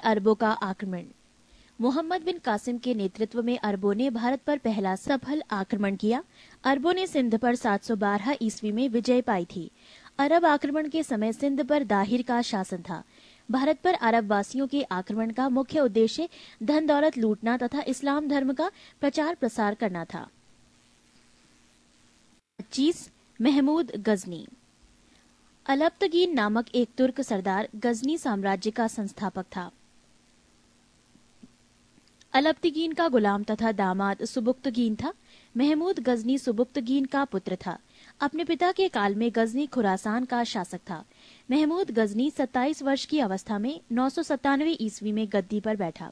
अरबों का आक्रमण। मोहम्मद बिन कासिम के नेतृत्व में अरबों ने भारत पर पहला सफल आक्रमण किया। अरबों ने सिंध पर 712 ईस्वी में विजय पाई थी। अरब आक्रमण के समय सिंध पर दाहिर का शासन था। भारत पर अरब वासियों के आक्रमण का मुख्य उद्देश्य धन दौलत लूटना तथा इस्लाम धर्म का प्रचार प्रसार करना था। 25 महमूद गजनी। अलब्तगीन नामक एक तुर्क सरदार गजनी साम्राज्य का संस्थापक था। अलब्तगीन का गुलाम तथा दामाद सुबुक्तगीन था। महमूद गजनी सुबुक्तगीन का पुत्र था। अपने पिता के काल में गजनी खुरासान का शासक था। महमूद गजनी 27 वर्ष की अवस्था में 997 ईस्वी में गद्दी पर बैठा।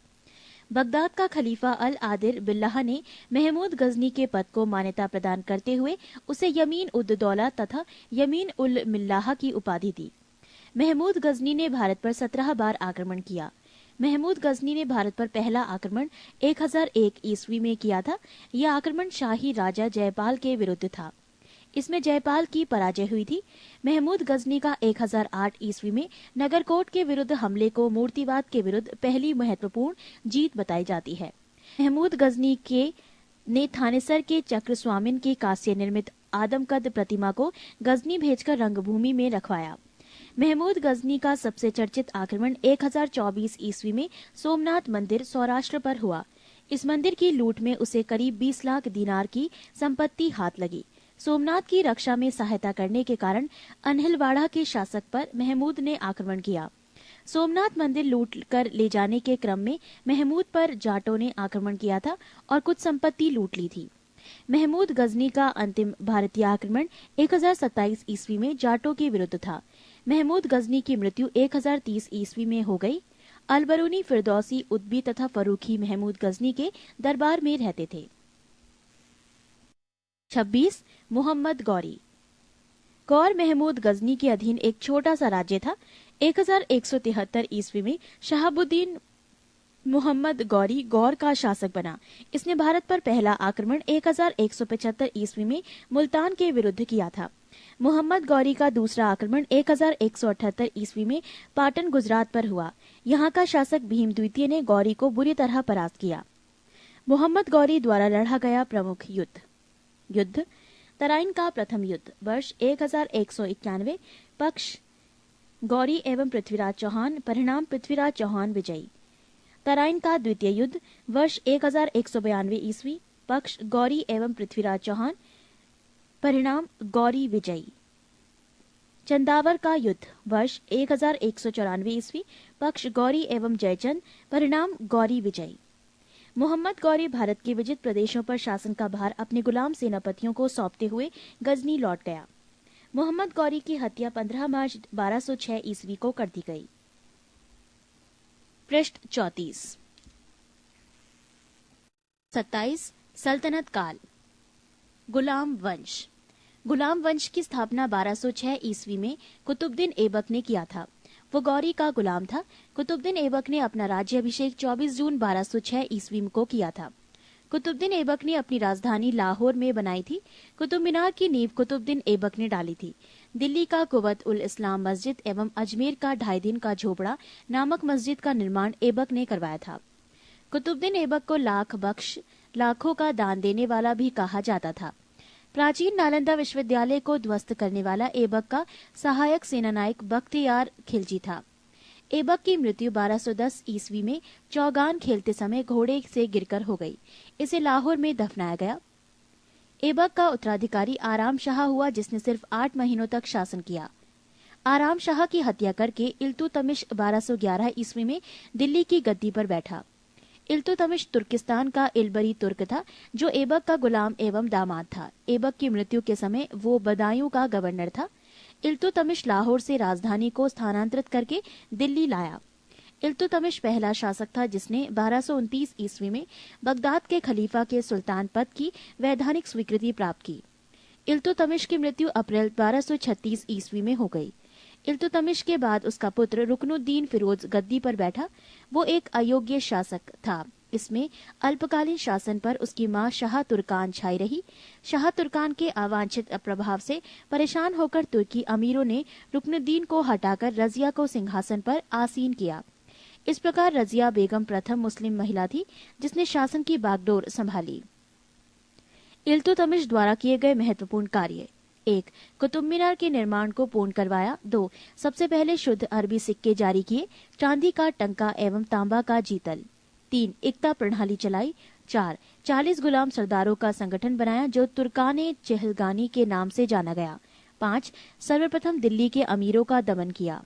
बगदाद का खलीफा अल आदिर बिल्लाह ने महमूद गजनी के पद को मान्यता प्रदान करते हुए उसे यमीन उद दौला तथा यमीन उल मिल्लाह की उपाधि दी। महमूद गजनी ने भारत पर 17 बार आक्रमण किया। महमूद गजनी ने भारत पर पहला आक्रमण 1001 ईस्वी में किया था। यह आक्रमण शाही राजा जयपाल के विरुद्ध था। इसमें जयपाल की पराजय हुई थी। महमूद गजनी का 1008 ईस्वी में नगरकोट के विरुद्ध हमले को मूर्तिवाद के विरुद्ध पहली महत्वपूर्ण जीत बताई जाती है। महमूद गजनी ने थानेसर के चक्र स्वामिन की कांस्य निर्मित आदमकद प्रतिमा को गजनी भेजकर रंगभूमि में रखवाया। महमूद गजनी का सबसे चर्चित आक्रमण 1024 ईस्वी में सोमनाथ मंदिर सौराष्ट्र पर हुआ। इस मंदिर की लूट में उसे करीब 20 लाख दीनार की संपत्ति हाथ लगी। सोमनाथ की रक्षा में सहायता करने के कारण अनहिलवाड़ा के शासक पर महमूद ने आक्रमण किया। सोमनाथ मंदिर लूट कर ले जाने के क्रम में महमूद पर जाटों ने आक्रमण किया था और कुछ संपत्ति लूट ली थी। महमूद गजनी का अंतिम भारतीय आक्रमण 1027 ईस्वी में जाटों के विरुद्ध था। महमूद गजनी की मृत्यु 1030 ईस्वी में हो गई। अलबरूनी, फिरदौसी, उद्बी तथा फरूखी महमूद गजनी के दरबार में रहते थे। 26 मोहम्मद गौरी। गौर महमूद गजनी के अधीन एक छोटा सा राज्य था। 1173 ईस्वी में शहाबुद्दीन मोहम्मद गौरी गौर का शासक बना। इसने भारत पर पहला आक्रमण 1175 ईस्वी में मुल्तान के विरुद्ध किया था। मोहम्मद गौरी का दूसरा आक्रमण 1178 ईस्वी में पाटन गुजरात पर हुआ। यहाँ का शासक भीम द्वितीय ने गौरी को बुरी तरह परास्त किया। मोहम्मद गौरी द्वारा लड़ा गया प्रमुख युद्ध तराइन का प्रथम युद्ध वर्ष 1191, पक्ष गौरी एवं पृथ्वीराज चौहान, परिणाम पृथ्वीराज चौहान विजयी। तराइन का द्वितीय युद्ध वर्ष 1192 ईस्वी, पक्ष गौरी एवं पृथ्वीराज चौहान, परिणाम गौरी विजयी। चंदावर का युद्ध वर्ष 1194 ईस्वी, पक्ष गौरी एवं जयचंद, परिणाम गौरी विजयी। मोहम्मद गौरी भारत के विजित प्रदेशों पर शासन का भार अपने गुलाम सेनापतियों को सौंपते हुए गजनी लौट गया। मोहम्मद गौरी की हत्या 15 मार्च 1206 ईस्वी को कर दी गई। पृष्ठ 34। 27 सल्तनत काल। गुलाम वंश। गुलाम वंश की स्थापना 1206 ईस्वी में कुतुबुद्दीन ऐबक ने किया था। वो गौरी का गुलाम था। कुतुबुद्दीन ऐबक ने अपना राज्याभिषेक 24 जून 1206 ईस्वी को किया था। कुतुबुद्दीन ऐबक ने अपनी राजधानी लाहौर में बनाई थी। कुतुब मीनार की नींव कुतुबुद्दीन ऐबक ने डाली थी। दिल्ली का कुवत उल इस्लाम मस्जिद एवं अजमेर का 2.5 दिन का झोपड़ा नामक मस्जिद का निर्माण ऐबक ने करवाया था। कुतुबुद्दीन ऐबक को लाख बख्श, लाखों का दान देने वाला भी कहा जाता था। प्राचीन नालंदा विश्वविद्यालय को ध्वस्त करने वाला ऐबक का सहायक सेनानायक बख्तियार खिलजी था। ऐबक की मृत्यु 1210 ईस्वी में चौगान खेलते समय घोड़े से गिरकर हो गई। इसे लाहौर में दफनाया गया। ऐबक का उत्तराधिकारी आराम शाह हुआ, जिसने सिर्फ 8 महीनों तक शासन किया। आराम शाह की हत्या करके इल्तुतमिश 1211 ईस्वी में दिल्ली की गद्दी पर बैठा। इल्तुतमिश तुर्किस्तान का इलबरी तुर्क था, जो ऐबक का गुलाम एवं दामाद था। ऐबक की मृत्यु के समय वो बदायूं का गवर्नर था। इल्तुतमिश लाहौर से राजधानी को स्थानांतरित करके दिल्ली लाया। इल्तुतमिश पहला शासक था जिसने 1229 ईस्वी में बगदाद के खलीफा के सुल्तान पद की वैधानिक स्वीकृति प्राप्त की। इल्तुतमिश की मृत्यु अप्रैल 1236 ईस्वी में हो गई। इल्तुतमिश के बाद उसका पुत्र रुकनुद्दीन फिरोज गद्दी पर बैठा। वो एक अयोग्य शासक था। इसमें अल्पकालीन शासन पर उसकी मां शाह तुर्कान छाई रही। शाह तुर्कान के अवांछित प्रभाव से परेशान होकर तुर्की अमीरों ने रुकनुद्दीन को हटाकर रजिया को सिंहासन पर आसीन किया। इस प्रकार रजिया बेगम प्रथम मुस्लिम महिला थी जिसने शासन की बागडोर संभाली। इल्तुतमिश द्वारा किए गए महत्वपूर्ण कार्य: 1. कुतुब मीनार के निर्माण को पूर्ण करवाया। 2. सबसे पहले शुद्ध अरबी सिक्के जारी किए, चांदी का टंका एवं तांबा का जीतल। 3. एकता प्रणाली चलाई। 4. 40 गुलाम सरदारों का संगठन बनाया जो तुर्काने चहलगानी के नाम से जाना गया। 5. सर्वप्रथम दिल्ली के अमीरों का दमन किया।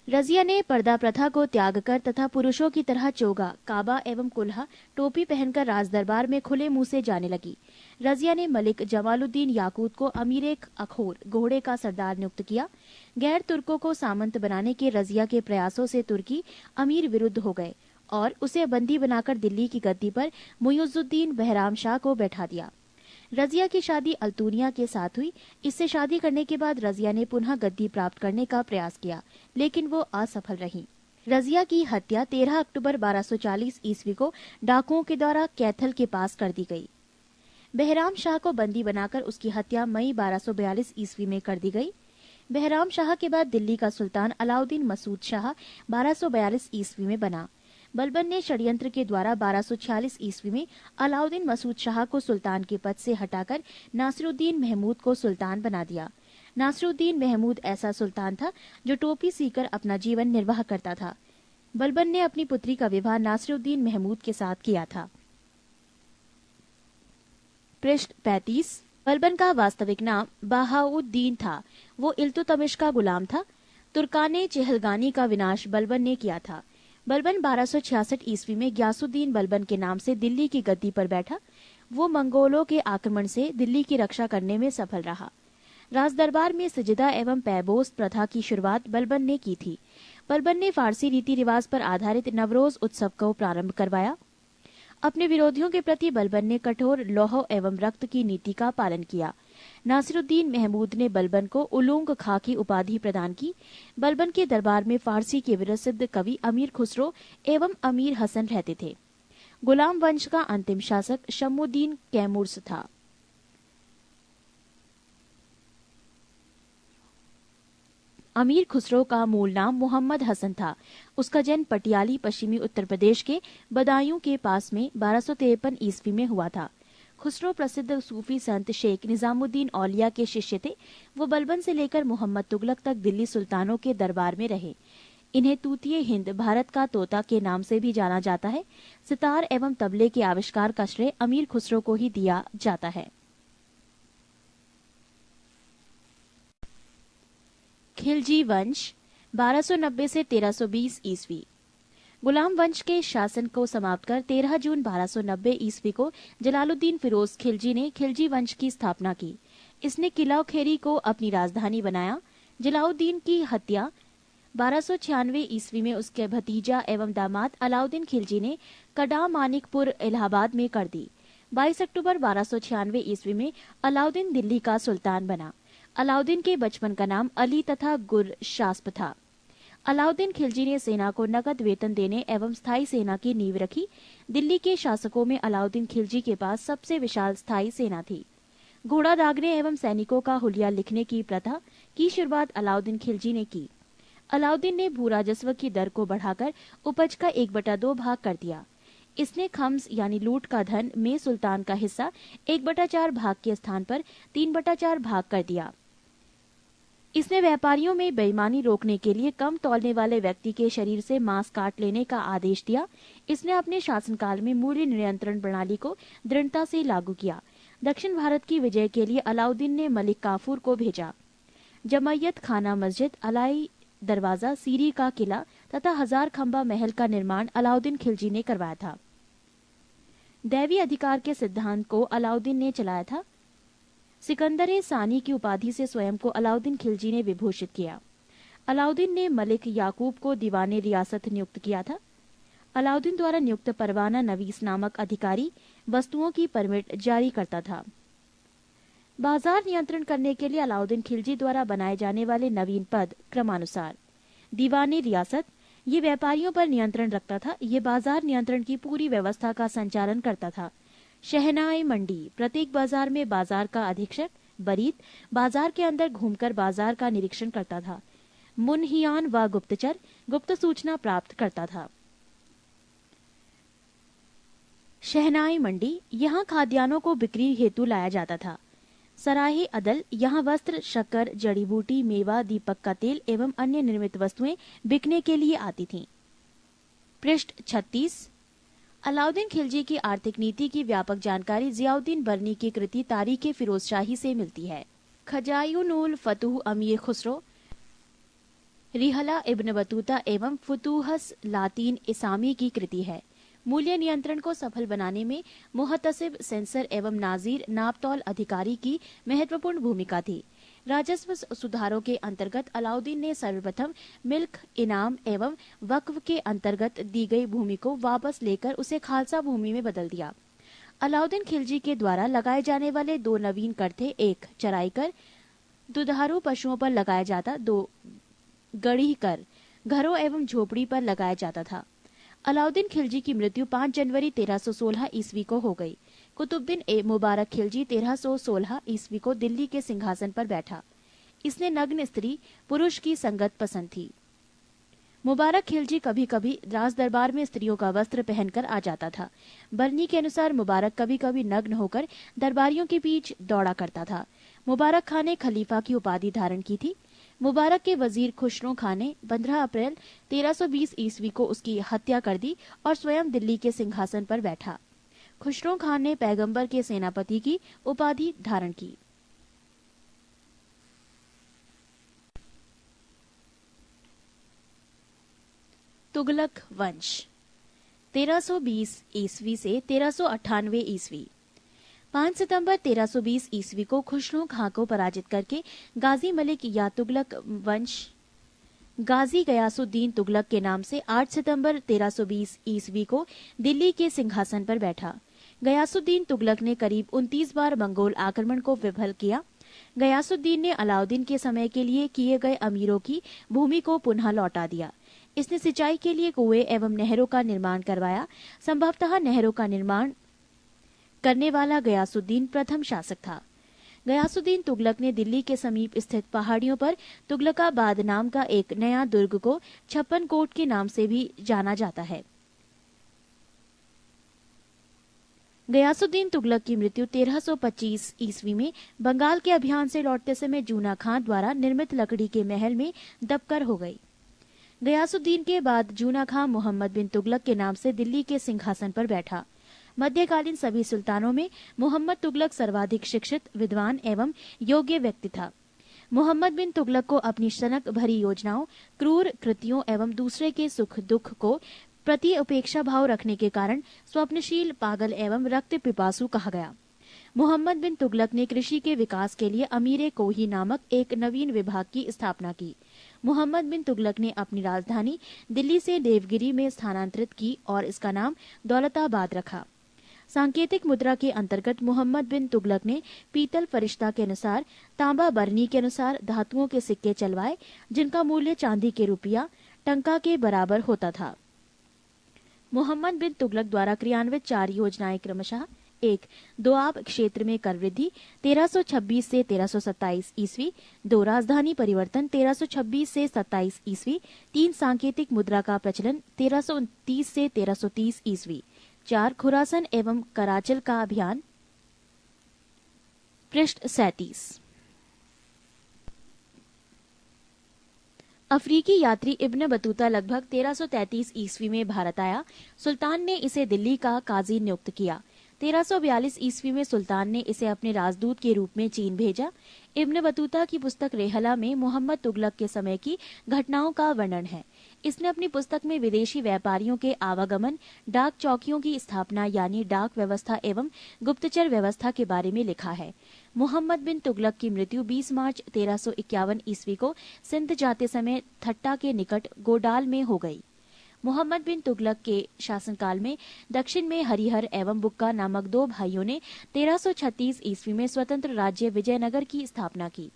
रजिया ने पर्दा प्रथा को त्याग कर तथा पुरुषों की तरह चोगा, काबा एवं कुल्हा, टोपी पहनकर राजदरबार में खुले मुंह से जाने लगी। रजिया ने मलिक जमालुद्दीन याकूत को अमीर अखोर घोड़े का सरदार नियुक्त किया। गैर तुर्कों को सामंत बनाने के रजिया के प्रयासों से तुर्की अमीर विरुद्ध हो गए और उसे बंदी बनाकर दिल्ली की गद्दी पर मुइजुद्दीन बहराम शाह को बैठा दिया। रजिया की शादी अल्तूनिया के साथ हुई। इससे शादी करने के बाद रजिया ने पुनः गद्दी प्राप्त करने का प्रयास किया, लेकिन वो असफल रही। रजिया की हत्या 13 अक्टूबर 1240 ईस्वी को डाकुओं के द्वारा कैथल के पास कर दी गई। बहराम शाह को बंदी बनाकर उसकी हत्या मई 1242 ईस्वी में कर दी गई। बहराम शाह के बाद दिल्ली का सुल्तान अलाउद्दीन मसूद शाह 1242 ईस्वी में बना। बलबन ने षड्यंत्र के द्वारा 1246 ईस्वी में अलाउद्दीन मसूद शाह को सुल्तान के पद से हटाकर नासिरुद्दीन महमूद को सुल्तान बना दिया। नासिरुद्दीन महमूद ऐसा सुल्तान था जो टोपी सीकर अपना जीवन निर्वाह करता था। बलबन ने अपनी पुत्री का विवाह नासिरुद्दीन महमूद के साथ किया था। पृष्ठ 35। बलबन का वास्तविक नाम बहाउद्दीन था। वो इल्तुतमिश का गुलाम था। तुर्काने चहलगानी का विनाश बलबन ने किया था। बलबन 1266 ईस्वी में ग्यासुद्दीन बलबन के नाम से दिल्ली की गद्दी पर बैठा। वो मंगोलों के आक्रमण से दिल्ली की रक्षा करने में सफल रहा। राजदरबार में सजदा एवं पैबोस प्रथा की शुरुआत बलबन ने की थी। बलबन ने फारसी रीति रिवाज पर आधारित नवरोज उत्सव को प्रारंभ करवाया। अपने विरोधियों के प्रति बलबन ने कठोर लौह एवं रक्त की नीति का पालन किया। नासिरुद्दीन महमूद ने बलबन को उलूंग खां की उपाधि प्रदान की। बलबन के दरबार में फारसी के प्रसिद्ध कवि अमीर खुसरो एवं अमीर हसन रहते थे। गुलाम वंश का अंतिम शासक शम्मुद्दीन कैमुर्स था। अमीर खुसरो का मूल नाम मोहम्मद हसन था। उसका जन्म पटियाली पश्चिमी उत्तर प्रदेश के बदायूं के पास में 1253 ईस्वी में हुआ था। खुसरो प्रसिद्ध सूफी संत शेख निजामुद्दीन औलिया के शिष्य थे। वो बलबन से लेकर मोहम्मद तुगलक तक दिल्ली सुल्तानों के दरबार में रहे। इन्हें तूतिए हिंद, भारत का तोता के नाम से भी जाना जाता है। सितार एवं तबले के आविष्कार का श्रेय अमीर खुसरो को ही दिया जाता है। खिलजी वंश 1290 से 1320 ईस्वी। गुलाम वंश के शासन को समाप्त कर 13 जून 1290 ईस्वी को जलालुद्दीन फिरोज खिलजी ने खिलजी वंश की स्थापना की। इसने किला खेरी को अपनी राजधानी बनाया। जलालुद्दीन की हत्या 1296 ईस्वी में उसके भतीजा एवं दामाद अलाउद्दीन खिलजी ने कड़ा मानिकपुर इलाहाबाद में कर दी। 22 अक्टूबर 1296 ईस्वी में अलाउद्दीन दिल्ली का सुल्तान बना। अलाउद्दीन के बचपन का नाम अली तथा गुरशास्प था। अलाउद्दीन खिलजी ने सेना को नकद वेतन देने एवं स्थायी सेना की नींव रखी। दिल्ली के शासकों में अलाउद्दीन खिलजी के पास सबसे विशाल स्थायी सेना थी। घोड़ा दागने एवं सैनिकों का हुलिया लिखने की प्रथा की शुरुआत अलाउद्दीन खिलजी ने की। अलाउद्दीन ने भू राजस्व की दर को बढ़ाकर उपज का 1/2 भाग कर दिया। इसने खम्स यानी लूट का धन में सुल्तान का हिस्सा 1/4 भाग के स्थान पर 3/4 भाग कर दिया। इसने व्यापारियों में बेईमानी रोकने के लिए कम तौलने वाले व्यक्ति के शरीर से मांस काट लेने का आदेश दिया। इसने अपने शासनकाल में मूल्य नियंत्रण प्रणाली को दृढ़ता से लागू किया। दक्षिण भारत की विजय के लिए अलाउद्दीन ने मलिक काफूर को भेजा। जमैयत खाना मस्जिद, अलाई दरवाजा, सीरी का किला तथा 1000 खंबा महल का निर्माण अलाउद्दीन खिलजी ने करवाया था। दैवी अधिकार के सिद्धांत को अलाउद्दीन ने चलाया था। सिकंदर सानी की उपाधि से स्वयं को अलाउद्दीन खिलजी ने विभूषित किया। अलाउद्दीन ने मलिक याकूब को दीवाने रियासत नियुक्त किया था। अलाउद्दीन द्वारा नियुक्त परवाना नवीस नामक अधिकारी वस्तुओं की परमिट जारी करता था। बाजार नियंत्रण करने के लिए अलाउद्दीन खिलजी द्वारा बनाए जाने वाले नवीन पद क्रमानुसार: दीवाने रियासत, ये व्यापारियों पर नियंत्रण रखता था। ये बाजार नियंत्रण की पूरी व्यवस्था का संचालन करता था। शहनाई मंडी, प्रत्येक बाजार में बाजार का अधीक्षक, बरीद, बाजार के अंदर घूमकर बाजार का निरीक्षण करता था। मुनहियान व गुप्तचर गुप्त सूचना प्राप्त करता था। शहनाई मंडी, यहाँ खाद्यान्नों को बिक्री हेतु लाया जाता था। सराहे अदल, यहाँ वस्त्र, शक्कर, जड़ी बूटी, मेवा, दीपक का तेल एवं अन्य निर्मित वस्तुएं बिकने के लिए आती थीं। पृष्ठ 36। अलाउद्दीन खिलजी की आर्थिक नीति की व्यापक जानकारी जियाउद्दीन बरनी की कृति तारीख फिरोज शाही से मिलती है। खजायुनुल फतूह अमीर खुसरो, रिहला इब्न बतूता एवं फुतूहस लातीन इसामी की कृति है। मूल्य नियंत्रण को सफल बनाने में मुहतसिब, सेंसर एवं नाजीर नापतौल अधिकारी की महत्वपूर्ण भूमिका थी। राजस्व सुधारों के अंतर्गत अलाउद्दीन ने सर्वप्रथम मिल्क, इनाम एवं वक्फ के अंतर्गत दी गई भूमि को वापस लेकर उसे खालसा भूमि में बदल दिया। अलाउद्दीन खिलजी के द्वारा लगाए जाने वाले दो नवीन कर थे। एक चराई कर, दुधारू पशुओं पर लगाया जाता। दो गढ़ी कर, घरों एवं झोपड़ी पर लगाया जाता था। अलाउद्दीन खिलजी की मृत्यु 5 जनवरी 1316 ईस्वी को हो गई। कुतुबुद्दीन ए मुबारक खिलजी 1316 ईस्वी को दिल्ली के सिंहासन पर बैठा। इसने नग्न स्त्री पुरुष की संगत पसंद थी। मुबारक खिलजी कभी कभी राज दरबार में स्त्रियों का वस्त्र पहनकर आ जाता था। बरनी के अनुसार मुबारक कभी कभी नग्न होकर दरबारियों के बीच दौड़ा करता था। मुबारक खां ने खलीफा की उपाधि धारण की थी। मुबारक के वजीर खुसरो खां ने 15 अप्रैल 1320 ईस्वी को उसकी हत्या कर दी और स्वयं दिल्ली के सिंहासन पर बैठा। खुसरो खां ने पैगंबर के सेनापति की उपाधि धारण की। तुगलक वंश 1320 ईस्वी से 1398 ईस्वी। 5 सितंबर 1320 ईस्वी को खुसरो खां को पराजित करके गाजी मलिक या तुगलक वंश गाजी गयासुद्दीन तुगलक के नाम से 8 सितंबर 1320 ईस्वी को दिल्ली के सिंहासन पर बैठा। गयासुद्दीन तुगलक ने करीब 29 बार मंगोल आक्रमण को विफल किया। गयासुद्दीन ने अलाउद्दीन के समय के लिए किए गए अमीरों की भूमि को पुनः लौटा दिया। इसने सिंचाई के लिए कुएं एवं नहरों का निर्माण करवाया। संभवतः नहरों का निर्माण करने वाला गयासुद्दीन प्रथम शासक था। गयासुद्दीन तुगलक ने दिल्ली के समीप स्थित पहाड़ियों पर तुगलकाबाद नाम का एक नया दुर्ग को छप्पन कोट के नाम से भी जाना जाता है। गयासुद्दीन तुगलक की मृत्यु 1325 ईस्वी में बंगाल के अभियान से लौटते समय जूना खां द्वारा निर्मित लकड़ी के महल में दबकर हो गई। गयासुद्दीन के बाद जूना खां मोहम्मद बिन तुगलक के नाम से दिल्ली के सिंहासन पर बैठा। मध्यकालीन सभी सुल्तानों में मोहम्मद तुगलक सर्वाधिक शिक्षित, विद्वान एवं योग्य व्यक्ति था। मोहम्मद बिन तुगलक को अपनी सनक भरी योजनाओं, क्रूर कृतियों एवं दूसरे के सुख दुख को प्रति उपेक्षा भाव रखने के कारण स्वप्नशील, पागल एवं रक्त पिपासु कहा गया। मोहम्मद बिन तुगलक ने कृषि के विकास के लिए अमीर कोही नामक एक नवीन विभाग की स्थापना की। मोहम्मद बिन तुगलक ने अपनी राजधानी दिल्ली से देवगिरी में स्थानांतरित की और इसका नाम दौलताबाद रखा। सांकेतिक मुद्रा के अंतर्गत मोहम्मद बिन तुगलक ने पीतल फरिश्ता के अनुसार, तांबा बरनी के अनुसार धातुओं के सिक्के चलवाए, जिनका मूल्य चांदी के रुपया टंका के बराबर होता था। मोहम्मद बिन तुगलक द्वारा क्रियान्वित 4 योजनाएं क्रमशः: 1. दोआब क्षेत्र में कर वृद्धि 1326 से 1327 ईस्वी। 2. राजधानी परिवर्तन 1326 से 27 ईस्वी। 3. सांकेतिक मुद्रा का प्रचलन 1329 से 1330 ईस्वी। 4. खुरासन एवं कराचल का अभियान। पृष्ठ 37। अफ्रीकी यात्री इब्न बतूता लगभग 1333 ईस्वी में भारत आया। सुल्तान ने इसे दिल्ली का काजी नियुक्त किया। 1342 ईस्वी में सुल्तान ने इसे अपने राजदूत के रूप में चीन भेजा। इब्न बतूता की पुस्तक रेहला में मोहम्मद तुगलक के समय की घटनाओं का वर्णन है। इसने अपनी पुस्तक में विदेशी व्यापारियों के आवागमन, डाक चौकियों की स्थापना यानी डाक व्यवस्था एवं गुप्तचर व्यवस्था के बारे में लिखा है। मोहम्मद बिन तुगलक की मृत्यु 20 मार्च 1351 ईस्वी को सिंध जाते समय थट्टा के निकट गोडाल में हो गई। मोहम्मद बिन तुगलक के शासनकाल में दक्षिण में हरिहर एवं बुक्का नामक 2 भाइयों ने 1336 ईस्वी में स्वतंत्र राज्य विजयनगर की स्थापना की।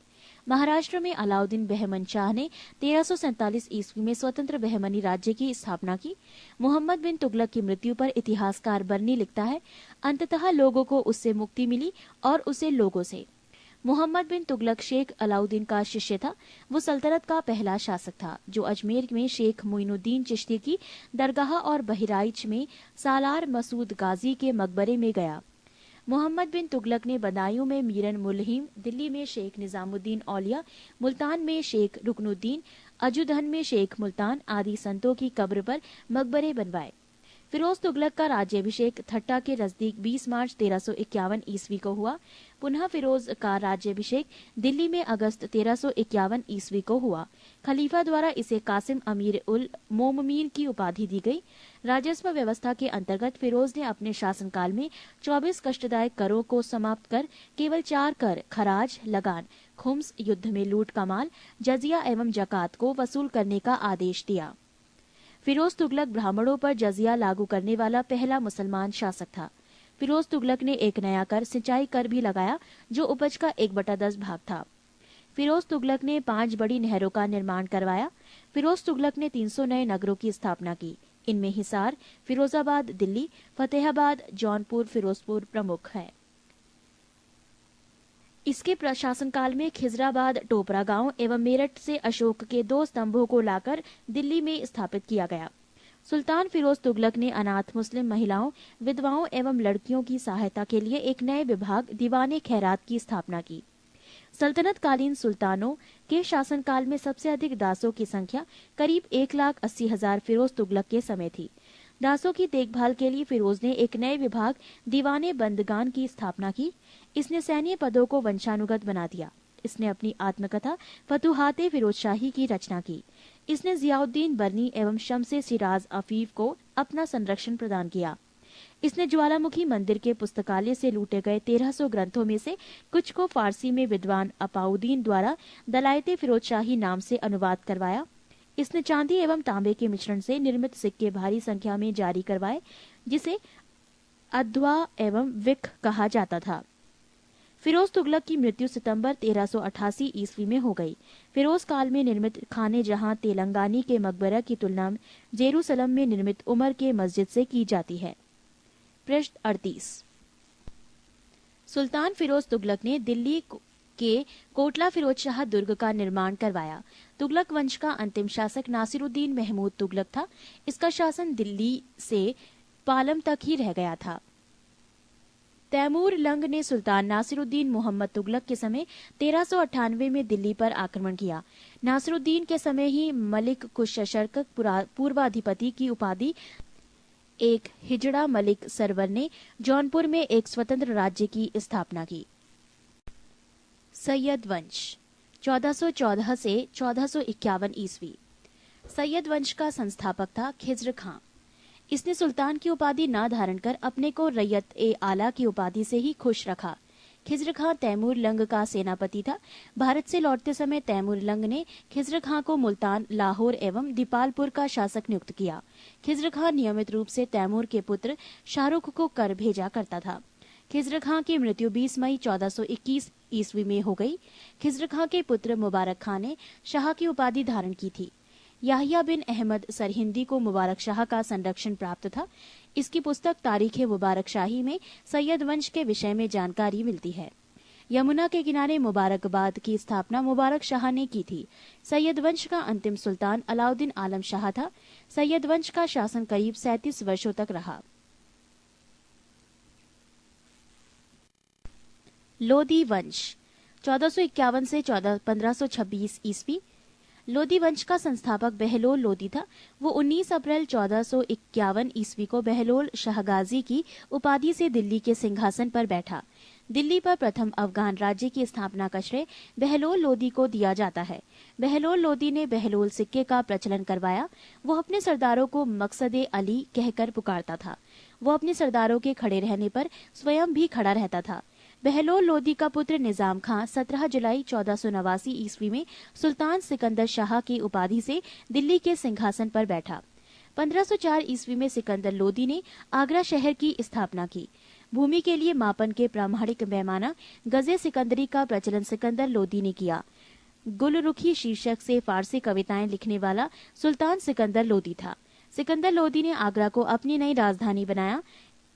महाराष्ट्र में अलाउद्दीन बहमन शाह ने 1347 ईस्वी में स्वतंत्र बहमनी राज्य की स्थापना की। मोहम्मद बिन तुगलक की मृत्यु पर इतिहासकार बरनी लिखता है, अंततः लोगों को उससे मुक्ति मिली और उसे लोगों से। मोहम्मद बिन तुगलक शेख अलाउद्दीन का शिष्य था। वो सल्तनत का पहला शासक था जो अजमेर में शेख मोइनुद्दीन चिश्ती की दरगाह और बहराइच में सालार मसूद गाजी के मकबरे में गया। मोहम्मद बिन तुगलक ने बदायूं में मीरन मुलहिम, दिल्ली में शेख निजामुद्दीन औलिया, मुल्तान में शेख रुकनुद्दीन, अजुदहन में शेख मुल्तान आदि संतों की कब्र पर मकबरे बनवाए। फिरोज तुगलक का राज्याभिषेक ठट्टा के नजदीक 20 मार्च 1351 ईस्वी को हुआ। पुनः फिरोज का राज्याभिषेक दिल्ली में अगस्त 1351 ईस्वी को हुआ। खलीफा द्वारा इसे कासिम अमीर उल मोममीन की उपाधि दी गई। राजस्व व्यवस्था के अंतर्गत फिरोज ने अपने शासनकाल में 24 कष्टदायक करों को समाप्त कर केवल 4 कर खराज, लगान, खुम्स, युद्ध में लूट का माल, जजिया एवं जकात को वसूल करने का आदेश दिया। फिरोज तुगलक ब्राह्मणों पर जजिया लागू करने वाला पहला मुसलमान शासक था। फिरोज तुगलक ने एक नया कर, सिंचाई कर भी लगाया जो उपज का 1/10 भाग था। फिरोज तुगलक ने 5 बड़ी नहरों का निर्माण करवाया। फिरोज तुगलक ने 300 नए नगरों की स्थापना की। इनमें हिसार, फिरोजाबाद, दिल्ली, फतेहाबाद, जौनपुर, फिरोजपुर प्रमुख है। इसके प्रशासन काल में खिजराबाद, टोपरा गांव एवं मेरठ से अशोक के 2 स्तंभों को लाकर दिल्ली में स्थापित किया गया। सुल्तान फिरोज तुगलक ने अनाथ मुस्लिम महिलाओं, विधवाओं एवं लड़कियों की सहायता के लिए एक नए विभाग दीवाने खैरात की स्थापना की। सल्तनत कालीन सुल्तानों के शासनकाल में सबसे अधिक दासों की संख्या करीब 1,80,000 फिरोज तुगलक के समय थी। दासों की देखभाल के लिए फिरोज ने एक नए विभाग दीवाने बंदगान की स्थापना की। इसने सैन्य पदों को वंशानुगत बना दिया। इसने अपनी आत्मकथा फतुहाते फिरोजशाही की रचना की। इसने जियाउद्दीन बर्नी एवं शमसे सिराज अफीफ को अपना संरक्षण प्रदान किया। इसने ज्वालामुखी मंदिर के पुस्तकालय से लूटे गए 1300 ग्रंथों में से कुछ को फारसी में विद्वान अपाउद्दीन द्वारा दलायते फिरोजशाही नाम से अनुवाद करवाया। इसने चांदी एवं तांबे के मिश्रण से निर्मित सिक्के भारी संख्या में जारी करवाए जिसे अद्वा एवं विक कहा जाता था। फिरोज तुगलक की मृत्यु सितंबर 1388 ईस्वी में हो गई। फिरोज काल में निर्मित खाने जहां तेलंगानी के मकबरा की तुलना जेरूसलम में निर्मित उमर के मस्जिद से की जाती है। पृष्ठ 38। सुल्तान फिरोज तुगलक ने दिल्ली के कोटला फिरोज शाह दुर्ग का निर्माण करवाया। तुगलक वंश का अंतिम शासक नासिरुद्दीन महमूद तुगलक था। इसका शासन दिल्ली से पालम तक ही रह गया था। तैमूर लंग ने सुल्तान नासिरुद्दीन मोहम्मद तुगलक के समय 1398 में दिल्ली पर आक्रमण किया। नासिरुद्दीन के समय ही मलिक कुशशर्क पूर्वाधिपति की उपाधि एक हिजड़ा मलिक सरवर ने जौनपुर में एक स्वतंत्र राज्य की स्थापना की। सैयद वंश 1414 से 1451 ईस्वी। सैयद वंश का संस्थापक था खिज्र खां। इसने सुल्तान की उपाधि न धारण कर अपने को रैयत ए आला की उपाधि से ही खुश रखा। खिज्र खां तैमूर लंग का सेनापति था। भारत से लौटते समय तैमूर लंग ने खिज्र खां को मुल्तान, लाहौर एवं दीपालपुर का शासक नियुक्त किया। खिज्र खां नियमित रूप से तैमूर के पुत्र शाहरुख को कर भेजा करता था। खिज्र खां की मृत्यु 20 मई 1421 ईस्वी में हो गई। खिज्र खां के पुत्र मुबारक खां ने शाह की उपाधि धारण की थी। याहिया बिन अहमद सरहिंदी को मुबारक शाह का संरक्षण प्राप्त था। इसकी पुस्तक तारीख मुबारक शाही में सैयद वंश के विषय में जानकारी मिलती है। यमुना के किनारे मुबारकबाद की स्थापना मुबारक शाह ने की थी। सैयद वंश का अंतिम सुल्तान अलाउद्दीन आलम शाह था। सैयद वंश का शासन करीब 37 वर्षों तक रहा। लोदी वंश 1451 से 1526 ईस्वी। लोदी वंश का संस्थापक बहलोल लोदी था। वो 19 अप्रैल 1451 ईस्वी को बहलोल शाहगाजी की उपाधि से दिल्ली के सिंहासन पर बैठा। दिल्ली पर प्रथम अफगान राज्य की स्थापना का श्रेय बहलोल लोदी को दिया जाता है। बहलोल लोदी ने बहलोल सिक्के का प्रचलन करवाया। वो अपने सरदारों को मकसदे अली कहकर पुकारता था। वो अपने सरदारों के खड़े रहने पर स्वयं भी खड़ा रहता था। बहलोल लोदी का पुत्र निजाम खां 17 जुलाई 1489 ईस्वी में सुल्तान सिकंदर शाह की उपाधि से दिल्ली के सिंहासन पर बैठा। 1504 ईस्वी में सिकंदर लोदी ने आगरा शहर की स्थापना की। भूमि के लिए मापन के प्रामाणिक पैमाना गजे सिकंदरी का प्रचलन सिकंदर लोदी ने किया। गुलरुखी शीर्षक से फारसी कविताएं लिखने वाला सुल्तान सिकंदर लोदी था। सिकंदर लोदी ने आगरा को अपनी नई राजधानी बनाया।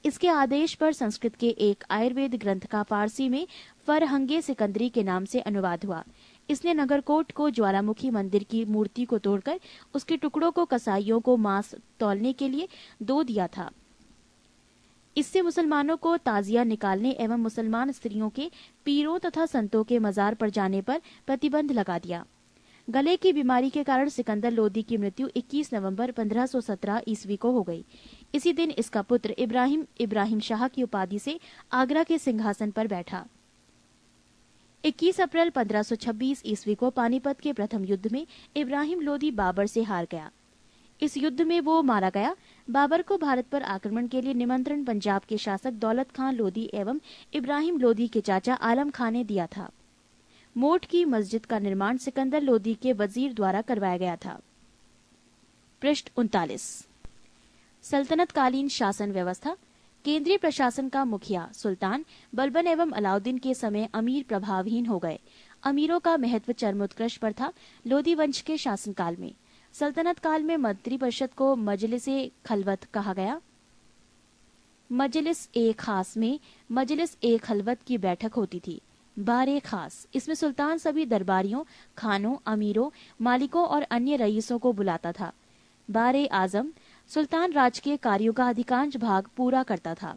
इसके आदेश पर संस्कृत के एक आयुर्वेद ग्रंथ का फारसी में फरहंगे सिकंदरी के नाम से अनुवाद हुआ। इसने नगरकोट को ज्वालामुखी मंदिर की मूर्ति को तोड़कर उसके टुकड़ों को कसाईयों को मांस तौलने के लिए दो दिया था। इससे मुसलमानों को ताजिया निकालने एवं मुसलमान स्त्रियों के पीरों तथा संतों के मजार पर जाने पर प्रतिबंध लगा दिया। गले की बीमारी के कारण सिकंदर लोदी की मृत्यु 21 नवंबर 1517 ईस्वी को हो गई। इसी दिन इसका पुत्र इब्राहिम शाह की उपाधि से आगरा के सिंहासन पर बैठा। 21 अप्रैल 1526 ईस्वी को पानीपत के प्रथम युद्ध में इब्राहिम लोदी बाबर से हार गया। इस युद्ध में वो मारा गया। बाबर को भारत पर आक्रमण के लिए निमंत्रण पंजाब के शासक दौलत खान लोदी एवं इब्राहिम लोदी के चाचा आलम खान ने दिया था। मोट की मस्जिद का निर्माण सिकंदर लोदी के वजीर द्वारा करवाया गया था। पृष्ठ 39। सल्तनत कालीन शासन व्यवस्था। केंद्रीय प्रशासन का मुखिया सुल्तान बलबन एवं अलाउद्दीन के समय अमीर प्रभावहीन हो गए। अमीरों का महत्व चरमोत्कर्ष पर था। लोदी वंश के शासनकाल में सल्तनत काल में मंत्रिपरिषद को मजलिस-ए खलवत कहा गया। मजलिस-ए खास में मजलिस-ए खलवत की बैठक होती थी। बारे खास, इसमें सुल्तान सभी दरबारियों, खानों, अमीरों, मालिकों और अन्य रईसों को बुलाता था। बारे आजम, सुल्तान राजकीय कार्यों का अधिकांश भाग पूरा करता था।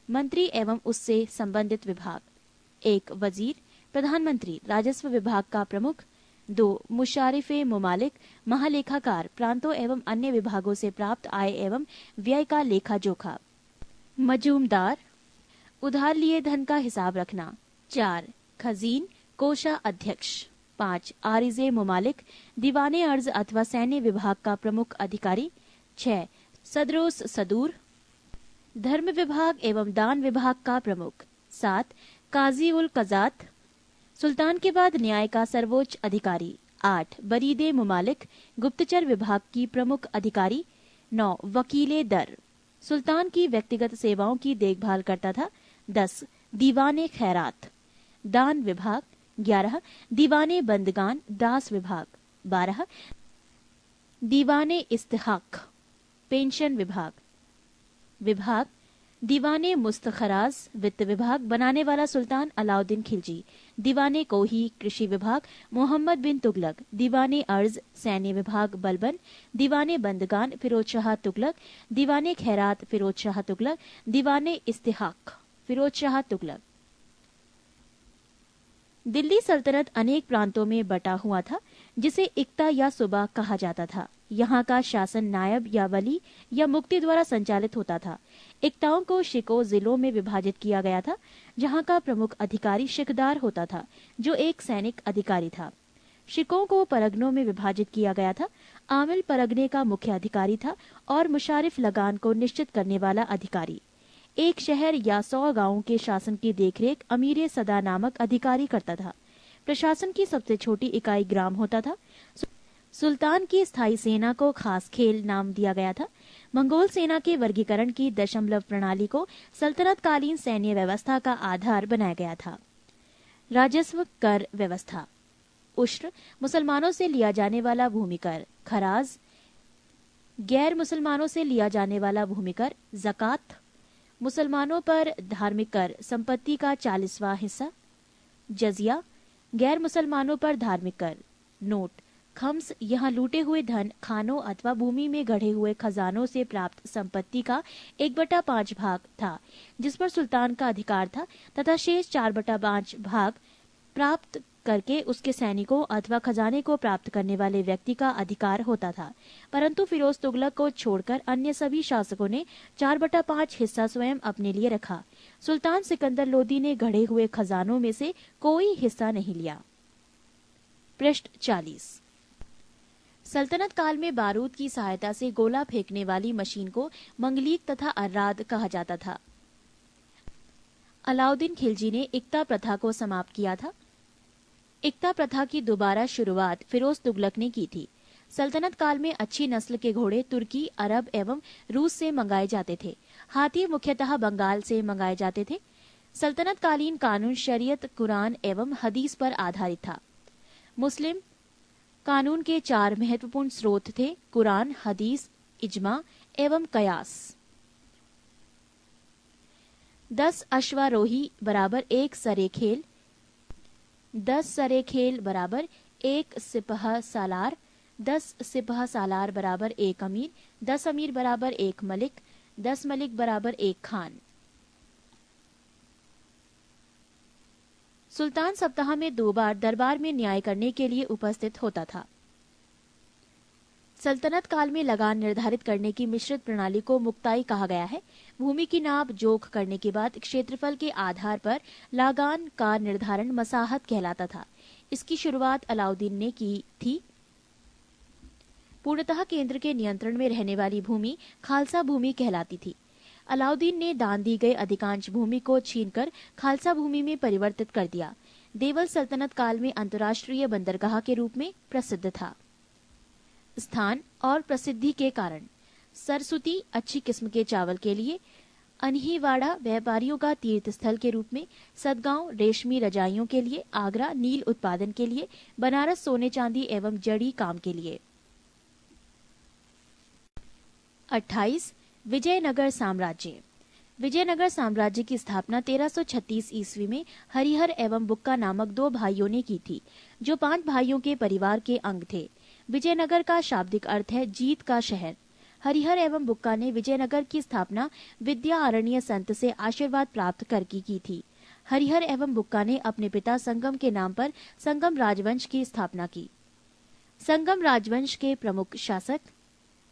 मंत्री एवं उससे संबंधित विभाग। 1 वजीर, प्रधानमंत्री, राजस्व विभाग का प्रमुख। 2 मुशारिफे मुमालिक, महालेखाकार, प्रांतों एवं अन्य विभागों से प्राप्त आय एवं व्यय का लेखा जोखा। मजूमदार, उधार लिए धन का हिसाब रखना। 4 खजीन, कोषा अध्यक्ष। 5 आरिजे मुमालिक, दीवाने अर्ज अथवा सैन्य विभाग का प्रमुख अधिकारी। 6 सदरोस सदूर, धर्म विभाग एवं दान विभाग का प्रमुख। 7 काजी उल कजात, सुल्तान के बाद न्याय का सर्वोच्च अधिकारी। 8 बरीदे मुमालिक, गुप्तचर विभाग की प्रमुख अधिकारी। 9 वकीले दर, सुल्तान की व्यक्तिगत सेवाओं की देखभाल करता था। 10 दीवाने खैरात, दान विभाग। 11 दीवाने बंदगान, दास विभाग। 12 दीवाने इस्तिहाक, पेंशन विभाग। दीवाने मुस्तखराज, वित्त विभाग, बनाने वाला सुल्तान अलाउद्दीन खिलजी। दीवाने कोही, कृषि विभाग, मोहम्मद बिन तुगलक। दीवाने अर्ज, सैन्य विभाग, बलबन। दीवाने बंदगान, फिरोज शाह तुगलक। दीवाने खैरात, फिरोज शाह तुगलक। दीवाने इस्तिहाक, फिरोज शाह तुगलक। दिल्ली सल्तनत अनेक प्रांतों में बटा हुआ था, जिसे इक्ता या सूबा कहा जाता था। यहाँ का शासन नायब या वली या मुक्ति द्वारा संचालित होता था। इक्ताओं को शिको जिलों में विभाजित किया गया था, जहाँ का प्रमुख अधिकारी शिकदार होता था, जो एक सैनिक अधिकारी था। शिकों को परगनों में विभाजित किया गया था। आमिल परगने का मुख्य अधिकारी था और मुशारिफ लगान को निश्चित करने वाला अधिकारी। एक शहर या 100 गांवों के शासन की देखरेख अमीर सदा नामक अधिकारी करता था। प्रशासन की सबसे छोटी इकाई ग्राम होता था। सुल्तान की स्थायी सेना को खास खेल नाम दिया गया था। मंगोल सेना के वर्गीकरण की दशमलव प्रणाली को सल्तनतकालीन सैन्य व्यवस्था का आधार बनाया गया था। राजस्व कर व्यवस्था। उश्र, मुसलमानों से लिया जाने वाला भूमिकर। खराज, गैर मुसलमानों से लिया जाने वाला भूमिकर। जकात, मुसलमानों पर धार्मिक कर, संपत्ति का 40वां हिस्सा। जजिया, गैर मुसलमानों पर धार्मिक कर। नोट, खम्स, यहाँ लूटे हुए धन, खानों अथवा भूमि में गढ़े हुए खजानों से प्राप्त संपत्ति का 1/5 भाग था, जिस पर सुल्तान का अधिकार था, तथा शेष 4/5 भाग प्राप्त करके उसके सैनिकों अथवा खजाने को प्राप्त करने वाले व्यक्ति का अधिकार होता था। परंतु फिरोज तुगलक को छोड़कर अन्य सभी शासकों ने 4/5 हिस्सा स्वयं अपने लिए रखा। सुल्तान सिकंदर लोदी ने गढ़े हुए खजानों में से कोई हिस्सा नहीं लिया। पृष्ठ 40। सल्तनत काल में बारूद की सहायता से गोला फेंकने वाली मशीन को मंगलीक तथा अर्राद कहा जाता था। अलाउद्दीन खिलजी ने इक्ता प्रथा को समाप्त किया था। इक्ता प्रथा की दोबारा शुरुआत फिरोज तुगलक ने की थी। सल्तनत काल में अच्छी नस्ल के घोड़े तुर्की, अरब एवं रूस से मंगाए जाते थे। हाथी मुख्यतः बंगाल से मंगाए जाते थे। सल्तनत कालीन कानून शरीयत, कुरान एवं हदीस पर आधारित था। मुस्लिम कानून के 4 महत्वपूर्ण स्रोत थे: कुरान, हदीस, इजमा एवं कयास। 10 अश्वारोही बराबर 1 सरेखेल, 10 सरेखेल बराबर 1 सिपह सालार, 10 सिपह सालार बराबर 1 अमीर, 10 अमीर बराबर 1 मलिक, 10 मलिक बराबर 1 खान। सुल्तान सप्ताह में 2 बार दरबार में न्याय करने के लिए उपस्थित होता था। सल्तनत काल में लगान निर्धारित करने की मिश्रित प्रणाली को मुक्ताई कहा गया है। भूमि की नाप जोख करने के बाद क्षेत्रफल के आधार पर लगान का निर्धारण मसाहत कहलाता था। इसकी शुरुआत अलाउद्दीन ने की थी। पूर्णतः केंद्र के नियंत्रण में रहने वाली भूमि खालसा भूमि कहलाती थी। अलाउद्दीन ने दान दी गई अधिकांश भूमि को छीनकर खालसा भूमि में परिवर्तित कर दिया। देवल सल्तनत काल में अंतर्राष्ट्रीय बंदरगाह के रूप में प्रसिद्ध था। स्थान और प्रसिद्धि के कारण सरस्वती अच्छी किस्म के चावल के लिए, अनहीवाड़ा व्यापारियों का तीर्थ स्थल के रूप में, सदगांव रेशमी रजाइयों के लिए, आगरा नील उत्पादन के लिए, बनारस सोने चांदी एवं जड़ी काम के लिए। 28 विजयनगर साम्राज्य। विजयनगर साम्राज्य की स्थापना 1336 ईस्वी में हरिहर एवं बुक्का नामक 2 भाइयों ने की थी, जो 5 भाइयों के परिवार के अंग थे। विजयनगर का शाब्दिक अर्थ है जीत का शहर। हरिहर एवं बुक्का ने विजयनगर की स्थापना विद्यारण्य संत से आशीर्वाद प्राप्त करके की थी। हरिहर एवं बुक्का ने अपने पिता संगम के नाम पर संगम राजवंश की स्थापना की। संगम राजवंश के प्रमुख शासक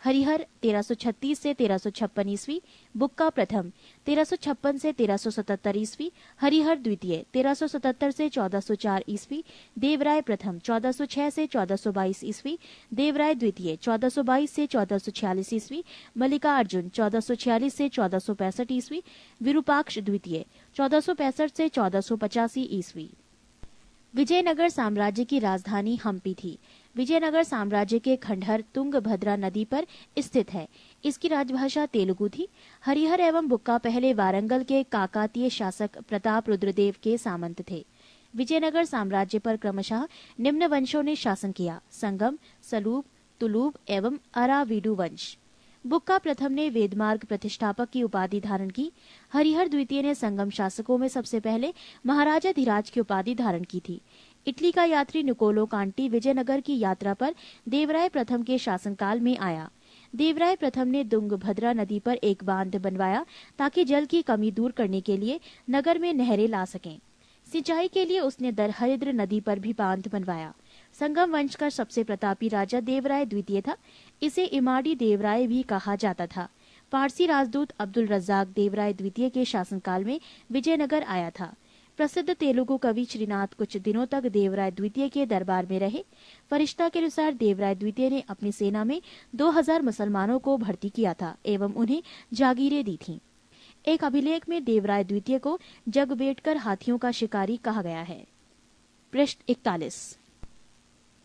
हरिहर 1336 से 1356 ईस्वी, बुक्का प्रथम 1356 से 1377 ईस्वी, हरिहर द्वितीय 1377 से 1404 ईस्वी, देवराय प्रथम 1406 से 1422 ईस्वी, देवराय द्वितीय 1422 से 1446 ईस्वी, मल्लिकार्जुन 1446 से 1465 ईस्वी, विरूपाक्ष द्वितीय 1465 से 1485 ईस्वी। विजयनगर साम्राज्य की राजधानी हम्पी थी। विजयनगर साम्राज्य के खंडहर तुंगभद्रा नदी पर स्थित है। इसकी राजभाषा तेलुगु थी। हरिहर एवं बुक्का पहले वारंगल के काकातीय शासक प्रताप रुद्रदेव के सामंत थे। विजयनगर साम्राज्य पर क्रमशः निम्न वंशों ने शासन किया: संगम, सलूब, तुलूब एवं अराविडु वंश। बुक्का प्रथम ने वेदमार्ग प्रतिष्ठापक की उपाधि धारण की। हरिहर द्वितीय ने संगम शासकों में सबसे पहले महाराजा धीराज की उपाधि धारण की थी। इटली का यात्री निकोलो कांटी विजयनगर की यात्रा पर देवराय प्रथम के शासनकाल में आया। देवराय प्रथम ने तुंगभद्रा नदी पर एक बांध बनवाया ताकि जल की कमी दूर करने के लिए नगर में नहरें ला सकें। सिंचाई के लिए उसने दरहरिद्र नदी पर भी बांध बनवाया। संगम वंश का सबसे प्रतापी राजा देवराय द्वितीय था। इसे इमाड़ी देवराय भी कहा जाता था। पारसी राजदूत अब्दुल रज्जाक देवराय द्वितीय के शासनकाल में विजयनगर आया था। प्रसिद्ध तेलुगु कवि श्रीनाथ कुछ दिनों तक देवराय द्वितीय के दरबार में रहे। फरिश्ता के अनुसार देवराय द्वितीय ने अपनी सेना में 2000 मुसलमानों को भर्ती किया था एवं उन्हें जागीरें दी थीं। एक अभिलेख में देवराय द्वितीय को जगबेटकर हाथियों का शिकारी कहा गया है। पृष्ठ 41।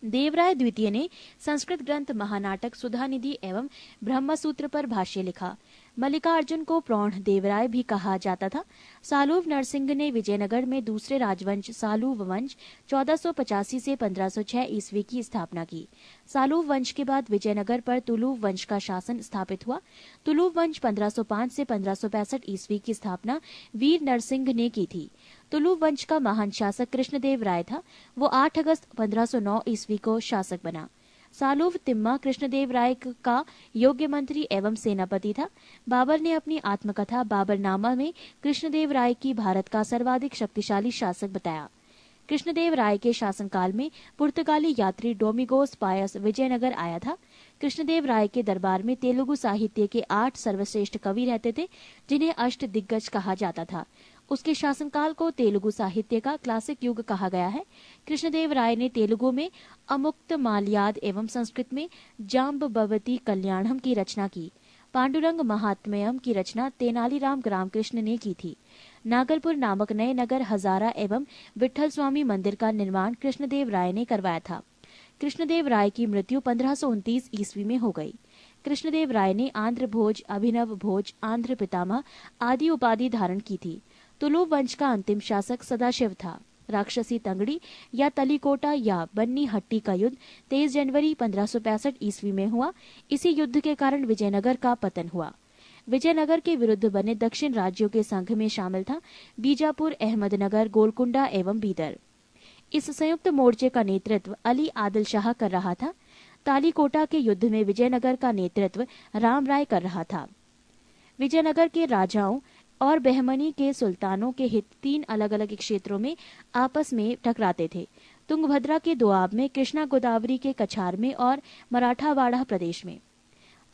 देवराय द्वितीय ने संस्कृत ग्रंथ महानाटक सुधानिधि एवं ब्रह्मसूत्र पर भाष्य लिखा। मल्लिकार्जुन को प्रौढ़ देवराय भी कहा जाता था। सालूव नरसिंह ने विजयनगर में दूसरे राजवंश सालूव वंश 1485 से 1506 ईस्वी की स्थापना की। सालूव वंश के बाद विजयनगर पर तुलुव वंश का शासन स्थापित हुआ। तुलुव वंश 1505 से 1565 ईस्वी की स्थापना वीर नरसिंह ने की थी। तुलुव वंश का महान शासक कृष्णदेव राय था। वो 8 अगस्त 1509 ईस्वी को शासक बना। सालूव तिम्मा कृष्णदेव राय का योग्य मंत्री एवं सेनापति था। बाबर ने अपनी आत्मकथा बाबरनामा में कृष्णदेव राय की भारत का सर्वाधिक शक्तिशाली शासक बताया। कृष्णदेव राय के शासनकाल में पुर्तगाली यात्री डोमिगोस पायस विजयनगर आया था। कृष्णदेव राय के दरबार में तेलुगु साहित्य के 8 सर्वश्रेष्ठ कवि रहते थे, जिन्हें अष्ट दिग्गज कहा जाता था। उसके शासनकाल को तेलुगु साहित्य का क्लासिक युग कहा गया है। कृष्णदेव राय ने तेलुगु में अमुक्त माल्याद एवं संस्कृत में जाम्बवती कल्याणम की रचना की। पांडुरंग महात्म्यम की रचना तेनालीराम रामकृष्ण ने की थी। नागलपुर नामक नए नगर हजारा एवं विठल स्वामी मंदिर का निर्माण कृष्णदेव राय ने करवाया था। कृष्णदेव राय की मृत्यु 1529 ईस्वी में हो गई। कृष्णदेव राय ने आंध्र भोज, अभिनव भोज, आंध्र पितामह आदि उपाधि धारण की थी। तुलुव वंश का अंतिम शासक सदाशिव था। राक्षसी तंगड़ी या तलीकोटा या बन्नी हट्टी का युद्ध 23 जनवरी 1565 ईस्वी में हुआ। इसी युद्ध के कारण विजयनगर का पतन हुआ। विजयनगर के विरुद्ध बने दक्षिण राज्यों के संघ में शामिल था बीजापुर, अहमदनगर, गोलकुंडा एवं बीदर। इस संयुक्त मोर्चे का नेतृत्व अली आदिल शाह कर रहा था। तालीकोटा के युद्ध में विजयनगर का नेतृत्व राम राय कर रहा था। विजयनगर के राजाओं और बहमनी के सुल्तानों के हित 3 अलग अलग क्षेत्रों में आपस में टकराते थे। तुंगभद्रा के दोआब में, कृष्णा गोदावरी के कछार में और मराठावाड़ा प्रदेश में।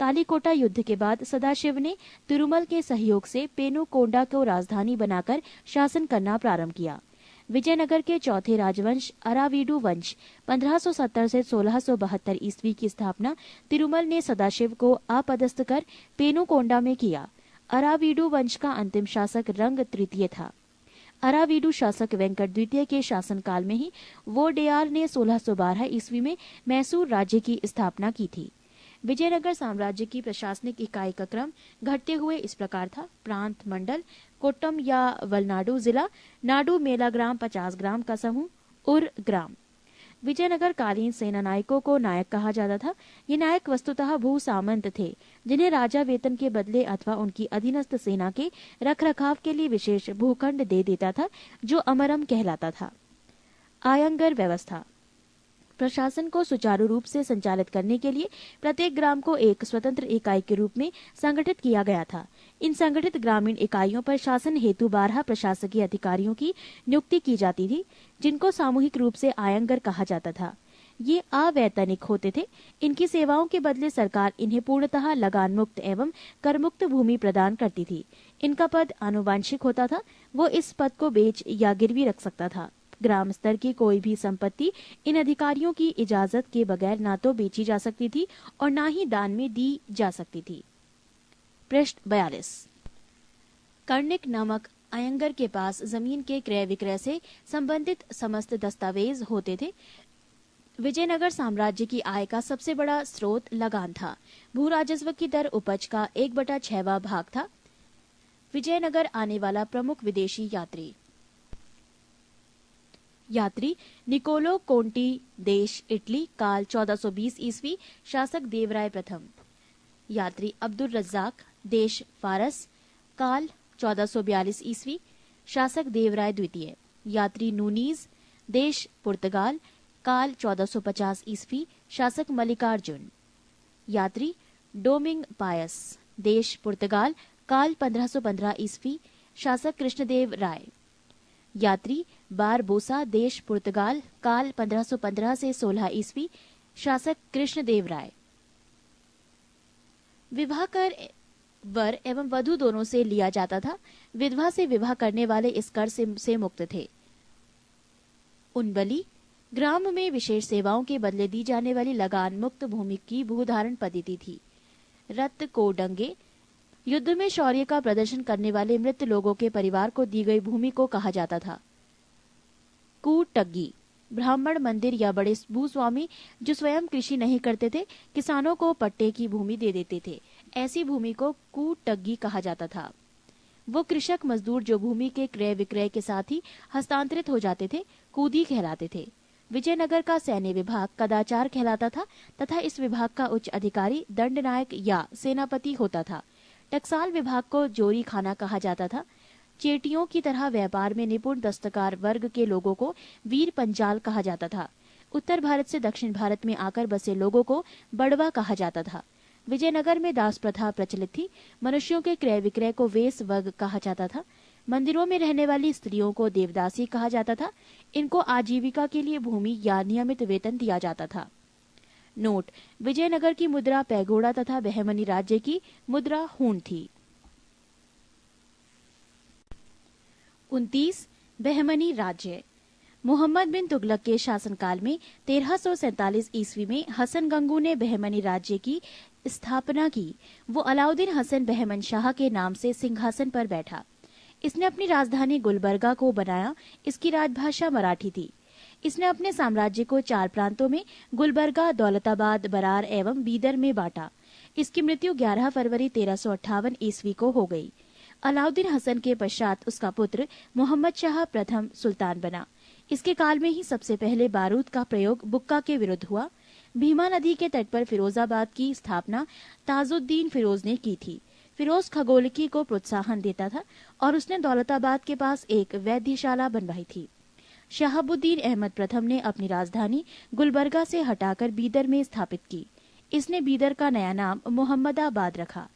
तालीकोटा युद्ध के बाद सदाशिव ने तिरुमल के सहयोग से पेनुकोंडा को राजधानी बनाकर शासन करना प्रारंभ किया। विजयनगर के चौथे राजवंश अरावीडु वंश 1570 से 1672 ईस्वी की स्थापना तिरुमल ने सदाशिव को अपदस्थ कर पेनुकोंडा में किया। अरावीडु वंश का अंतिम शासक रंग तृतीय था। अरावीडु शासक वेंकट द्वितीय के शासनकाल में ही वोडेयार ने 1612 ईस्वी में मैसूर राज्य की स्थापना की थी। विजयनगर साम्राज्य की प्रशासनिक इकाई का क्रम घटते हुए इस प्रकार था: प्रांत, मंडल, कोट्टम या वलनाडु जिला, नाडु मेला ग्राम 50 ग्राम का समूह, उर ग्राम। विजयनगर कालीन सेना नायकों को नायक कहा जाता था। ये नायक वस्तुतः भू सामंत थे, जिन्हें राजा वेतन के बदले अथवा उनकी अधीनस्थ सेना के रखरखाव के लिए विशेष भूखंड दे देता था, जो अमरम कहलाता था। आयंगर व्यवस्था। प्रशासन को सुचारू रूप से संचालित करने के लिए प्रत्येक ग्राम को एक स्वतंत्र इकाई के रूप में संगठित किया गया था। इन संगठित ग्रामीण इकाइयों पर शासन हेतु 12 प्रशासकीय अधिकारियों की नियुक्ति की जाती थी, जिनको सामूहिक रूप से आयंगर कहा जाता था। ये अवैतनिक होते थे। इनकी सेवाओं के बदले सरकार इन्हें पूर्णतः लगान मुक्त एवं करमुक्त भूमि प्रदान करती थी। इनका पद आनुवांशिक होता था। वो इस पद को बेच या गिरवी रख सकता था। ग्राम स्तर की कोई भी संपत्ति इन अधिकारियों की इजाजत के बगैर ना तो बेची जा सकती थी और ना ही दान में दी जा सकती थी। पृष्ठ 42। कर्णिक नामक आयंगर के पास जमीन के क्रय विक्रय से संबंधित समस्त दस्तावेज होते थे। विजयनगर साम्राज्य की आय का सबसे बड़ा स्रोत लगान था। भू राजस्व की दर उपज का 1/6वां भाग था। विजयनगर आने वाला प्रमुख विदेशी यात्री निकोलो कोंटी, देश इटली, काल 1420 ईस्वी, शासक देवराय प्रथम। यात्री अब्दुल रज्जाक, देश फारस, काल 1442 ईस्वी, शासक देवराय द्वितीय। यात्री नूनीज, देश पुर्तगाल, काल 1450 ईस्वी, शासक मल्लिकार्जुन। यात्री डोमिंग पायस, देश पुर्तगाल, काल 1515 ईस्वी, शासक कृष्णदेव राय। यात्री बारबोसा, देश पुर्तगाल, काल 1515 से 16 ईस्वी, शासक कृष्णदेव राय। विवाह कर वर एवं वधू दोनों से लिया जाता था। विधवा से विवाह करने वाले इस कर से मुक्त थे। उनबली ग्राम में विशेष सेवाओं के बदले दी जाने वाली लगान मुक्त भूमि की भूधारण पद्धति थी। रत को डंगे, युद्ध में शौर्य का प्रदर्शन करने वाले मृत लोगों के परिवार को दी गई भूमि को कहा जाता था। कूटग्गी, ब्राह्मण, मंदिर या बड़े भूस्वामी जो स्वयं कृषि नहीं करते थे, किसानों को पट्टे की भूमि दे देते थे। ऐसी भूमि को कूटग्गी कहा जाता था। वो कृषक मजदूर जो भूमि के क्रय विक्रय के साथ ही हस्तांतरित हो जाते थे, कूदी कहलाते थे। विजयनगर का सैन्य विभाग कदाचार कहलाता था तथा इस विभाग का उच्च अधिकारी दंडनायक या सेनापति होता था। टकसाल विभाग को जोरी खाना कहा जाता था। चेटियों की तरह व्यापार में निपुण दस्तकार वर्ग के लोगों को वीर पंचाल कहा जाता था। उत्तर भारत से दक्षिण भारत में आकर बसे लोगों को बड़वा कहा जाता था। विजयनगर में दास प्रथा प्रचलित थी। मनुष्यों के क्रय विक्रय को वेस वर्ग कहा जाता था। मंदिरों में रहने वाली स्त्रियों को देवदासी कहा जाता था। इनको आजीविका के लिए भूमि या नियमित वेतन दिया जाता था। नोट: विजयनगर की मुद्रा पैगोड़ा तथा बहमनी राज्य की मुद्रा हून थी। 29. बहमनी राज्य। मोहम्मद बिन तुगलक के शासनकाल में 1347 ईस्वी में हसन गंगू ने बहमनी राज्य की स्थापना की। वो अलाउद्दीन हसन बहमन शाह के नाम से सिंहासन पर बैठा। इसने अपनी राजधानी गुलबर्गा को बनाया। इसकी राजभाषा मराठी थी। इसने अपने साम्राज्य को 4 प्रांतों में गुलबर्गा, दौलताबाद, बरार एवं बीदर में बांटा। इसकी मृत्यु 11 फरवरी 1358 ईस्वी को हो गई। अलाउद्दीन हसन के पश्चात उसका पुत्र मोहम्मद शाह प्रथम सुल्तान बना। इसके काल में ही सबसे पहले बारूद का प्रयोग बुक्का के विरुद्ध हुआ। भीमा नदी के तट पर फिरोजाबाद की स्थापना ताजुद्दीन फिरोज ने की थी। फिरोज खगोलकी को प्रोत्साहन देता था और उसने दौलताबाद के पास एक वैद्यशाला बनवाई थी। शहाबुद्दीन अहमद प्रथम ने अपनी राजधानी गुलबर्गा से हटाकर बीदर में स्थापित की। इसने बीदर का नया नाम मोहम्मदाबाद रखा।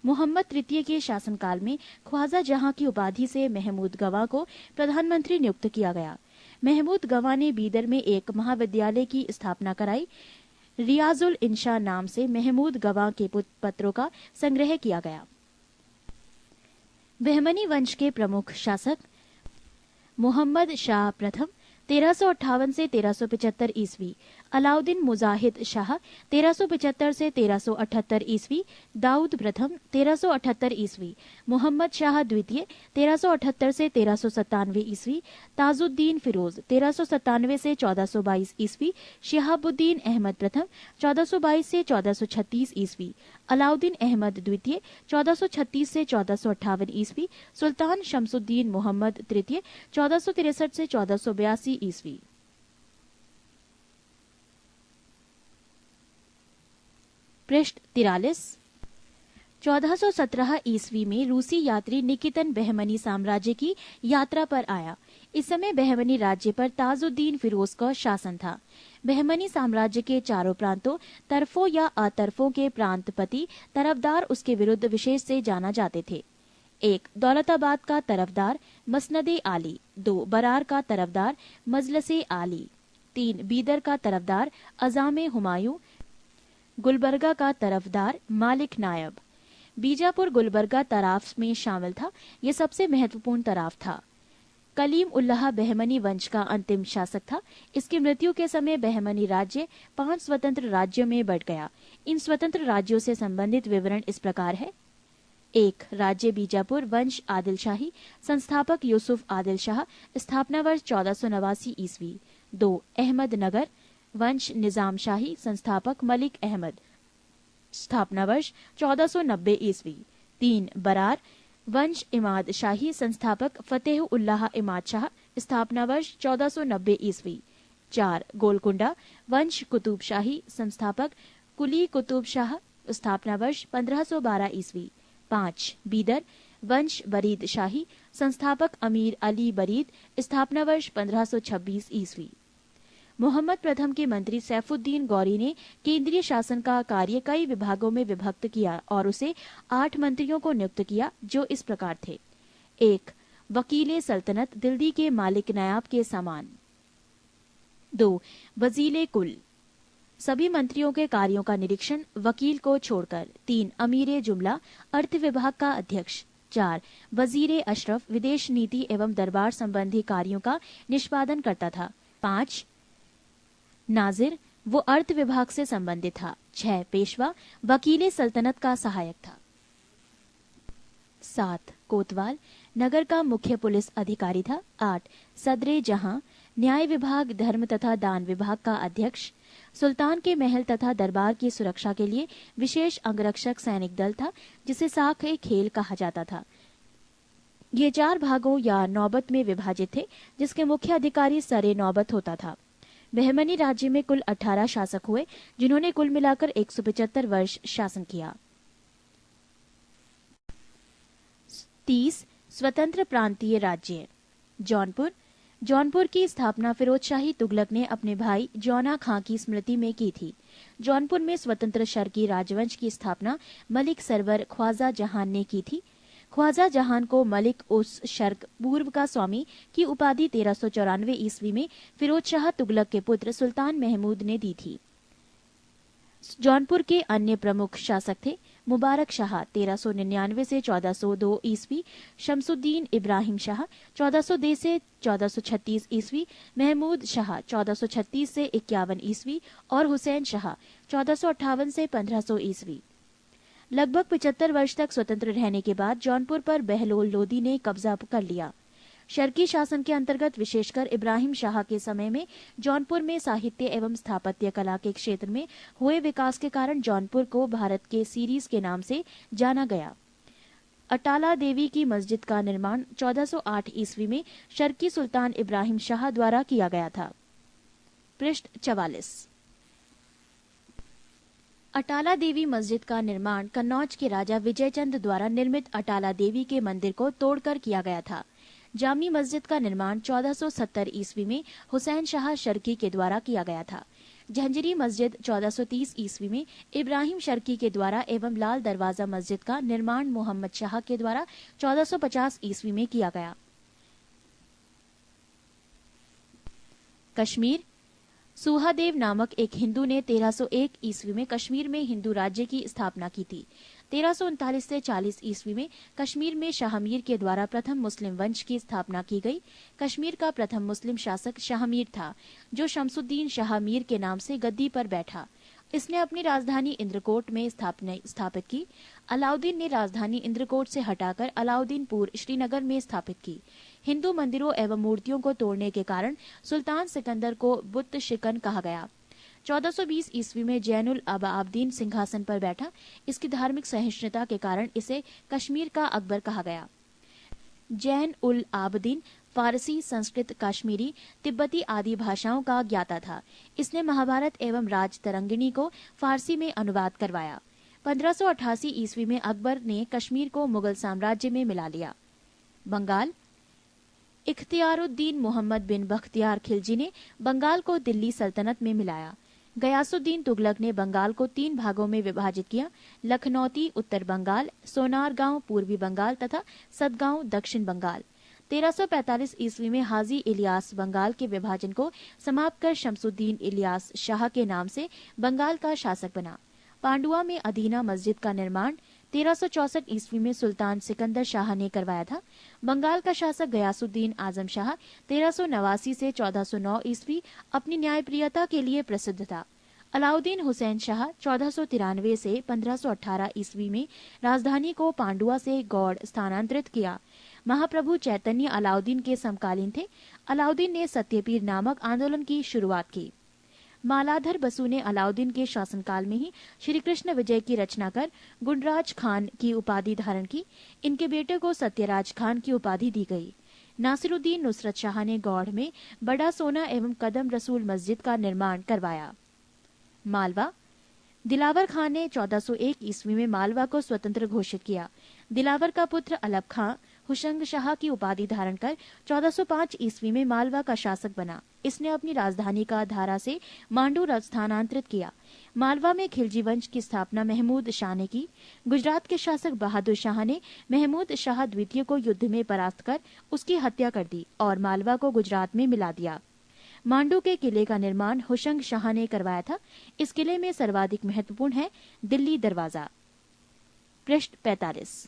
मोहम्मद तृतीय के शासनकाल में ख्वाजा जहां की उपाधि से महमूद गवा को प्रधानमंत्री नियुक्त किया गया। महमूद गवा ने बीदर में एक महाविद्यालय की स्थापना कराई। रियाजुल इंशा नाम से महमूद गवा के पत्रों का संग्रह किया गया। बहमनी वंश के प्रमुख शासक मोहम्मद शाह प्रथम 1358 से 1375 ईस्वी, अलाउद्दीन मुजाहिद शाह 1375 से 1378 ईस्वी, दाऊद प्रथम 1378 ईस्वी, मोहम्मद शाह द्वितीय 1378 से 1397 ईस्वी, ताजुद्दीन फिरोज 1397 से 1422 ईस्वी, शिहाबुद्दीन अहमद प्रथम 1422 से 1436 ईस्वी, अलाउद्दीन अहमद द्वितीय 1436 से 1458 ईस्वी, सुल्तान शमसुद्दीन मोहम्मद तृतीय 1463 से 1482 ईस्वी। पृष्ठ 43। 1417 ईस्वी में रूसी यात्री निकितन बहमनी साम्राज्य की यात्रा पर आया। इस समय बहमनी राज्य पर ताजुद्दीन फिरोज का शासन था। बहमनी साम्राज्य के चारों प्रांतों, तरफों या अतरफों के प्रांतपति तरफदार उसके विरुद्ध विशेष से जाना जाते थे। 1. दौलताबाद का तरफदार मसनदे आली। 2. बरार का तरफदार मजलसे आली। 3. बीदर का तरफदार अजामे हुमायूं। गुलबर्गा का तरफदार मालिक नायब। बीजापुर गुलबर्गा तराफ में शामिल था। यह सबसे महत्वपूर्ण तराफ था। कलीम उल्लाह बहमनी वंश का अंतिम शासक था। इसकी मृत्यु के समय बहमनी राज्य 5 स्वतंत्र राज्यों में बढ़ गया। इन स्वतंत्र राज्यों से संबंधित विवरण इस प्रकार है। 1. राज्य बीजापुर वंश आदिल शाही, संस्थापक यूसुफ आदिल शाह, स्थापना वर्ष 1489 ईस्वी। 2. अहमद नगर वंश निजाम शाही, संस्थापक मलिक अहमद, स्थापना वर्ष 1490 ईस्वी। 3. बरार वंश इमाद शाही, संस्थापक फतेह उल्लाह इमाद शाह, स्थापना वर्ष 1490 ईस्वी। 4. गोलकुंडा वंश कुतुब शाही, संस्थापक कुली कुतुब शाह, स्थापना वर्ष 1512 ईस्वी। 5. बीदर वंश बरीद शाही, संस्थापक अमीर अली बरीद, स्थापना वर्ष 1526 ईस्वी। मोहम्मद प्रथम के मंत्री सैफुद्दीन गौरी ने केंद्रीय शासन का कार्य कई विभागों में विभक्त किया और उसे 8 मंत्रियों को नियुक्त किया, जो इस प्रकार थे। 1. वकीले सल्तनत, दिल्ली के मालिक नायाब के समान। 2. वजीले कुल, सभी मंत्रियों के कार्यों का निरीक्षण वकील को छोड़कर। 3. अमीरे जुमला, अर्थ विभाग का अध्यक्ष। 4. वजीरे अशरफ, विदेश नीति एवं दरबार संबंधी कार्यों का निष्पादन करता था। 5. नाजिर, वो अर्थ विभाग से संबंधित था। 6. पेशवा, वकीले सल्तनत का सहायक था। 7. कोतवाल, नगर का मुख्य पुलिस अधिकारी था। 8. सदरे जहां, न्याय विभाग, धर्म तथा दान विभाग का अध्यक्ष। सुल्तान के महल तथा दरबार की सुरक्षा के लिए विशेष अंगरक्षक सैनिक दल था, जिसे साख-ए खेल कहा जाता था। ये 4 भागों या नौबत में विभाजित थे, जिसके मुख्य अधिकारी सरे नौबत होता था। बहमनी राज्य में कुल 18 शासक हुए, जिन्होंने कुल मिलाकर 175 वर्ष शासन किया। 30. स्वतंत्र प्रांतीय राज्य। जौनपुर की स्थापना फिरोज शाही तुगलक ने अपने भाई जौना खां की स्मृति में की थी। जौनपुर में स्वतंत्र शर्की राजवंश की स्थापना मलिक सरवर ख्वाजा जहान ने की थी। ख्वाजा जहान को मलिक उस शर्क पूर्व का स्वामी की उपाधि 1394 ईस्वी में फिरोज शाह तुगलक के पुत्र सुल्तान महमूद ने दी थी। जौनपुर के अन्य प्रमुख शासक थे मुबारक शाह 1399 से 1402 ईस्वी, शमसुद्दीन इब्राहिम शाह 1402 से 1436 ईस्वी, महमूद शाह 1436 से 51 ईस्वी और हुसैन शाह 1458 से 1500 ईस्वी। लगभग 75 वर्ष तक स्वतंत्र रहने के बाद जौनपुर पर बहलोल लोदी ने कब्जा कर लिया। शर्की शासन के अंतर्गत विशेषकर इब्राहिम शाह के समय में जौनपुर में साहित्य एवं स्थापत्य कला के क्षेत्र में हुए विकास के कारण जौनपुर को भारत के सीरीज के नाम से जाना गया। अटाला देवी की मस्जिद का निर्माण 1408 ईस्वी में शर्की सुल्तान इब्राहिम शाह द्वारा किया गया था। पृष्ठ 44। अटाला देवी मस्जिद का निर्माण कन्नौज के राजा विजयचंद द्वारा निर्मित अटाला देवी के मंदिर को तोड़कर किया गया था। जामी मस्जिद का निर्माण 1470 ईस्वी में हुसैन शाह शर्की के द्वारा किया गया था। झंझरी मस्जिद 1430 ईस्वी में इब्राहिम शर्की के द्वारा एवं लाल दरवाजा मस्जिद का निर्माण मोहम्मद शाह के द्वारा 1450 ईस्वी में किया गया। कश्मीर। सुहादेव नामक एक हिंदू ने 1301 ईस्वी में कश्मीर में हिंदू राज्य की स्थापना की थी। 1339 से 40 ईस्वी में कश्मीर में शाहमीर के द्वारा प्रथम मुस्लिम वंश की स्थापना की गई। कश्मीर का प्रथम मुस्लिम शासक शाहमीर था, जो शमसुद्दीन शाहमीर के नाम से गद्दी पर बैठा। इसने अपनी राजधानी इंद्रकोट में स्थापित की। अलाउद्दीन ने राजधानी इंद्रकोट से हटाकर अलाउद्दीनपुर श्रीनगर में स्थापित की। हिंदू मंदिरों एवं मूर्तियों को तोड़ने के कारण सुल्तान सिकंदर को बुत शिकन कहा गया। 1420 ईस्वी में जैनुल अबाबदीन सिंहासन पर बैठा। इसकी धार्मिक सहिष्णुता के कारण इसे कश्मीर का अकबर कहा गया। जैन उल आबदीन फारसी, संस्कृत, कश्मीरी, तिब्बती आदि भाषाओं का ज्ञाता था। इसने महाभारत एवं राजतरंगिणी को फारसी में अनुवाद करवाया। 1588 ईस्वी में अकबर ने कश्मीर को मुगल साम्राज्य में मिला लिया। बंगाल। इख्तियारुद्दीन मोहम्मद बिन बख्तियार खिलजी ने बंगाल को दिल्ली सल्तनत में मिलाया। गयासुद्दीन तुगलक ने बंगाल को 3 भागों में विभाजित किया: लखनौती उत्तर बंगाल, सोनारगांव पूर्वी बंगाल तथा सदगांव दक्षिण बंगाल। 1345 ईस्वी में हाजी इलियास बंगाल के विभाजन को समाप्त कर शमसुद्दीन इलियास शाह के नाम से बंगाल का शासक बना। पांडुआ में अदीना मस्जिद का निर्माण 1364 ईस्वी में सुल्तान सिकंदर शाह ने करवाया था। बंगाल का शासक गयासुद्दीन आजम शाह 1389 से 1409 ईस्वी अपनी न्यायप्रियता के लिए प्रसिद्ध था। अलाउद्दीन हुसैन शाह 1493 से 1518 ईस्वी में राजधानी को पांडुआ से गौड़ स्थानांतरित किया। महाप्रभु चैतन्य अलाउद्दीन के समकालीन थे। अलाउद्दीन ने सत्यपीर नामक आंदोलन की शुरुआत की। मालाधर बसु ने अलाउद्दीन के शासनकाल में ही श्री कृष्ण विजय की रचना कर गुंडराज खान की उपाधि धारण की। इनके बेटे को सत्यराज खान की उपाधि दी गई। नासिरुद्दीन नुसरत शाह ने गौड़ में बड़ा सोना एवं कदम रसूल मस्जिद का निर्माण करवाया। मालवा। दिलावर खान ने 1401 ईस्वी में मालवा को स्वतंत्र घोषित किया। दिलावर का पुत्र अलब खां हुशंग शाह की उपाधि धारण कर 1405 ईस्वी में मालवा का शासक बना। इसने अपनी राजधानी का धारा से मांडू स्थानांतरित किया। मालवा में खिलजी वंश की स्थापना महमूद शाह ने की। गुजरात के शासक बहादुर शाह ने महमूद शाह द्वितीय को युद्ध में परास्त कर उसकी हत्या कर दी और मालवा को गुजरात में मिला दिया। मांडू के किले का निर्माण हुशंग शाह ने करवाया था। इस किले में सर्वाधिक महत्वपूर्ण है दिल्ली दरवाजा। पृष्ठ 45।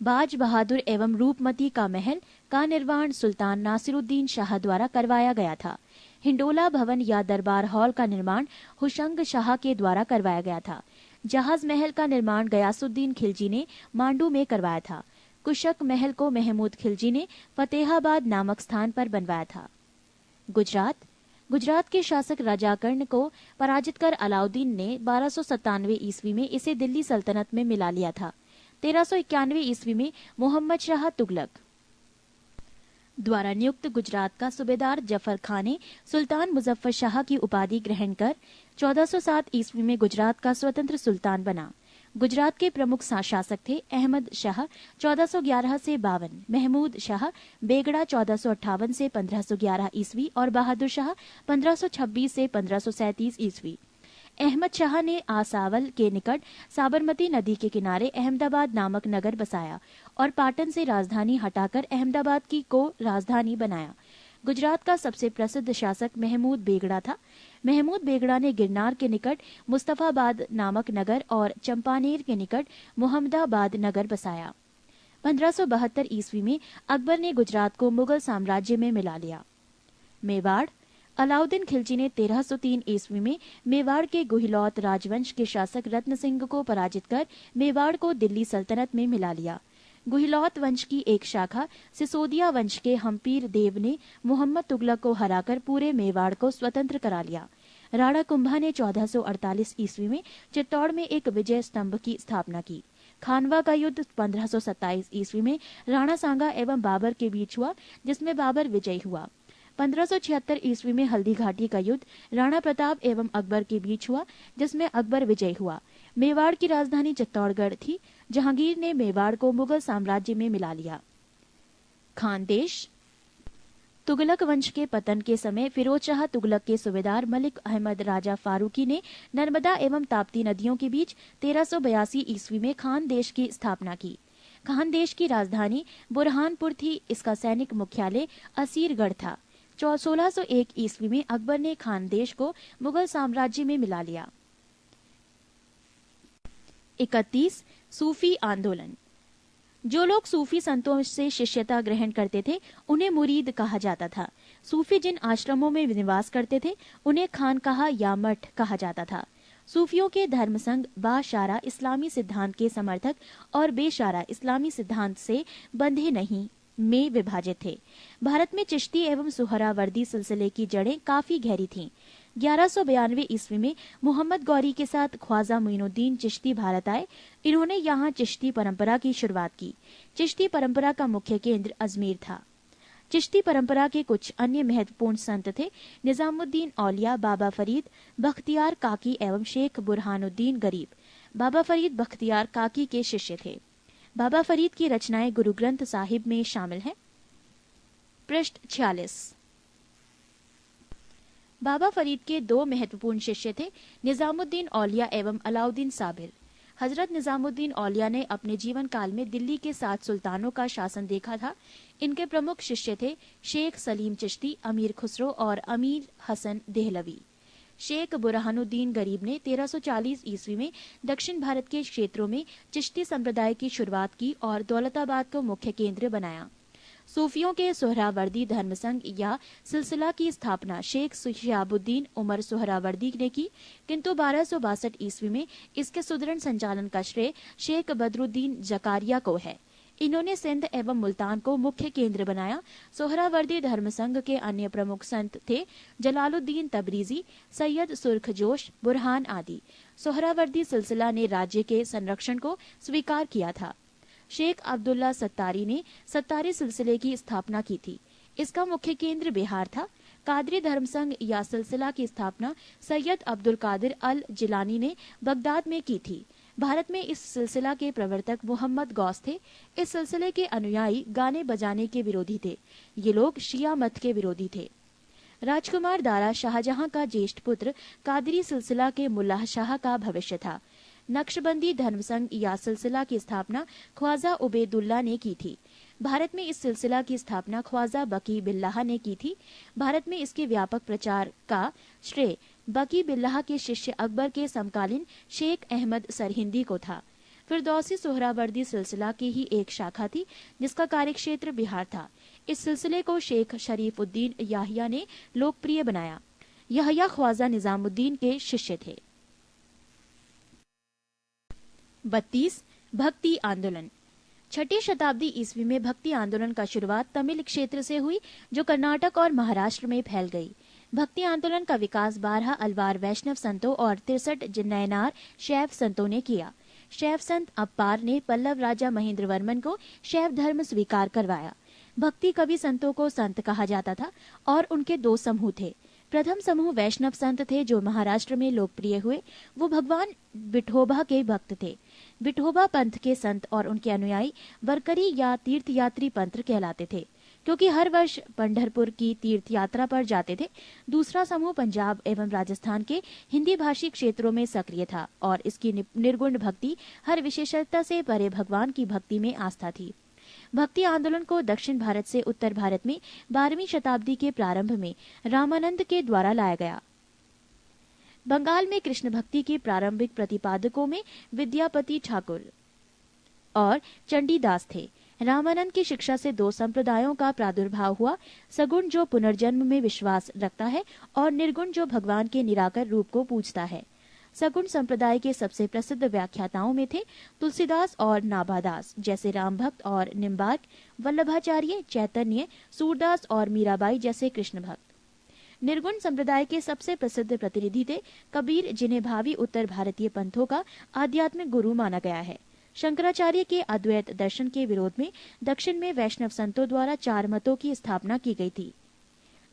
बाज बहादुर एवं रूपमती का महल का निर्माण सुल्तान नासिरुद्दीन शाह द्वारा करवाया गया था। हिंडोला भवन या दरबार हॉल का निर्माण हुशंग शाह के द्वारा करवाया गया था। जहाज महल का निर्माण गयासुद्दीन खिलजी ने मांडू में करवाया था। कुशक महल को महमूद खिलजी ने फतेहाबाद नामक स्थान पर बनवाया था। गुजरात के शासक राजाकर्ण को पराजित कर अलाउद्दीन ने 1297 ईस्वी में इसे दिल्ली सल्तनत में मिला लिया था। 1391 ईस्वी में मोहम्मद शाह तुगलक द्वारा नियुक्त गुजरात का सूबेदार जफर खान ने सुल्तान मुजफ्फर शाह की उपाधि ग्रहण कर 1407 ईस्वी में गुजरात का स्वतंत्र सुल्तान बना। गुजरात के प्रमुख शासक थे अहमद शाह 1411 से 52, महमूद शाह बेगड़ा 1458 से 1511 ईस्वी और बहादुर शाह 1526 से 1537 ईस्वी। अहमद शाह ने आसावल के निकट साबरमती नदी के किनारे अहमदाबाद नामक नगर बसाया और पाटन से राजधानी हटाकर अहमदाबाद को राजधानी बनाया। गुजरात का सबसे प्रसिद्ध शासक महमूद बेगड़ा था। महमूद बेगड़ा ने गिरनार के निकट मुस्तफाबाद नामक नगर और चंपानेर के निकट मुहम्मदाबाद नगर बसाया। 1572 ईस्वी में अकबर ने गुजरात को मुगल साम्राज्य में मिला लिया। मेवाड़। अलाउद्दीन खिलजी ने 1303 ईस्वी में मेवाड़ के गुहिलौत राजवंश के शासक रत्न सिंह को पराजित कर मेवाड़ को दिल्ली सल्तनत में मिला लिया। गुहिलौत वंश की एक शाखा सिसोदिया वंश के हम्पीर देव ने मोहम्मद तुगलक को हराकर पूरे मेवाड़ को स्वतंत्र करा लिया। राणा कुंभा ने 1448 ईस्वी में चित्तौड़ में एक विजय स्तंभ की स्थापना की। खानवा का युद्ध 1527 ईस्वी में राणा सांगा एवं बाबर के बीच हुआ, जिसमें बाबर विजयी हुआ। 1576 ईस्वी में हल्दी घाटी का युद्ध राणा प्रताप एवं अकबर के बीच हुआ, जिसमें अकबर विजयी हुआ। मेवाड़ की राजधानी चित्तौड़गढ़ थी। जहांगीर ने मेवाड़ को मुगल साम्राज्य में मिला लिया। खानदेश। तुगलक वंश के पतन के समय फिरोज शाह तुगलक के सूबेदार मलिक अहमद राजा फारूकी ने नर्मदा एवं ताप्ती नदियों के बीच 1382 ईस्वी में खानदेश की स्थापना की। खानदेश की राजधानी बुरहानपुर थी। इसका सैनिक मुख्यालय असीरगढ़ था। 1601 ईस्वी में अकबर ने खानदेश को मुगल साम्राज्य में मिला लिया। 31 सूफी आंदोलन। जो लोग सूफी संतों से शिष्यता ग्रहण करते थे उन्हें मुरीद कहा जाता था। सूफी जिन आश्रमों में निवास करते थे उन्हें खानकाहा या मठ कहा जाता था। सूफियों के धर्म संघ बाशारा इस्लामी सिद्धांत के समर्थक और बेशारा इस्लामी सिद्धांत से बंधे नहीं में विभाजित थे। भारत में चिश्ती एवं सुहरावर्दी सिलसिले की जड़ें काफी गहरी थीं। 1192 ईस्वी में मोहम्मद गौरी के साथ ख्वाजा मोइनुद्दीन चिश्ती भारत आए। इन्होंने यहाँ चिश्ती परंपरा की शुरुआत की। चिश्ती परंपरा का मुख्य केंद्र अजमेर था। चिश्ती परंपरा के कुछ अन्य महत्वपूर्ण संत थे निजामुद्दीन औलिया, बाबा फरीद बख्तियार काकी एवं शेख बुरहानुद्दीन गरीब। बाबा फरीद बख्तियार काकी के शिष्य थे। बाबा फरीद की रचनाएं गुरु ग्रंथ साहिब में शामिल हैं। पृष्ठ 46। बाबा फरीद के दो महत्वपूर्ण शिष्य थे निजामुद्दीन औलिया एवं अलाउद्दीन साबिर। हजरत निजामुद्दीन औलिया ने अपने जीवन काल में दिल्ली के 7 सुल्तानों का शासन देखा था। इनके प्रमुख शिष्य थे शेख सलीम चिश्ती, अमीर खुसरो और अमीर हसन देहलवी। शेख बुरहानुद्दीन गरीब ने 1340 ईस्वी में दक्षिण भारत के क्षेत्रों में चिश्ती संप्रदाय की शुरुआत की और दौलताबाद को मुख्य केंद्र बनाया। सूफियों के सोहरावर्दी धर्मसंघ या सिलसिला की स्थापना शेख शिहाबुद्दीन उमर सोहरावर्दी ने की, किंतु 1262 ईस्वी में इसके सुदृढ़ संचालन का श्रेय शेख बदरुद्दीन जकारिया को है। इन्होंने सिंध एवं मुल्तान को मुख्य केंद्र बनाया। सोहरावर्दी धर्मसंघ के अन्य प्रमुख संत थे जलालुद्दीन तबरीजी, सैयद सुर्खजोश, बुरहान आदि। सोहरावर्दी सिलसिला ने राज्य के संरक्षण को स्वीकार किया था। शेख अब्दुल्ला सत्तारी ने सत्तारी सिलसिले की स्थापना की थी। इसका मुख्य केंद्र बिहार था। कादरी धर्मसंघ या सिलसिला की स्थापना सैयद अब्दुल कादिर अल जिलानी ने बगदाद में की थी। भारत में इस सिलसिला के प्रवर्तक मोहम्मद गौस थे। इस सिलसिले के अनुयायी गाने बजाने के विरोधी थे। ये लोग शिया मत के विरोधी थे। राजकुमार दारा शाहजहां का ज्येष्ठ पुत्र कादरी सिलसिला के मुल्लाह शाह का भविष्य था। नक्शबंदी धर्मसंघ या सिलसिला की स्थापना ख्वाजा उबैदुल्ला ने की थी। भारत में इस सिलसिला की स्थापना ख्वाजा बकी बिल्लाह ने की थी। भारत में इसके व्यापक प्रचार का श्रेय बकी बिल्लाह के शिष्य अकबर के समकालीन शेख अहमद सरहिंदी को था। फिरदौसी सोहरावर्दी सिलसिला की ही एक शाखा थी जिसका कार्यक्षेत्र बिहार था। इस सिलसिले को शेख शरीफुद्दीन याहिया ने लोकप्रिय बनाया। याहिया ख्वाजा निजामुद्दीन के शिष्य थे। 32 भक्ति आंदोलन। 6ठी शताब्दी ईस्वी में भक्ति आंदोलन का शुरुआत तमिल क्षेत्र से हुई जो कर्नाटक और महाराष्ट्र में फैल गई। भक्ति आंदोलन का विकास 12 अलवार वैष्णव संतों और 63 जिन्नैनार शैव संतों ने किया। शैव संत अप्पार ने पल्लव राजा महेंद्र वर्मन को शैव धर्म स्वीकार करवाया। भक्ति कवि संतों को संत कहा जाता था और उनके 2 समूह थे। प्रथम समूह वैष्णव संत थे जो महाराष्ट्र में लोकप्रिय हुए। वो भगवान विठोबा के भक्त थे। विठोबा पंथ के संत और उनके अनुयायी वरकरी या तीर्थयात्री पंथ कहलाते थे क्योंकि हर वर्ष पंढरपुर की तीर्थ यात्रा पर जाते थे। दूसरा समूह पंजाब एवं राजस्थान के हिंदी भाषी क्षेत्रों में सक्रिय था और इसकी निर्गुण भक्ति हर विशेषता से परे भगवान की भक्ति में आस्था थी। भक्ति आंदोलन को दक्षिण भारत से उत्तर भारत में 12वीं शताब्दी के प्रारंभ में रामानंद के द्वारा लाया गया। बंगाल में कृष्ण भक्ति के प्रारंभिक प्रतिपादकों में विद्यापति ठाकुर और चंडीदास थे। रामानंद की शिक्षा से 2 संप्रदायों का प्रादुर्भाव हुआ, सगुण जो पुनर्जन्म में विश्वास रखता है और निर्गुण जो भगवान के निराकर रूप को पूजता है। सगुण संप्रदाय के सबसे प्रसिद्ध व्याख्याताओं में थे तुलसीदास और नाभादास जैसे राम भक्त और निम्बार्क, वल्लभाचार्य, चैतन्य, सूरदास और मीराबाई जैसे कृष्ण भक्त। निर्गुण संप्रदाय के सबसे प्रसिद्ध प्रतिनिधि थे कबीर जिन्हें भावी उत्तर भारतीय पंथों का आध्यात्मिक गुरु माना गया है। शंकराचार्य के अद्वैत दर्शन के विरोध में दक्षिण में वैष्णव संतों द्वारा 4 मतों की स्थापना की गई थी।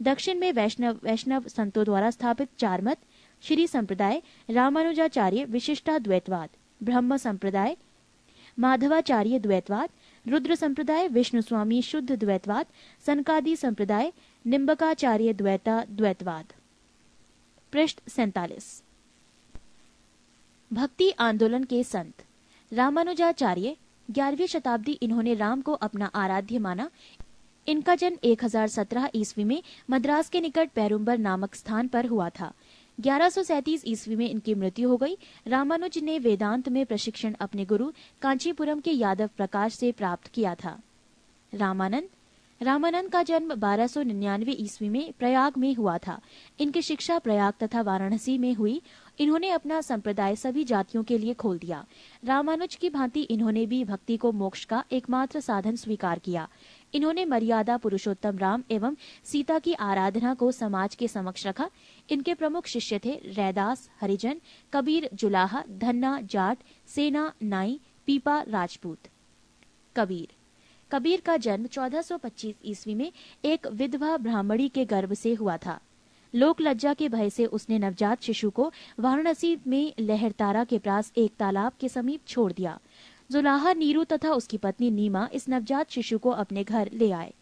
दक्षिण में वैष्णव संतों द्वारा स्थापित चार मत, श्री संप्रदाय, रामानुजाचार्य विशिष्टाद्वैतवाद, ब्रह्म संप्रदाय, माधवाचार्य द्वैतवाद, रुद्र संप्रदाय, विष्णु स्वामी शुद्ध द्वैतवाद, सनकादि संप्रदाय, निम्बकाचार्य द्वैतवाद। पृष्ठ 47। भक्ति आंदोलन के संत। रामानुजाचार्य 11वीं शताब्दी। इन्होंने राम को अपना आराध्य माना। इनका जन्म 1017 ईस्वी में मद्रास के निकट पेरुम्बर नामक स्थान पर हुआ था। 1137 ईस्वी में इनकी मृत्यु हो गई। रामानुज ने वेदांत में प्रशिक्षण अपने गुरु कांचीपुरम के यादव प्रकाश से प्राप्त किया था। रामानंद का जन्म 1299 ईस्वी में प्रयाग में हुआ था। इनकी शिक्षा प्रयाग तथा वाराणसी में हुई। इन्होंने अपना संप्रदाय सभी जातियों के लिए खोल दिया। रामानुज की भांति इन्होंने भी भक्ति को मोक्ष का एकमात्र साधन स्वीकार किया। इन्होंने मर्यादा पुरुषोत्तम राम एवं सीता की आराधना को समाज के समक्ष रखा। इनके प्रमुख शिष्य थे रैदास, हरिजन, कबीर, जुलाहा, धन्ना, जाट, सेना, नाई, पीपा, राजपूत। कबीर का जन्म 1425 ईस्वी में एक विधवा ब्राह्मणी के गर्भ से हुआ था। लोक लज्जा के भय से उसने नवजात शिशु को वाराणसी में लहरतारा के पास एक तालाब के समीप छोड़ दिया। जुलाहा, नीरू तथा उसकी पत्नी नीमा इस नवजात शिशु को अपने घर ले आए।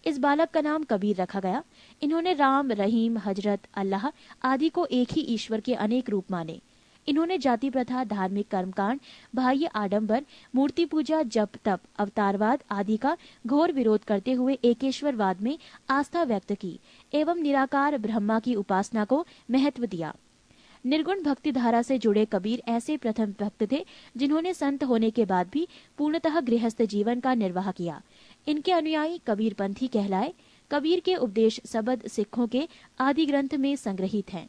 इस बालक का नाम कबीर रखा गया। इन्होंने राम, रहीम, हजरत, अल्लाह आदि को एक ही ईश्वर के अनेक रूप माने। इन्होंने जाति प्रथा, धार्मिक कर्मकांड, बाह्य आडंबर, मूर्ति पूजा, जप तप, अवतारवाद आदि का घोर विरोध करते हुए एकेश्वरवाद में आस्था व्यक्त की एवं निराकार ब्रह्मा की उपासना को महत्व दिया। निर्गुण भक्ति धारा से जुड़े कबीर ऐसे प्रथम भक्त थे जिन्होंने संत होने के बाद भी पूर्णतः गृहस्थ जीवन का निर्वाह किया। इनके अनुयायी कबीरपंथी कहलाए। कबीर के उपदेश सबद सिखों के आदि ग्रंथ में संग्रहित हैं।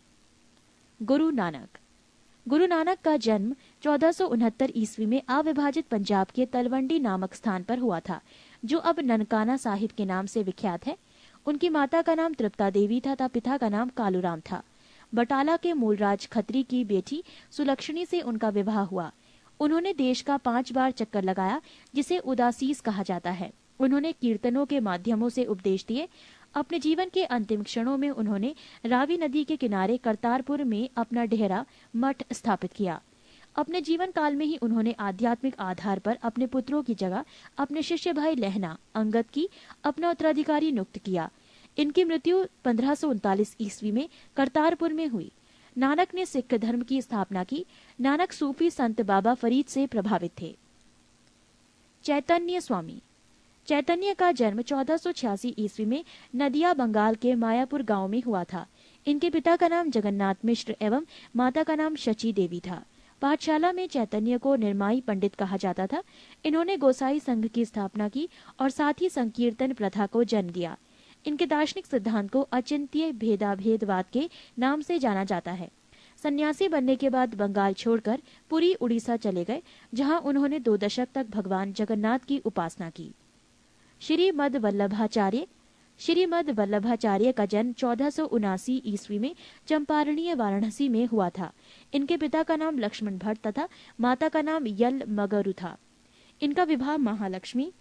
गुरु नानक का जन्म 1469 ईस्वी में अविभाजित पंजाब के तलवंडी नामक स्थान पर हुआ था, जो अब ननकाना साहिब के नाम से विख्यात है। उनकी माता का नाम तृप्ता देवी था तथा पिता का नाम कालूराम था। बटाला के मूलराज खत्री की बेटी सुलक्षणी से उनका विवाह हुआ। उन्होंने देश का 5 बार चक्कर लगाया, जिसे उदासीस कहा जाता है। उन्होंने कीर्तनों के माध्यमों से उपदेश दिए। अपने जीवन के अंतिम क्षणों में उन्होंने रावी नदी के किनारे करतारपुर में अपना डेरा मठ स्थापित किया। अपने जीवन काल में ही उन्होंने आध्यात्मिक आधार पर अपने पुत्रों की जगह अपने शिष्य भाई लहना अंगद की अपना उत्तराधिकारी नियुक्त किया। इनकी मृत्यु 1539 ईस्वी में करतारपुर में हुई। नानक ने सिख धर्म की स्थापना की। नानक सूफी संत बाबा फरीद से प्रभावित थे। चैतन्य का जन्म 1486 ईस्वी में नदिया बंगाल के मायापुर गांव में हुआ था। इनके पिता का नाम जगन्नाथ मिश्र एवं माता का नाम शची देवी था। पाठशाला में चैतन्य को निर्माई पंडित कहा जाता था। इन्होंने गोसाई संघ की स्थापना की और साथ ही संकीर्तन प्रथा को जन्म दिया। इनके दार्शनिक सिद्धांत को अचिंत्य भेदाभेदवाद के नाम से जाना जाता है। सन्यासी बनने के बाद बंगाल छोड़कर पुरी उड़ीसा चले गए, जहां उन्होंने 2 दशक तक भगवान जगन्नाथ की उपासना की। श्रीमद वल्लभाचार्य का जन्म 1479 ईस्वी में चंपारणीय वाराणसी में हुआ था। इनके पिता का नाम लक्ष्मण भट्ट तथा माता का नाम यल मगरु था। इनका विवाह महालक्ष्मी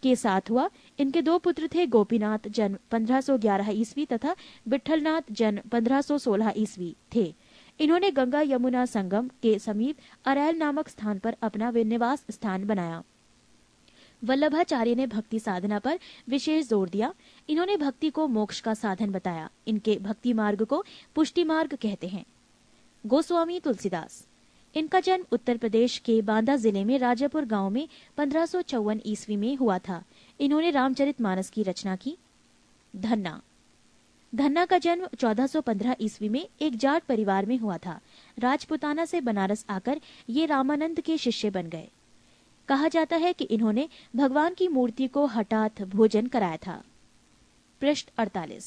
के साथ हुआ। इनके 2 पुत्र थे। गोपीनाथ जन्म 1511 ईस्वी तथा विठलनाथ जन्म 1516 ईस्वी थे। इन्होंने गंगा यमुना संगम के समीप अरैल नामक स्थान पर अपना निवास स्थान बनाया। वल्लभाचार्य ने भक्ति साधना पर विशेष जोर दिया। इन्होंने भक्ति को मोक्ष का साधन बताया। इनके भक्ति मार्ग को पुष्टि मार्ग कहते हैं। गोस्वामी तुलसीदास। इनका जन्म उत्तर प्रदेश के बांदा जिले में राजापुर गांव में 1554 ईस्वी में हुआ था। इन्होंने रामचरितमानस की रचना की। धन्ना का जन्म 1415 ईस्वी में एक जाट परिवार में हुआ था। राजपुताना से बनारस आकर ये रामानंद के शिष्य बन गए। कहा जाता है कि इन्होंने भगवान की मूर्ति को हठात भोजन कराया था। पृष्ठ 48।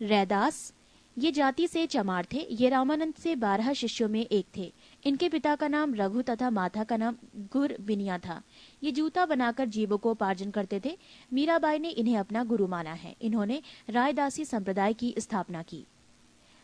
रैदास ये जाति से चमार थे। ये रामानंद से 12 शिष्यों में एक थे। इनके पिता का नाम रघु तथा माता का नाम गुरबिनिया था। ये जूता बनाकर जीविकोपार्जन करते थे। मीराबाई ने इन्हें अपना गुरु माना है। इन्होंने रायदासी संप्रदाय की स्थापना की।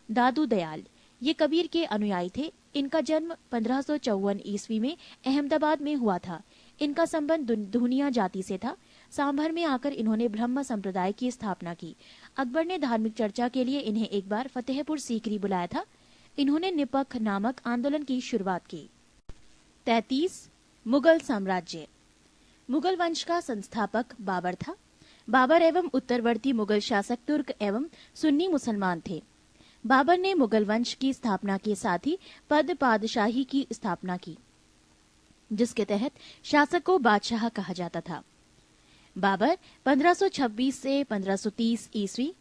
दादू दयाल ये कबीर के अनुयायी थे। इनका जन्म 1554 ईस्वी में अहमदाबाद में हुआ था। इनका संबंध धुनिया जाति से था। सांभर में आकर इन्होंने ब्रह्म संप्रदाय की स्थापना की। अकबर ने धार्मिक चर्चा के लिए इन्हें एक बार फतेहपुर सीकरी बुलाया था। इन्होंने निपख नामक आंदोलन की शुरुआत की। 33 मुगल साम्राज्य। मुगल वंश का संस्थापक बाबर था। बाबर एवं उत्तरवर्ती मुगल शासक तुर्क एवं सुन्नी मुसलमान थे। बाबर ने मुगल वंश की स्थापना के साथ ही पद पादशाही की स्थापना की, जिसके तहत शासक को बादशाह कहा जाता था। बाबर 1526 से 1530 ईस्वी।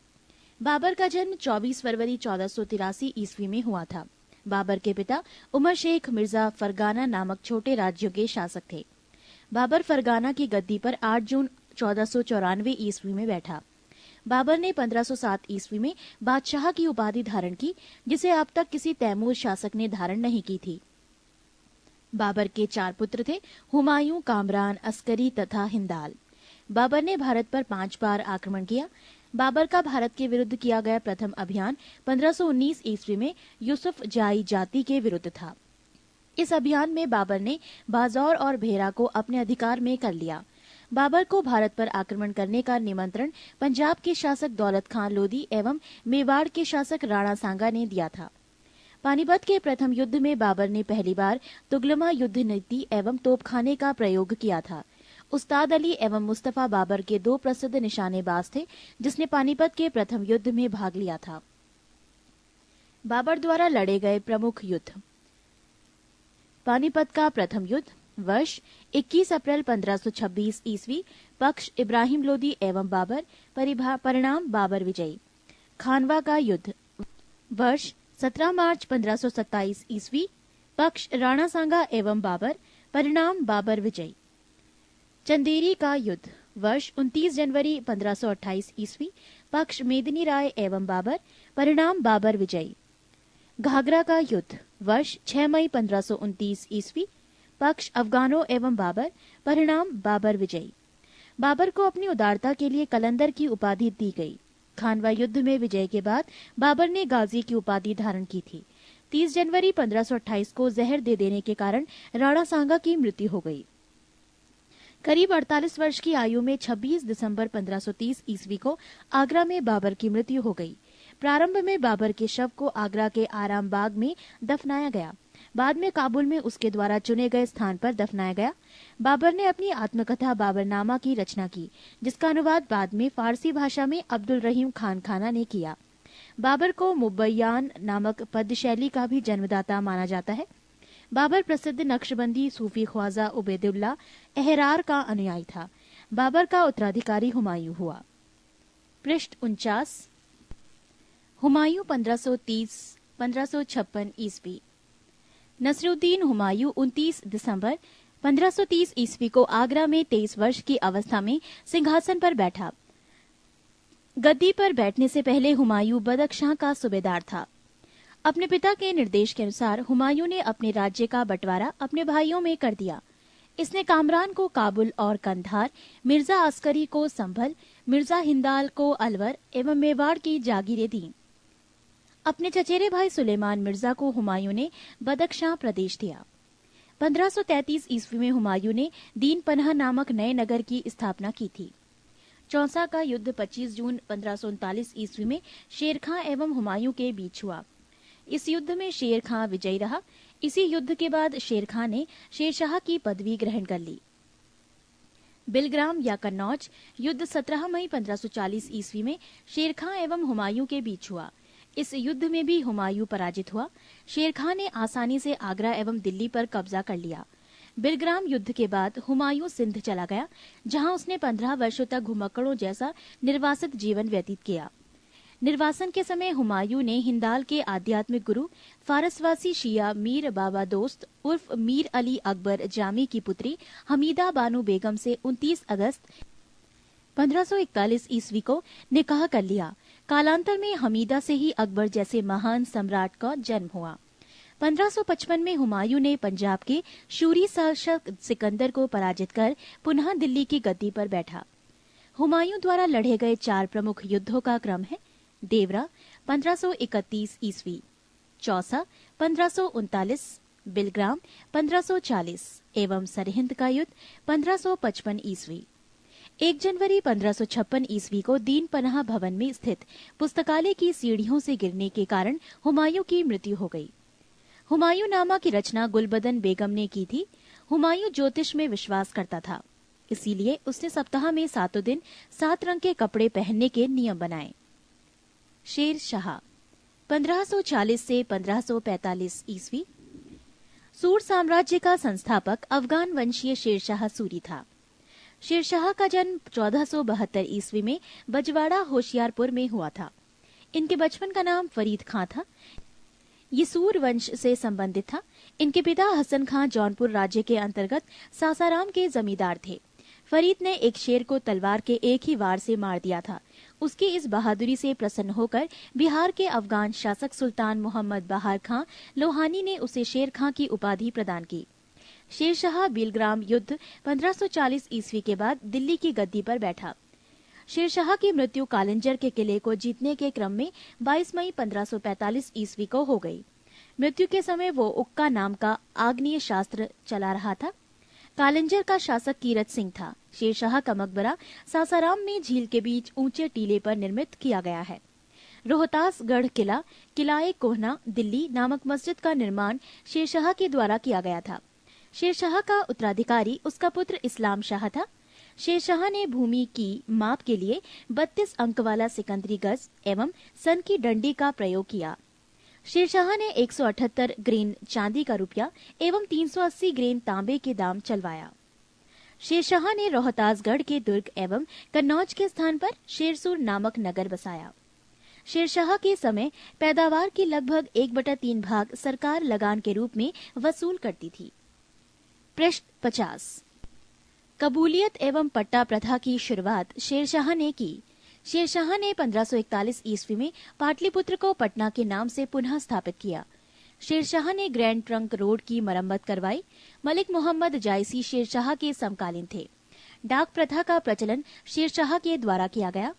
बाबर का जन्म 24 फरवरी 1483 ईस्वी में हुआ था। बाबर के पिता उमर शेख मिर्जा फरगाना नामक छोटे राज्यों के शासक थे। बाबर फरगाना की गद्दी पर 8 जून 1494 ईस्वी में बैठा। बाबर ने 1507 ईस्वी में बादशाह की उपाधि धारण की, जिसे अब तक किसी तैमूर शासक ने धारण नहीं की थी। बाबर के 4 पुत्र थे, हुमायूं, कामरान, अस्करी तथा हिंदाल। बाबर ने भारत पर 5 बार आक्रमण किया। बाबर का भारत के विरुद्ध किया गया प्रथम अभियान 1519 ईस्वी में यूसुफ जाई जाति के विरुद्ध था। इस अभियान में बाबर ने बाजौर और भेरा को अपने अधिकार में कर लिया। बाबर को भारत पर आक्रमण करने का निमंत्रण पंजाब के शासक दौलत खान लोधी एवं मेवाड़ के शासक राणा सांगा ने दिया था। पानीपत के प्रथम युद्ध में बाबर ने पहली बार तुगलमा युद्ध नीति एवं तोपखाने का प्रयोग किया था। उस्ताद अली एवं मुस्तफा बाबर के 2 प्रसिद्ध निशानेबाज थे, जिसने पानीपत के प्रथम युद्ध में भाग लिया था। बाबर द्वारा लड़े गए प्रमुख युद्ध। पानीपत का प्रथम युद्ध। वर्ष 21 अप्रैल 1526 ईस्वी। पक्ष इब्राहिम लोदी एवं बाबर। परिणाम बाबर विजयी। खानवा का युद्ध। वर्ष 17 मार्च 1527 ईस्वी। पक्ष राणा सांगा एवं बाबर। परिणाम बाबर विजयी। चंदेरी का युद्ध। वर्ष 29 जनवरी 1528 ईस्वी। पक्ष मेदिनी राय एवं बाबर। परिणाम बाबर विजयी। घाघरा का युद्ध। वर्ष 6 मई 1529 ईस्वी। पक्ष अफगानों एवं बाबर। परिणाम बाबर विजयी। बाबर को अपनी उदारता के लिए कलंदर की उपाधि दी गई। खानवा युद्ध में विजय के बाद बाबर ने गाजी की उपाधि धारण की थी। 30 जनवरी 1528 को जहर दे देने के कारण राणा सांगा की मृत्यु हो गई। करीब 48 वर्ष की आयु में 26 दिसंबर 1530 ईस्वी को आगरा में बाबर की मृत्यु हो गई। प्रारंभ में बाबर के शव को आगरा के आराम बाग में दफनाया गया। बाद में काबुल में उसके द्वारा चुने गए स्थान पर दफनाया गया। बाबर ने अपनी आत्मकथा बाबरनामा की रचना की, जिसका अनुवाद बाद में फारसी भाषा में अब्दुल रहीम खान खाना ने किया। बाबर को मुबैयान नामक पद्य शैली का भी जन्मदाता माना जाता है। बाबर प्रसिद्ध नक्शबंदी सूफी ख्वाजा उबैदुल्ला एहरार का अनुयायी था। बाबर का उत्तराधिकारी हुमायूं हुआ। पृष्ठ 49। हुमायूं 1530-1556 ईस्वी। नसरुद्दीन हुमायूं 29 दिसंबर 1530 ईस्वी को आगरा में 23 वर्ष की अवस्था में सिंहासन पर बैठा। गद्दी पर बैठने से पहले हुमायूं बदख्शां का सूबेदार था। अपने पिता के निर्देश के अनुसार हुमायूं ने अपने राज्य का बंटवारा अपने भाइयों में कर दिया। इसने कामरान को काबुल और कंधार, मिर्जा अस्करी को संभल, मिर्जा हिंदाल को अलवर एवं मेवाड़ की जागीरें दी। अपने चचेरे भाई सुलेमान मिर्जा को हुमायूं ने बदख्शां प्रदेश दिया। 1533 ईस्वी में हुमायूं ने दीन पनाह नामक नए नगर की स्थापना की थी। चौसा का युद्ध 25 जून 1539 ईस्वी में शेर खां एवं हुमायूं के बीच हुआ। इस युद्ध में शेर खां विजयी रहा। इसी युद्ध के बाद शेर खां ने शेरशाह की पदवी ग्रहण कर ली। बिलग्राम या कन्नौज युद्ध 17 मई 1540 ईस्वी में शेर खां एवं हुमायूं के बीच हुआ। इस युद्ध में भी हुमायूं पराजित हुआ। शेर खां ने आसानी से आगरा एवं दिल्ली पर कब्जा कर लिया। बिलग्राम युद्ध के बाद हुमायूं सिंध चला गया, जहां उसने 15 वर्षों तक घुमक्कड़ों जैसा निर्वासित जीवन व्यतीत किया। निर्वासन के समय हुमायूं ने हिंदाल के आध्यात्मिक गुरु फारसवासी शिया मीर बाबा दोस्त उर्फ मीर अली अकबर जामी की पुत्री हमीदा बानू बेगम से 29 अगस्त 1541 ईस्वी को निकाह कर लिया। कालांतर में हमीदा से ही अकबर जैसे महान सम्राट का जन्म हुआ। 1555 में हुमायूं ने पंजाब के शूरी शासक सिकंदर को पराजित कर पुनः दिल्ली की गद्दी पर बैठा। हुमायूं द्वारा लड़े गए 4 प्रमुख युद्धों का क्रम है। देवरा 1531 ईस्वी, चौसा 1539, बिलग्राम 1540 एवं सरहिंद का युद्ध 1555 ईस्वी। 1 जनवरी 1556 ईस्वी को दीन पनाह भवन में स्थित पुस्तकालय की सीढ़ियों से गिरने के कारण हुमायूं की मृत्यु हो गई। हुमायूं नामा की रचना गुलबदन बेगम ने की थी। हुमायूं ज्योतिष में विश्वास करता था, इसीलिए उसने सप्ताह में 7 दिन 7 रंग के कपड़े पहनने के नियम बनाए। शेर शाह 1540 से 1545 ईस्वी। सूर साम्राज्य का संस्थापक अफगान वंशीय शेरशाह सूरी था। शेरशाह का जन्म 1472 ईस्वी में बजवाड़ा होशियारपुर में हुआ था। इनके बचपन का नाम फरीद खां था। ये सूर वंश से संबंधित था। इनके पिता हसन खां जौनपुर राज्य के अंतर्गत सासाराम के जमींदार थे। फरीद ने एक शेर को तलवार के एक ही वार से मार दिया था। उसकी इस बहादुरी से प्रसन्न होकर बिहार के अफगान शासक सुल्तान मोहम्मद बहार खां लोहानी ने उसे शेर खां की उपाधि प्रदान की। शेरशाह बिलग्राम युद्ध 1540 ईस्वी के बाद दिल्ली की गद्दी पर बैठा। शेरशाह की मृत्यु कालिंजर के किले को जीतने के क्रम में 22 मई 1545 ईस्वी को हो गई। मृत्यु के समय वो उक्का नाम का आग्नेय शास्त्र चला रहा था। कालिंजर का शासक कीरत सिंह था। शेरशाह का मकबरा सासाराम में झील के बीच ऊंचे टीले पर निर्मित किया गया है। रोहतासगढ़ किला किलाए कोहना दिल्ली नामक मस्जिद का निर्माण शेरशाह के द्वारा किया गया था। शेरशाह का उत्तराधिकारी उसका पुत्र इस्लाम शाह था। शेरशाह ने भूमि की माप के लिए 32 अंक वाला सिकंदरी गज एवं सन की डंडी का प्रयोग किया। शेरशाह ने 178 ग्रेन चांदी का रुपया एवं 380 ग्रेन तांबे के दाम चलवाया। शेरशाह ने रोहतासगढ़ के दुर्ग एवं कन्नौज के स्थान पर शेरसुर नामक नगर बसाया। शेरशाह के समय पैदावार की लगभग 1/3 भाग सरकार लगान के रूप में वसूल करती थी। पृष्ठ 50। कबूलियत एवं पट्टा प्रथा की शुरुआत शेरशाह ने की। शेरशाह ने 1541 ईस्वी में पाटलिपुत्र को पटना के नाम से पुनः स्थापित किया। शेरशाह ने ग्रैंड ट्रंक रोड की मरम्मत करवाई। मलिक मोहम्मद जायसी शेरशाह के समकालीन थे। डाक प्रथा का प्रचलन शेरशाह के द्वारा किया गया।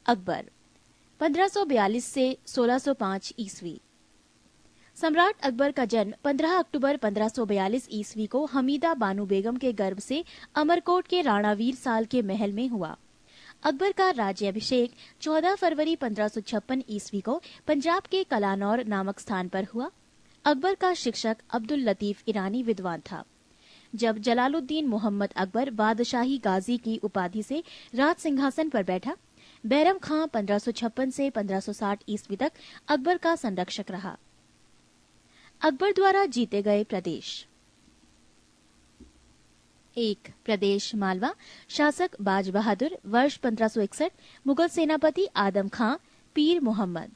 अकबर 1542 से 1605 ईस्वी। सम्राट अकबर का जन्म 15 अक्टूबर 1542 ईस्वी को हमीदा बानो बेगम के गर्भ से अमरकोट के राणावीर साल के महल में हुआ। अकबर का राज्याभिषेक 14 फरवरी 1556 ईस्वी को पंजाब के कलानौर नामक स्थान पर हुआ। अकबर का शिक्षक अब्दुल लतीफ ईरानी विद्वान था। जब जलालुद्दीन मोहम्मद अकबर बादशाही गाजी की उपाधि से राज सिंहासन पर बैठा, बैरम खां 1556 से 1560 ईस्वी तक अकबर का संरक्षक रहा। अकबर द्वारा जीते गए प्रदेश। 1 प्रदेश मालवा, शासक बाज बहादुर, वर्ष 1561, मुगल सेनापति आदम खां, पीर मोहम्मद।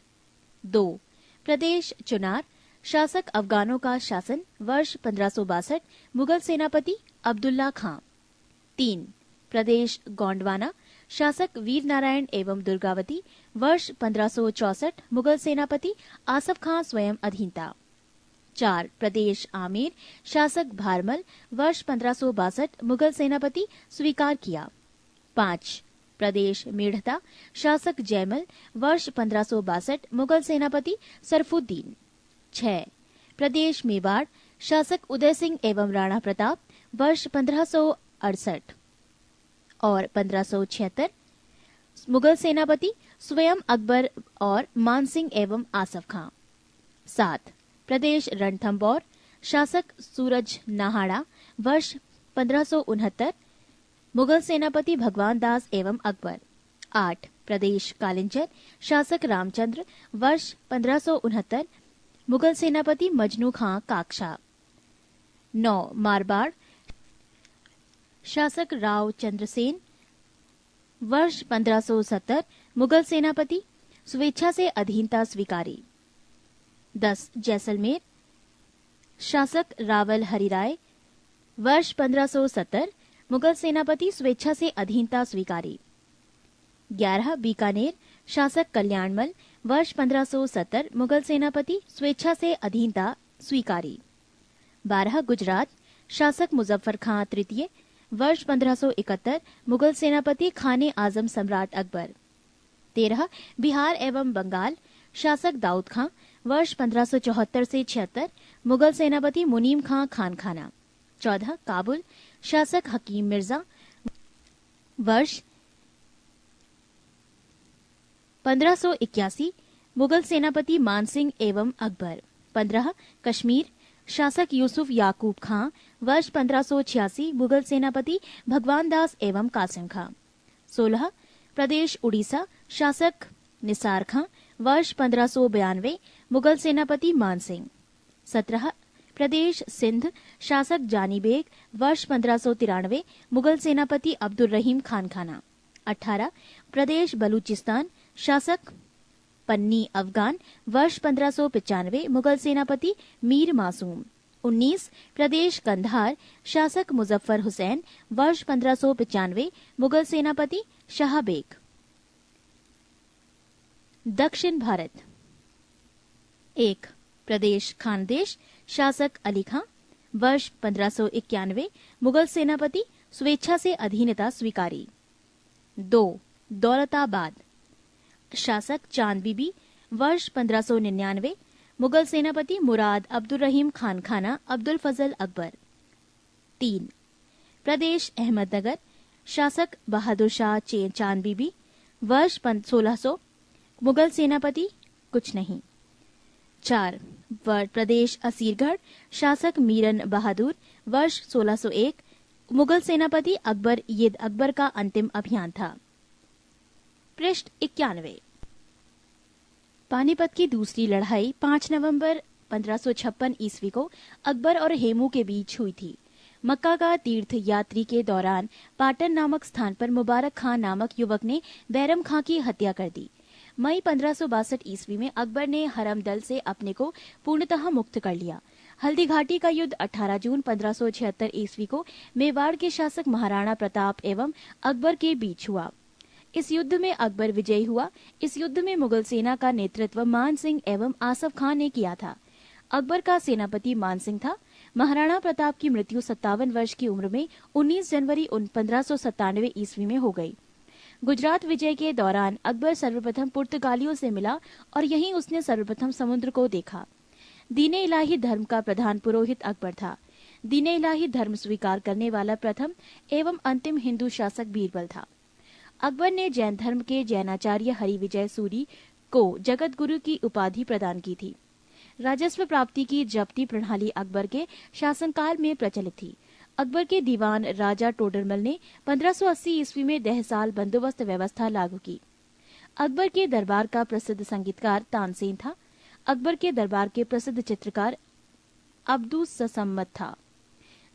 2 प्रदेश चुनार, शासक अफगानों का शासन, वर्ष 1562, मुगल सेनापति अब्दुल्ला खां। 3 प्रदेश गोंडवाना, शासक वीर नारायण एवं दुर्गावती, वर्ष 1564, मुगल सेनापति आसफ खां स्वयं अधीनता। 4 प्रदेश आमेर, शासक भारमल, वर्ष 1562, मुगल सेनापति स्वीकार किया। 5 प्रदेश मेढ़ता, शासक जयमल, वर्ष 1562, मुगल सेनापति सरफुद्दीन। 6 प्रदेश मेवाड़, शासक उदय सिंह एवं राणा प्रताप, वर्ष 1568 और 1576, मुगल सेनापति स्वयं अकबर और मानसिंह एवं आसफ खां। 7 प्रदेश रणथंबोर, शासक सूरज नाहाड़ा, वर्ष 1569, मुगल सेनापति भगवान दास एवं अकबर। 8 प्रदेश कालिंजर, शासक रामचंद्र, वर्ष 1569, मुगल सेनापति मजनू खां काकशा। 9 मारवाड़, शासक राव चंद्रसेन, वर्ष 1570, मुगल सेनापति स्वेच्छा से अधीनता स्वीकारी। 10 जैसलमेर, शासक रावल हरिराय, वर्ष 1570, मुगल सेनापति स्वेच्छा से अधीनता स्वीकारी। 11 बीकानेर, शासक कल्याणमल, वर्ष 1570, मुगल सेनापति स्वेच्छा से अधीनता स्वीकारी। 12 गुजरात, शासक मुजफ्फर खां तृतीय, वर्ष 1571, मुगल सेनापति खाने आजम सम्राट अकबर। 13 बिहार एवं बंगाल, शासक दाऊद खां, वर्ष 1574 से 76, मुगल सेनापति मुनीम खां खानखाना। 14 काबुल, शासक हकीम मिर्जा, वर्ष 1581 मुगल सेनापति मानसिंह एवं अकबर। 15 कश्मीर शासक यूसुफ याकूब खां। वर्ष 1586 मुगल सेनापति भगवान दास एवं कासिम खां। 16 प्रदेश उड़ीसा शासक निसार खां। वर्ष 1592 मुगल सेनापति मानसिंह। 17 प्रदेश सिंध शासक जानी बेग। वर्ष 1593 मुगल सेनापति अब्दुल रहीम खान खाना। 18 प्रदेश बलूचिस्तान शासक पन्नी अफगान। वर्ष 1595 मुगल सेनापति मीर मासूम। 19 प्रदेश कंधार शासक मुजफ्फर हुसैन। वर्ष 1595 मुगल सेनापति शाह बेग। दक्षिण भारत। 1 प्रदेश खानदेश शासक अली खां। वर्ष 1591 मुगल सेनापति स्वेच्छा से अधीनता स्वीकारी। 2 दौलताबाद शासक चांद बीबी। वर्ष 1599 मुगल सेनापति मुराद अब्दुल रहीम खान खाना अब्दुल फजल अकबर। 3 प्रदेश अहमदनगर शासक बहादुर शाह चांद बीबी। वर्ष 1600 मुगल सेनापति कुछ नहीं। 4 प्रदेश असीरगढ़ शासक मीरन बहादुर। वर्ष 1601 मुगल सेनापति अकबर। ये अकबर का अंतिम अभियान था। पृष्ठ 91। पानीपत की दूसरी लड़ाई 5 नवंबर 1556 ईस्वी को अकबर और हेमू के बीच हुई थी। मक्का का तीर्थ यात्री के दौरान पाटन नामक स्थान पर मुबारक खां नामक युवक ने बैरम खां की हत्या कर दी। मई 1562 ईस्वी में अकबर ने हरम दल से अपने को पूर्णतः मुक्त कर लिया। हल्दी घाटी का युद्ध 18 जून 1576 ईस्वी को मेवाड़ के शासक महाराणा प्रताप एवं अकबर के बीच हुआ। इस युद्ध में अकबर विजयी हुआ। इस युद्ध में मुगल सेना का नेतृत्व मान सिंह एवं आसफ खान ने किया था। अकबर का सेनापति मान सिंह था। महाराणा प्रताप की मृत्यु 57 वर्ष की उम्र में 19 जनवरी 1597 ईस्वी में हो गई। गुजरात विजय के दौरान अकबर सर्वप्रथम पुर्तगालियों से मिला और यहीं उसने सर्वप्रथम समुद्र को देखा। दीने इलाही धर्म का प्रधान पुरोहित अकबर था। दीने इलाही धर्म स्वीकार करने वाला प्रथम एवं अंतिम हिंदू शासक बीरबल था। अकबर ने जैन धर्म के जैनाचार्य हरिविजय सूरी को जगत गुरु की उपाधि प्रदान की थी। राजस्व प्राप्ति की जब्ती प्रणाली अकबर के शासनकाल में प्रचलित थी। अकबर के दीवान राजा टोडरमल ने 1580 ईस्वी में 10 साल बंदोबस्त व्यवस्था लागू की। अकबर के दरबार का प्रसिद्ध संगीतकार तानसेन था। अकबर के दरबार के प्रसिद्ध चित्रकार अब्दुस सम्मत था।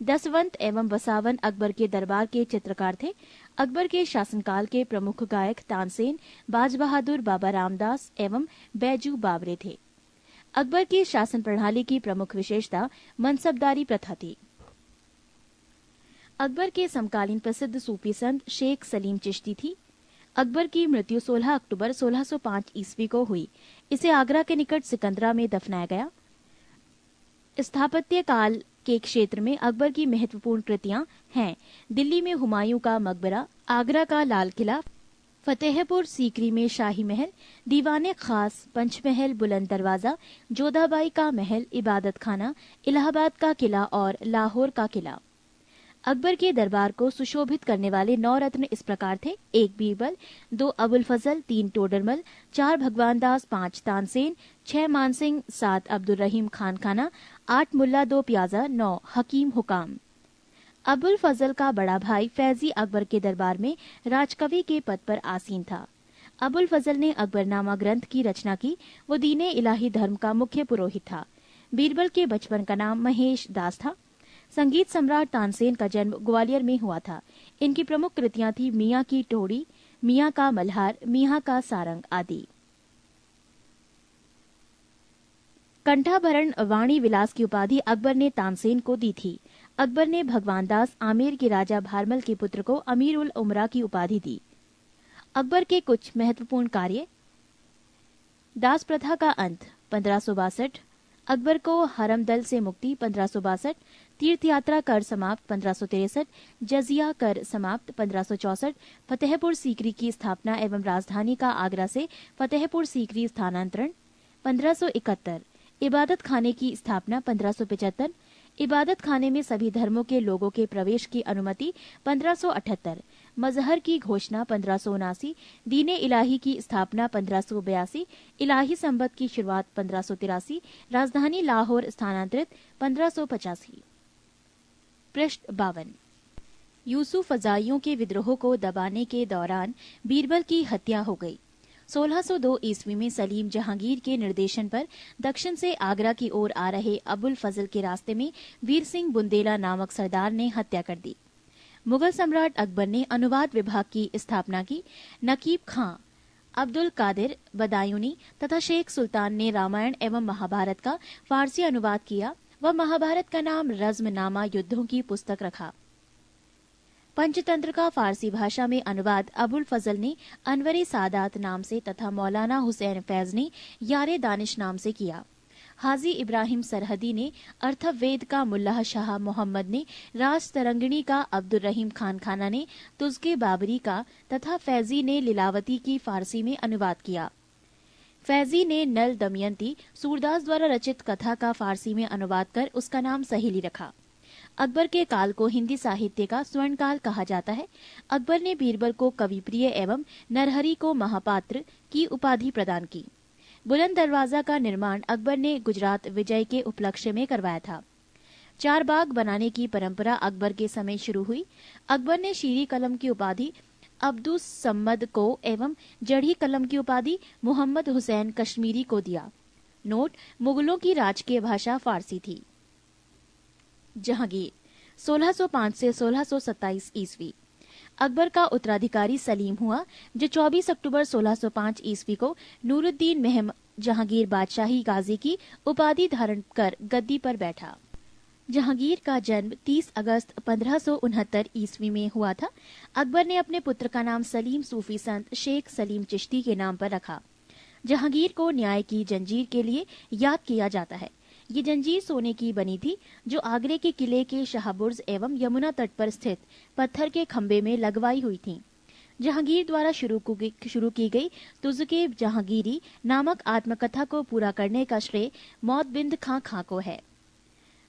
दसवंत एवं बसावन अकबर के दरबार के चित्रकार थे। अकबर के शासनकाल के प्रमुख गायक तानसेन, बाज बहादुर, बाबा रामदास एवं बैजू बावरे थे। अकबर की शासन प्रणाली की प्रमुख विशेषता मनसबदारी प्रथा थी। अकबर के समकालीन प्रसिद्ध सूफी संत शेख सलीम चिश्ती थी। अकबर की मृत्यु 16 अक्टूबर 1605 ईस्वी को हुई। इसे आगरा के निकट सिकंदरा में दफनाया गया। स्थापत्य काल के क्षेत्र में अकबर की महत्वपूर्ण कृतियां हैं दिल्ली में हुमायूं का मकबरा, आगरा का लाल किला, फतेहपुर सीकरी में शाही महल, दीवाने खास, पंचमहल, बुलंद दरवाजा, जोधाबाई का महल, इबादत खाना, इलाहाबाद का किला और लाहौर का किला। अकबर के दरबार को सुशोभित करने वाले 9 रत्न इस प्रकार थे: 1 बीरबल, 2 अबुल फजल, 3 टोडरमल, 4 भगवान दास, 5 तानसेन, 6 मानसिंह, 7 अब्दुल रहीम खान खाना, 8 मुल्ला 2 प्याजा, 9 हकीम हुकाम। अबुल फजल का बड़ा भाई फैजी अकबर के दरबार में राजकवि के पद पर आसीन था। अबुल फजल ने अकबरनामा ग्रंथ की रचना की। वो दीने इलाही धर्म का मुख्य पुरोहित था। बीरबल के बचपन का नाम महेश दास था। संगीत सम्राट तानसेन का जन्म ग्वालियर में हुआ था। इनकी प्रमुख कृतियां थी मियाँ की टोड़ी, मियाँ का मल्हार, मियाँ का सारंग आदि। कंठाभरण वाणी विलास की उपाधि अकबर ने तानसेन को दी थी। अकबर ने भगवान दास आमेर के राजा भारमल के पुत्र को अमीर उल उमरा की उपाधि दी। अकबर के कुछ महत्वपूर्ण कार्य: दास प्रथा का अंत 1562, अकबर को हरम दल से मुक्ति 1562, तीर्थ यात्रा कर समाप्त 1563, जजिया कर समाप्त 1564, फतेहपुर सीकरी की स्थापना एवं राजधानी का आगरा से फतेहपुर सीकरी स्थानांतरण 1571, इबादत खाने की स्थापना 1575, इबादत खाने में सभी धर्मों के लोगों के प्रवेश की अनुमति 1578, मजहर की घोषणा 1579, दीने इलाही की स्थापना 1582, इलाही संबत की शुरुआत 1583, राजधानी लाहौर स्थानांतरित 1585। पृष्ठ 52। यूसुफ फजाइयों के विद्रोह को दबाने के दौरान बीरबल की हत्या हो गई। 1602 ईस्वी में सलीम जहांगीर के निर्देशन पर दक्षिण से आगरा की ओर आ रहे अबुल फजल के रास्ते में वीर सिंह बुंदेला नामक सरदार ने हत्या कर दी। मुगल सम्राट अकबर ने अनुवाद विभाग की स्थापना की। नकीब खां, अब्दुल कादिर बदायूनी तथा शेख सुल्तान ने रामायण एवं महाभारत का फारसी अनुवाद किया व महाभारत का नाम रज़्मनामा युद्धों की पुस्तक रखा। पंचतंत्र का फारसी भाषा में अनुवाद अबुल फजल ने अनवरे सादात नाम से तथा मौलाना हुसैन फैज ने यारे दानिश नाम से किया। हाजी इब्राहिम सरहदी ने अर्थवेद का मुल्लाह शाह मोहम्मद ने राज तरंगिणी का अब्दुल रहीम खान खाना ने तुज़के बाबरी का तथा फैजी ने लीलावती की फारसी में अनुवाद किया। फैजी ने नल दमयंती सूरदास द्वारा रचित कथा का फारसी में अनुवाद कर उसका नाम सहेली रखा। अकबर के काल को हिंदी साहित्य का स्वर्ण काल कहा जाता है। अकबर ने बीरबल को कविप्रिय एवं नरहरि को महापात्र की उपाधि प्रदान की। बुलंद दरवाजा का निर्माण अकबर ने गुजरात विजय के उपलक्ष्य में करवाया था। चार बाग बनाने की परंपरा अकबर के समय शुरू हुई। अकबर ने शीरी कलम की उपाधि अब्दुस सम्मद को एवं जड़ी कलम की उपाधि मोहम्मद हुसैन कश्मीरी को दिया। नोट: मुगलों की राजकीय भाषा फारसी थी। जहांगीर 1605 से 1627 ईस्वी। अकबर का उत्तराधिकारी सलीम हुआ, जो 24 अक्टूबर 1605 ईस्वी को नूरुद्दीन महमद जहांगीर बादशाही गाजी की उपाधि धारण कर गद्दी पर बैठा। जहांगीर का जन्म 30 अगस्त 1569 ईस्वी में हुआ था। अकबर ने अपने पुत्र का नाम सलीम सूफी संत शेख सलीम चिश्ती के नाम पर रखा। जहांगीर को न्याय की जंजीर के लिए याद किया जाता है। ये जंजीर सोने की बनी थी, जो आगरे के किले के शाहबुर्ज एवं यमुना तट पर स्थित पत्थर के खंबे में लगवाई हुई थी। जहांगीर द्वारा शुरू की गई तुज़के जहांगीरी नामक आत्मकथा को पूरा करने का श्रेय मौतबिंद खां को है।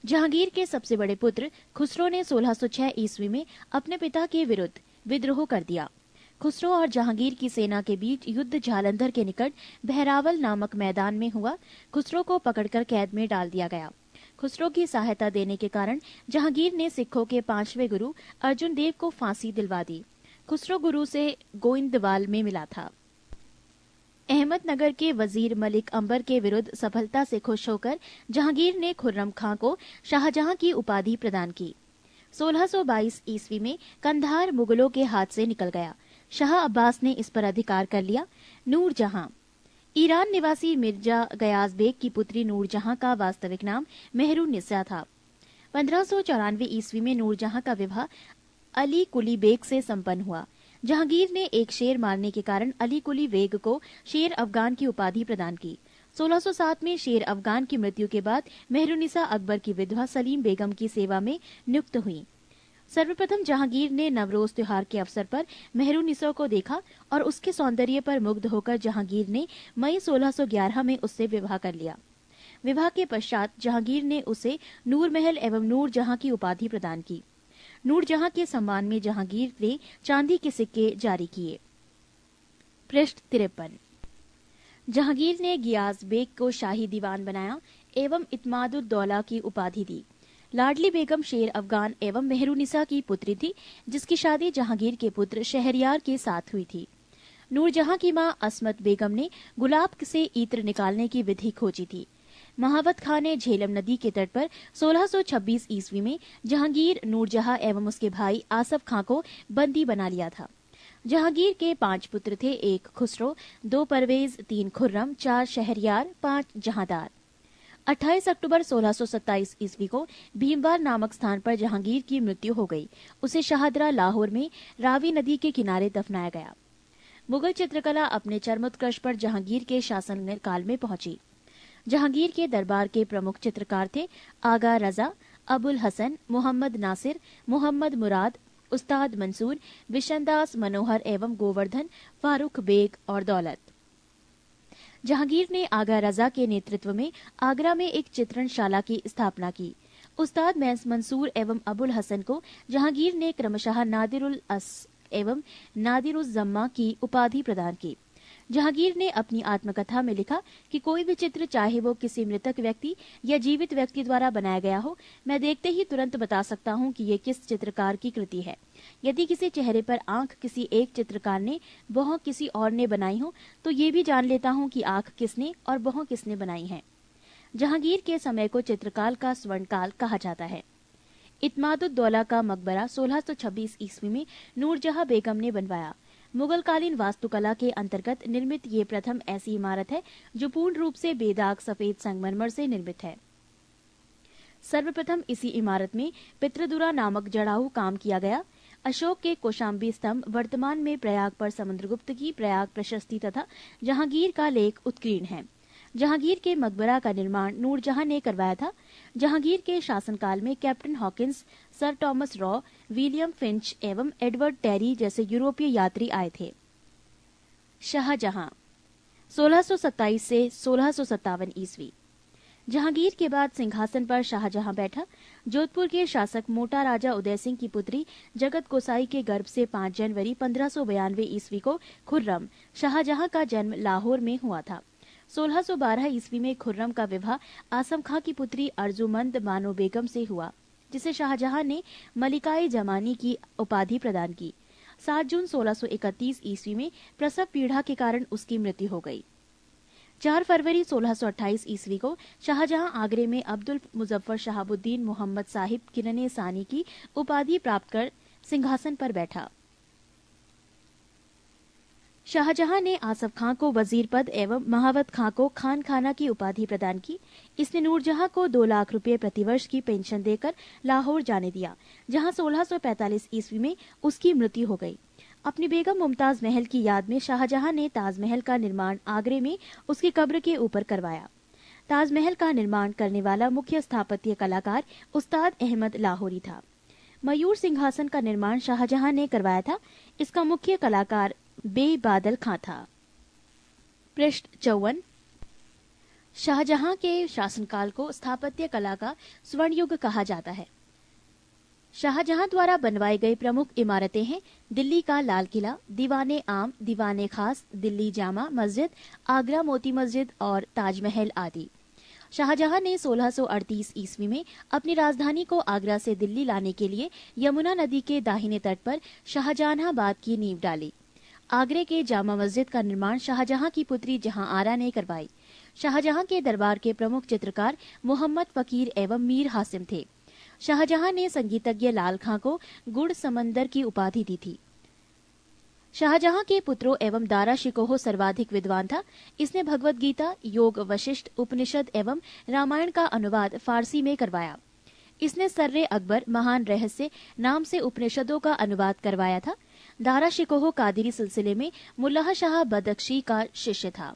जहांगीर के सबसे बड़े पुत्र खुसरो ने 1606 ईस्वी में अपने पिता के विरुद्ध विद्रोह कर दिया। खुसरो और जहांगीर की सेना के बीच युद्ध जालंधर के निकट बहरावल नामक मैदान में हुआ। खुसरो को पकड़कर कैद में डाल दिया गया। खुसरो की सहायता देने के कारण जहांगीर ने सिखों के 5वें गुरु अर्जुन देव को फांसी दिलवा दी। खुसरो गुरु से गोइंदवाल में मिला था। अहमदनगर के वजीर मलिक अंबर के विरुद्ध सफलता से खुश होकर जहांगीर ने खुर्रम खां को शाहजहां की उपाधि प्रदान की। 1622 ईस्वी में कंधार मुगलों के हाथ से निकल गया। शाह अब्बास ने इस पर अधिकार कर लिया। नूरजहां ईरान निवासी मिर्जा गयाज बेग की पुत्री नूरजहां का वास्तविक नाम मेहरुन्निसा था। 1594 ईस्वी में नूरजहां का विवाह अली कुली बेग से संपन्न हुआ। जहांगीर ने एक शेर मारने के कारण अली कुली बेग को शेर अफगान की उपाधि प्रदान की। 1607 में शेर अफगान की मृत्यु के बाद मेहरुन्निसा अकबर की विधवा सलीम बेगम की सेवा में नियुक्त हुई। सर्वप्रथम जहांगीर ने नवरोज त्योहार के अवसर पर मेहरुन्निसा को देखा और उसके सौंदर्य पर मुग्ध होकर जहांगीर ने मई 1611 में उससे विवाह कर लिया। विवाह के पश्चात जहांगीर ने उसे नूरमहल एवं नूरजहां की उपाधि प्रदान की। नूरजहां के सम्मान में जहांगीर ने चांदी के सिक्के जारी किए। पृष्ठ 53। जहांगीर ने गियाज बेग को शाही दीवान बनाया एवं इत्मादुद्दौला की उपाधि दी। लाडली बेगम शेर अफगान एवं मेहरुन्निसा की पुत्री थी, जिसकी शादी जहांगीर के पुत्र शहरयार के साथ हुई थी। नूरजहां की मां असमत बेगम ने गुलाब से इत्र निकालने की विधि खोजी थी। महावत खां ने झेलम नदी के तट पर 1626 ईस्वी में जहांगीर, नूरजहां एवं उसके भाई आसफ खां को बंदी बना लिया था। जहांगीर के 5 पुत्र थे, 1 खुसरो, 2 परवेज, 3 खुर्रम, 4 शहरयार, 5 जहांदार। 28 अक्टूबर 1627 ईस्वी को भीमवार नामक स्थान पर जहांगीर की मृत्यु हो गई। उसे शाहदरा लाहौर में रावी नदी के किनारे दफनाया गया। मुगल चित्रकला अपने चरमोत्कर्ष पर जहांगीर के शासन काल में पहुंची। जहांगीर के दरबार के प्रमुख चित्रकार थे आगा रजा, अबुल हसन, मोहम्मद नासिर, मोहम्मद मुराद, उस्ताद मंसूर, बिशनदास मनोहर एवं गोवर्धन, फारूक बेग और दौलत। जहांगीर ने आगा रजा के नेतृत्व में आगरा में एक चित्रणशाला की स्थापना की। उस्ताद मंसूर एवं अबुल हसन को जहांगीर ने क्रमशः नादिरुल अस एवं नादिरुज़्ज़म्मा की उपाधि प्रदान की। जहांगीर ने अपनी आत्मकथा में लिखा कि कोई भी चित्र, चाहे वो किसी मृतक व्यक्ति या जीवित व्यक्ति द्वारा बनाया गया हो, मैं देखते ही तुरंत बता सकता हूँ कि ये किस चित्रकार की कृति है। यदि किसी चेहरे पर आंख किसी एक चित्रकार ने, भौं किसी और ने बनाई हो, तो ये भी जान लेता हूँ कि आंख किसने और भौं किसने बनाई है। जहांगीर के समय को चित्रकाल का स्वर्णकाल कहा जाता है। इत्मादुद्दौला का मकबरा 1626 ईस्वी में नूरजहां बेगम ने बनवाया। मुगलकालीन वास्तुकला के अंतर्गत निर्मित ये प्रथम ऐसी इमारत है जो पूर्ण रूप से बेदाग सफेद संगमरमर से निर्मित है। सर्वप्रथम इसी इमारत में पितृदुरा नामक जड़ाऊ काम किया गया। अशोक के कौशाम्बी स्तंभ वर्तमान में प्रयाग पर समुद्रगुप्त की प्रयाग प्रशस्ति तथा जहांगीर का लेख उत्कीर्ण है। जहांगीर के मकबरा का निर्माण नूरजहां ने करवाया था। जहांगीर के शासनकाल में captain Hawkins, sir Thomas raw, William Finch एवं एडवर्ड टेरी जैसे यूरोपीय यात्री आए थे। शाहजहां 1627 से 1657 ईस्वी। जहांगीर के बाद सिंहासन पर शाहजहां बैठा। जोधपुर के शासक मोटा राजा उदय सिंह की पुत्री जगत गोसाई के गर्भ से 5 जनवरी 1592 ईस्वी को खुर्रम शाहजहां का जन्म लाहौर में हुआ था। 1612 ईस्वी में खुर्रम का विवाह आसम खां की पुत्री अर्जुमंद बानो बेगम से हुआ, जिसे शाहजहां ने मलिकाए जमानी की उपाधि प्रदान की। 7 जून 1631 ईस्वी में प्रसव पीड़ा के कारण उसकी मृत्यु हो गई। 4 फरवरी 1628 ईस्वी को शाहजहां आगरे में अब्दुल मुजफ्फर शहाबुद्दीन मोहम्मद साहिब किरने सानी की उपाधि प्राप्त कर सिंहासन पर बैठा। शाहजहां ने आसफ खां को वजीर पद एवं महावत खां को खान खाना की उपाधि प्रदान की। इसने नूरजहां को 2 लाख रुपए प्रतिवर्ष की पेंशन देकर लाहौर जाने दिया, जहां 1645 ईस्वी में उसकी मृत्यु हो गई। अपनी बेगम मुमताज महल की याद में शाहजहां ने ताजमहल का निर्माण आगरे में उसकी कब्र के ऊपर करवाया। ताजमहल का निर्माण करने वाला मुख्य स्थापत्य कलाकार उस्ताद अहमद लाहौरी था। मयूर सिंहासन का निर्माण शाहजहां ने करवाया था। इसका मुख्य कलाकार बे बादल खां था। पृष्ठ 54। शाहजहां के शासनकाल को स्थापत्य कला का स्वर्ण युग कहा जाता है। शाहजहां द्वारा बनवाई गई प्रमुख इमारतें हैं दिल्ली का लाल किला, दीवाने आम, दीवाने खास, दिल्ली जामा मस्जिद, आगरा मोती मस्जिद और ताजमहल आदि। शाहजहां ने 1638 ईस्वी में अपनी राजधानी को आगरा से दिल्ली लाने के लिए यमुना नदी के दाहिने तट पर शाहजहानाबाद की नींव डाली। आगरे के जामा मस्जिद का निर्माण शाहजहां की पुत्री जहां आरा ने करवाई। शाहजहां के दरबार के प्रमुख चित्रकार मोहम्मद फकीर एवं मीर हासिम थे। शाहजहां ने संगीतज्ञ लाल खां को गुड़ समंदर की उपाधि दी थी। शाहजहां के पुत्रों एवं दारा शिकोह सर्वाधिक विद्वान था। इसने भगवत गीता, योग, वशिष्ठ, उपनिषद एवं रामायण का अनुवाद फारसी में करवाया। इसने सर्रे अकबर महान रहस्य नाम से उपनिषदों का अनुवाद करवाया था। दारा शिकोह कादिरी सिलसिले में मुल्लाह शाह बदख्शी का शिष्य था।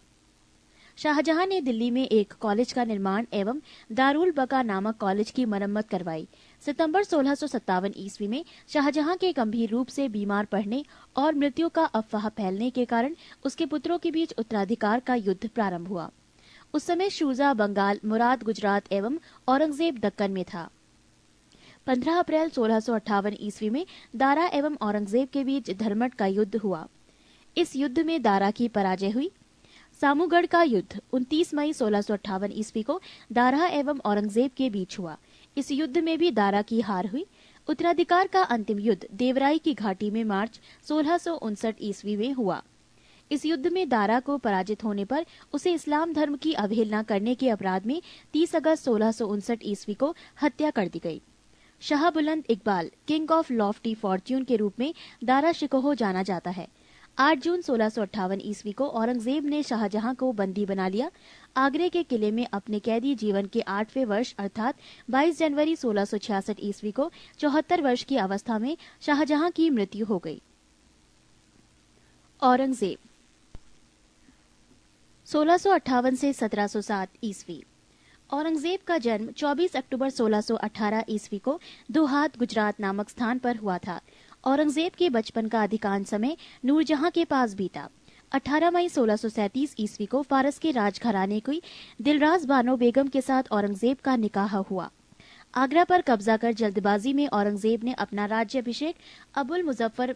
शाहजहां ने दिल्ली में एक कॉलेज का निर्माण एवं दारुल बका नामक कॉलेज की मरम्मत करवाई। सितंबर 1657 ईस्वी में शाहजहां के गंभीर रूप से बीमार पड़ने और मृत्यु का अफवाह फैलने के कारण उसके पुत्रों के बीच उत्तराधिकार का युद्ध प्रारंभ हुआ। उस समय शुजा बंगाल, मुराद गुजरात एवं औरंगजेब दक्कन में था। 15 अप्रैल 1658 ईस्वी में दारा एवं औरंगजेब के बीच धर्मट का युद्ध हुआ। इस युद्ध में दारा की पराजय हुई। सामूगढ़ का युद्ध 29 मई 1658 ईस्वी को दारा एवं औरंगजेब के बीच हुआ। इस युद्ध में भी दारा की हार हुई। उत्तराधिकार का अंतिम युद्ध देवराई की घाटी में मार्च 1659 ईस्वी में हुआ। इस युद्ध में दारा को पराजित होने पर उसे इस्लाम धर्म की अवहेलना करने के अपराध में 30 अगस्त 1659 ईस्वी को हत्या कर दी गई। शाह बुलंद Iqbal, king of Lofty Fortune के रूप में दारा शिकोह जाना जाता है। 8 जून 1658 ईस्वी को औरंगजेब ने शाहजहां को बंदी बना लिया। आगरे के किले में अपने कैदी जीवन के 8वें वर्ष अर्थात 22 जनवरी 1666 ईस्वी को 74 वर्ष की अवस्था में शाहजहां की मृत्यु हो गई। औरंगजेब 1658 से 1707 ईस्वी। औरंगजेब का जन्म 24 अक्टूबर 1618 ईस्वी को दोहात गुजरात नामक स्थान पर हुआ था। औरंगजेब के बचपन का अधिकांश समय नूरजहां के पास बीता। 18 मई 1637 ईस्वी को फारस के राजघराने की दिलराज बानो बेगम के साथ औरंगजेब का निकाह हुआ। आगरा पर कब्जा कर जल्दबाजी में औरंगजेब ने अपना राज्याभिषेक अबुल मुजफ्फर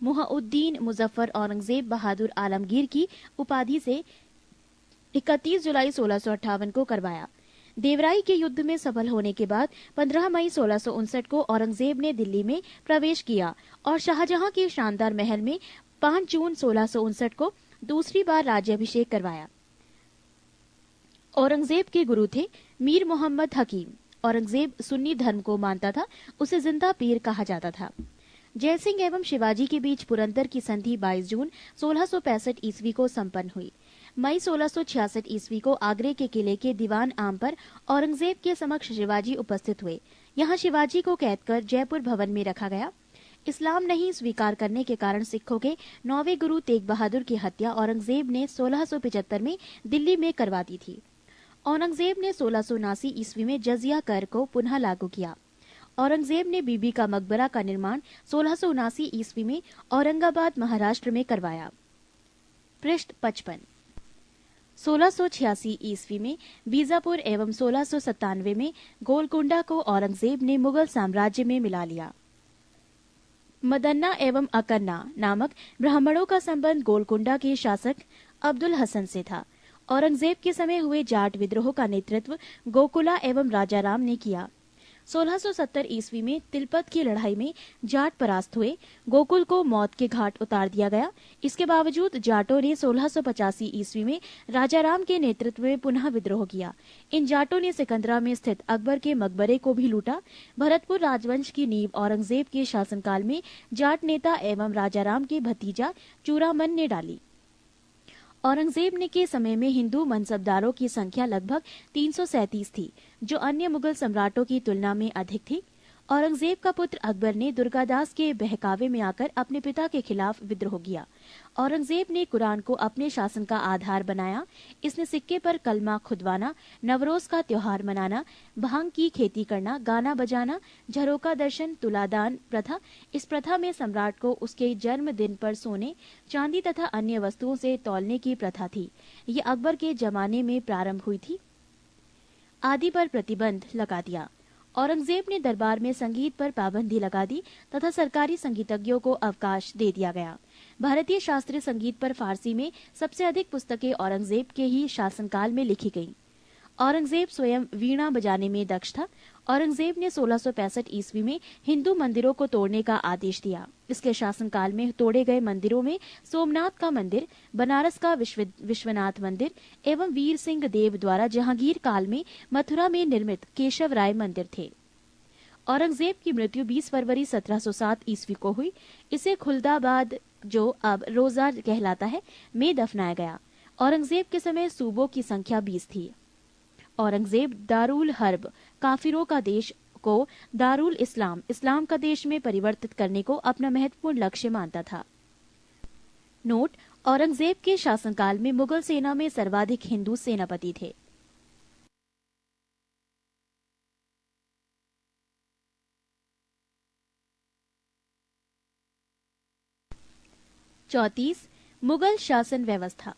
मुहउद्दीन मुजफ्फर औरंगजेब बहादुर आलमगीर की उपाधि से 31 जुलाई 1658 को करवाया। देवराई के युद्ध में सफल होने के बाद 15 मई 1659 को औरंगजेब ने दिल्ली में प्रवेश किया और शाहजहां के शानदार महल में 5 जून 1659 को दूसरी बार राज्याभिषेक करवाया। औरंगजेब के गुरु थे मीर मोहम्मद हकीम। औरंगजेब सुन्नी धर्म को मानता था, उसे जिंदा पीर कहा जाता था। जयसिंह एवं शिवाजी के बीच पुरंदर की संधि 22 जून 1665 ईस्वी को संपन्न हुई। मई 1666 ईस्वी को आगरे के किले के दीवान आम पर औरंगजेब के समक्ष शिवाजी उपस्थित हुए। यहाँ शिवाजी को कैद कर जयपुर भवन में रखा गया। इस्लाम नहीं स्वीकार करने के कारण सिखों के 9वें गुरु तेग बहादुर की हत्या औरंगजेब ने 1675 में दिल्ली में करवा दी थी। औरंगजेब ने 1679 ईस्वी में जजिया कर को पुनः लागू किया। औरंगजेब ने बीबी का मकबरा का निर्माण 1679 ईस्वी में औरंगाबाद महाराष्ट्र में करवाया। पृष्ठ 55। 1686 ईस्वी में बीजापुर एवं 1697 में गोलकुंडा को औरंगजेब ने मुगल साम्राज्य में मिला लिया। मदन्ना एवं अकन्ना नामक ब्राह्मणों का संबंध गोलकुंडा के शासक अब्दुल हसन से था। औरंगजेब के समय हुए जाट विद्रोह का नेतृत्व गोकुला एवं राजाराम ने किया। 1670 ईस्वी में तिलपत की लड़ाई में जाट परास्त हुए। गोकुल को मौत के घाट उतार दिया गया। इसके बावजूद जाटों ने 1685 ईस्वी में राजाराम के नेतृत्व में पुनः विद्रोह किया। इन जाटों ने सिकंदरा में स्थित अकबर के मकबरे को भी लूटा। भरतपुर राजवंश की नींव औरंगजेब के शासनकाल में जाट नेता एवं राजाराम के भतीजा चूड़ामन ने डाली। औरंगजेब ने के समय में हिंदू मनसबदारों की संख्या लगभग 337 थी, जो अन्य मुगल सम्राटों की तुलना में अधिक थी। औरंगजेब का पुत्र अकबर ने दुर्गादास के बहकावे में आकर अपने पिता के खिलाफ विद्रोह किया। औरंगजेब ने कुरान को अपने शासन का आधार बनाया। इसने सिक्के पर कलमा खुदवाना, नवरोज का त्योहार मनाना, भांग की खेती करना, गाना बजाना, झरोका दर्शन, तुलादान प्रथा। इस प्रथा में सम्राट को उसके जन्मदिन पर सोने, चांदी तथा अन्य वस्तुओं से तौलने की प्रथा थी। ये अकबर के जमाने में प्रारंभ हुई थी। आदि पर प्रतिबंध लगा दिया। औरंगजेब ने दरबार में संगीत पर पाबंदी लगा दी तथा सरकारी संगीतज्ञों को अवकाश दे दिया गया। भारतीय शास्त्रीय संगीत पर फारसी में सबसे अधिक पुस्तकें औरंगजेब के ही शासनकाल में लिखी गईं। औरंगजेब स्वयं वीणा बजाने में दक्ष था। औरंगजेब ने 1665 ईस्वी में हिंदू मंदिरों को तोड़ने का आदेश दिया। इसके शासनकाल में तोड़े गए मंदिरों में सोमनाथ का मंदिर, बनारस का विश्वनाथ मंदिर एवं वीर सिंह देव द्वारा जहांगीर काल में मथुरा में निर्मित केशव राय मंदिर थे। औरंगजेब की मृत्यु 20 फरवरी 1707 ईस्वी को हुई। इसे खुलदाबाद, जो अब रोजा कहलाता है, में दफनाया गया। औरंगजेब के समय सूबों की संख्या 20 थी। औरंगजेब दारुल हर्ब, काफिरों का देश, को दारुल इस्लाम, इस्लाम का देश में परिवर्तित करने को अपना महत्वपूर्ण लक्ष्य मानता था। नोट: औरंगजेब के शासनकाल में मुगल सेना में सर्वाधिक हिंदू सेनापति थे। चौतीस, मुगल शासन व्यवस्था।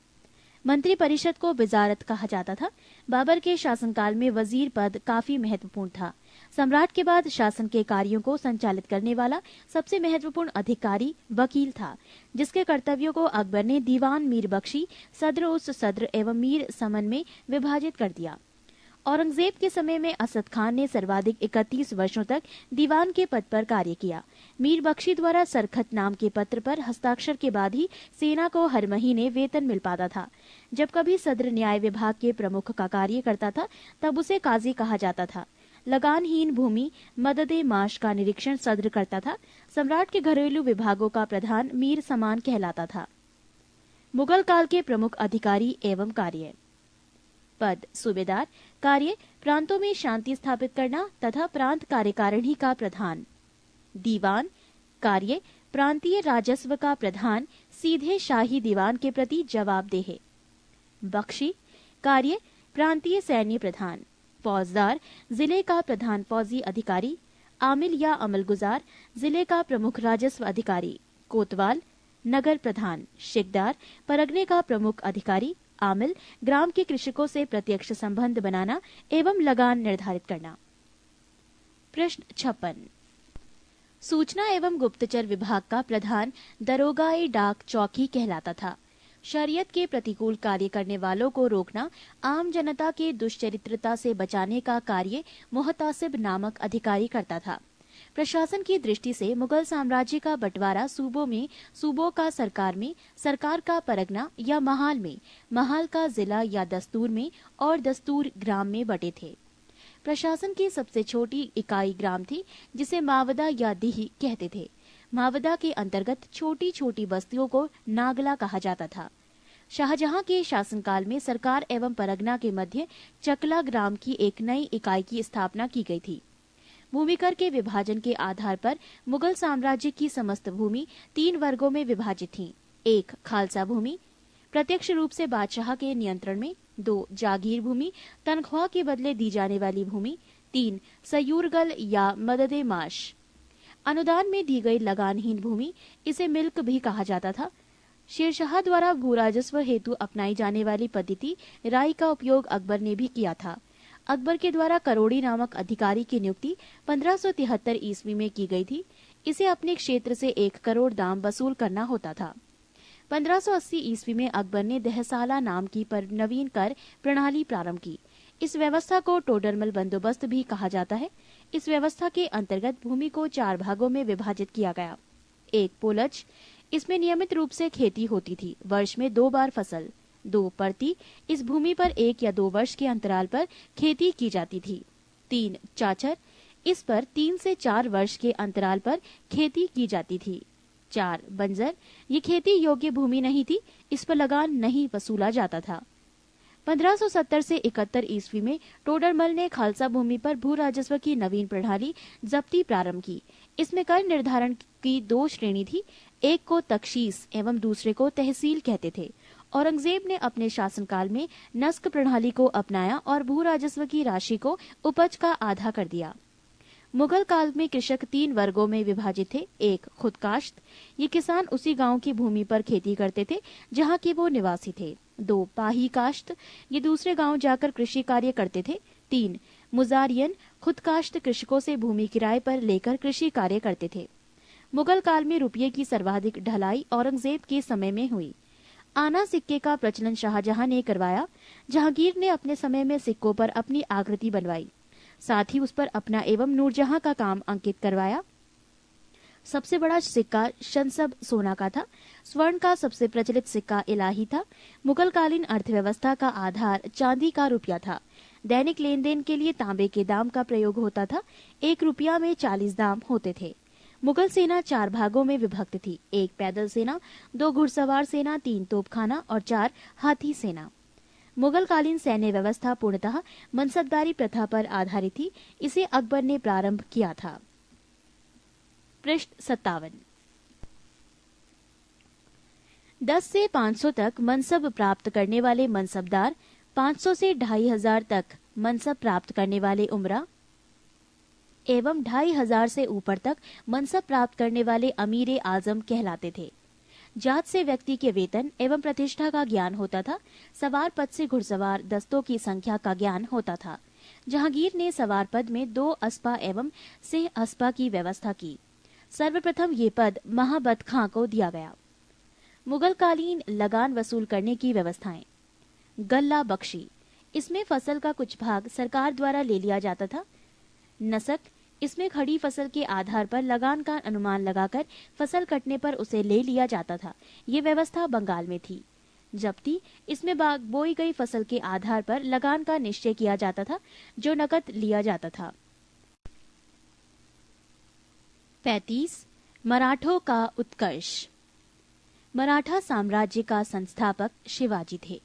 मंत्री परिषद को वजारत कहा जाता था। बाबर के शासनकाल में वजीर पद काफी महत्वपूर्ण था। सम्राट के बाद शासन के कार्यों को संचालित करने वाला सबसे महत्वपूर्ण अधिकारी वकील था, जिसके कर्तव्यों को अकबर ने दीवान मीर बख्शी, सद्र उस सद्र एवं मीर समन में विभाजित कर दिया। औरंगजेब के समय में असद खान ने सर्वाधिक 31 वर्षों तक दीवान के पद पर कार्य किया। मीर बख्शी द्वारा सरखत नाम के पत्र पर हस्ताक्षर के बाद ही सेना को हर महीने वेतन मिल पाता था। जब कभी सद्र न्याय विभाग के प्रमुख का कार्य करता था, तब उसे काजी कहा जाता था। लगानहीन भूमि मददे माश का निरीक्षण सद्र करता था। सम्राट के घरेलू विभागों का प्रधान मीर समान कहलाता था। मुगल काल के प्रमुख अधिकारी एवं कार्य: पद सूबेदार, कार्य प्रांतों में शांति स्थापित करना तथा प्रांत कार्यकारिणी का प्रधान। दीवान, कार्य प्रांतीय राजस्व का प्रधान सीधे शाही दीवान के प्रति जवाबदेह। बख्शी, कार्य प्रांतीय सैन्य प्रधान। फौजदार, जिले का प्रधान फौजी अधिकारी। आमिल या अमलगुजार, जिले का प्रमुख राजस्व अधिकारी। कोतवाल, नगर प्रधान। शिकदार, परगने का प्रमुख अधिकारी। आमिल, ग्राम के कृषकों से प्रत्यक्ष संबंध बनाना एवं लगान निर्धारित करना। पृष्ठ 56। सूचना एवं गुप्तचर विभाग का प्रधान दरोगाई डाक चौकी कहलाता था। शरीयत के प्रतिकूल कार्य करने वालों को रोकना, आम जनता के दुष्चरित्रता से बचाने का कार्य मुहतासिब नामक अधिकारी करता था। प्रशासन की दृष्टि से मुगल साम्राज्य का बंटवारा सूबों में, सूबों का सरकार में, सरकार का परगना या महाल में, महाल का जिला या दस्तूर में और दस्तूर ग्राम में बटे थे। प्रशासन की सबसे छोटी इकाई ग्राम थी, जिसे मावदा या दीह कहते थे। मावदा के अंतर्गत छोटी छोटी बस्तियों को नागला कहा जाता था। शाहजहां के शासनकाल में सरकार एवं परगना के मध्य चकला ग्राम की एक नई इकाई की स्थापना की गई थी। भूमिकर के विभाजन के आधार पर मुगल साम्राज्य की समस्त भूमि 3 वर्गों में विभाजित थी। 1 खालसा भूमि, प्रत्यक्ष रूप से बादशाह के नियंत्रण में। 2 जागीर भूमि, तनख्वाह के बदले दी जाने वाली भूमि। 3 सयूरगल या मददे माश, अनुदान में दी गई लगानहीन भूमि, इसे मिल्क भी कहा जाता था। शेरशाह द्वारा भूराजस्व हेतु अपनाई जाने वाली पद्धति राई का उपयोग अकबर ने भी किया था। अकबर के द्वारा करोड़ी नामक अधिकारी की नियुक्ति 1573 ईस्वी में की गई थी। इसे अपने क्षेत्र से 1 करोड़ दाम वसूल करना होता था। 1580 ईस्वी में अकबर ने दहसाला नाम की पर नवीन कर प्रणाली प्रारंभ की। इस व्यवस्था को टोडरमल बंदोबस्त भी कहा जाता है। इस व्यवस्था के अंतर्गत भूमि को 4 भागों में विभाजित किया गया। 1 पोलज, इसमें नियमित रूप से खेती होती थी, वर्ष में 2 बार फसल। 2 परती, इस भूमि पर 1 या 2 वर्ष के अंतराल पर खेती की जाती थी। 3 चाचर, इस पर 3 से 4 वर्ष के अंतराल पर खेती की जाती थी। 4 बंजर, ये खेती योग्य भूमि नहीं थी, इस पर लगान नहीं वसूला जाता था। 1570 से 71 ईस्वी में टोडरमल ने खालसा भूमि पर भू राजस्व की नवीन प्रणाली जब्ती प्रारंभ की। इसमें कर निर्धारण की 2 श्रेणी थी, एक को तख्शीस एवं दूसरे को तहसील कहते थे। औरंगजेब ने अपने शासनकाल में नस्क प्रणाली को अपनाया और भू राजस्व की राशि को उपज का आधा कर दिया। मुगल काल में कृषक 3 वर्गों में विभाजित थे। 1 खुदकाश्त, ये किसान उसी गांव की भूमि पर खेती करते थे जहां के वो निवासी थे। 2 पाही काश्त, ये दूसरे गांव जाकर कृषि कार्य करते थे। 3 मुजारियन, खुदकाश्त कृषकों से भूमि किराए पर लेकर कृषि कार्य करते थे। मुगल काल में रुपये की सर्वाधिक ढलाई औरंगजेब के समय में हुई। आना सिक्के का प्रचलन शाहजहां ने करवाया। जहांगीर ने अपने समय में सिक्कों पर अपनी आकृति बनवाई, साथ ही उस पर अपना एवं नूरजहां का काम अंकित करवाया। सबसे बड़ा सिक्का शनसब सोना का था। स्वर्ण का सबसे प्रचलित सिक्का इलाही था। मुगल कालीन अर्थव्यवस्था का आधार चांदी का रुपया था। दैनिक लेन देन के लिए तांबे के दाम का प्रयोग होता था। 1 रुपया में 40 दाम होते थे। मुगल सेना 4 भागों में विभक्त थी। 1 पैदल सेना, 2 घुड़सवार सेना, 3 तोपखाना और 4 हाथी सेना। मुगल कालीन सैन्य व्यवस्था पूर्णतः मनसबदारी प्रथा पर आधारित थी। इसे अकबर ने प्रारंभ किया था। पृष्ठ 57। 10 से 500 तक मनसब प्राप्त करने वाले मनसबदार, 500 से 2500 तक मनसब प्राप्त करने वाले उमरा एवं 2500 से ऊपर तक मनसब प्राप्त करने वाले अमीर आजम कहलाते थे। जात से व्यक्ति के वेतन एवं प्रतिष्ठा का ज्ञान होता था। सवार पद से घुड़सवार दस्तों की संख्या का ज्ञान होता था। जहांगीर ने सवार पद में 2 अस्पा एवं सिंह अस्पा की व्यवस्था की। सर्वप्रथम ये पद महाबत खां को दिया गया। मुगल कालीन लगान वसूल करने की व्यवस्थाएं। गल्ला बख्शी, इसमें फसल का कुछ भाग सरकार द्वारा ले लिया जाता था। नसक, इसमें खड़ी फसल के आधार पर लगान का अनुमान लगाकर फसल कटने पर उसे ले लिया जाता था। ये व्यवस्था बंगाल में थी। जब्ती, इसमें बोई गई फसल के आधार पर लगान का निश्चय किया जाता था, जो नकद लिया जाता था। 35 मराठों का उत्कर्ष। मराठा साम्राज्य का संस्थापक शिवाजी थे।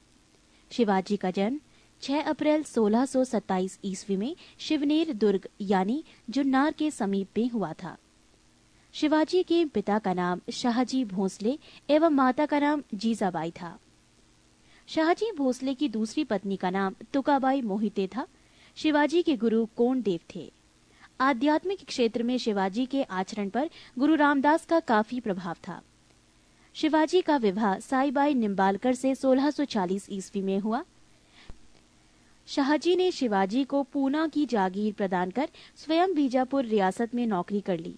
शिवाजी का जन्म 6 अप्रैल 1627 ईस्वी में शिवनेर दुर्ग यानी जुन्नार के समीप में हुआ था। शिवाजी के पिता का नाम शाहजी भोसले एवं माता का नाम जीजाबाई था। शाहजी भोसले की दूसरी पत्नी का नाम तुकाबाई मोहिते था। शिवाजी के गुरु कोंडदेव थे। आध्यात्मिक क्षेत्र में शिवाजी के आचरण पर गुरु रामदास का काफी प्रभाव था। शिवाजी का विवाह साईबाई निम्बालकर से 1640 ईस्वी में हुआ। शाहजी ने शिवाजी को पूना की जागीर प्रदान कर स्वयं बीजापुर रियासत में नौकरी कर ली।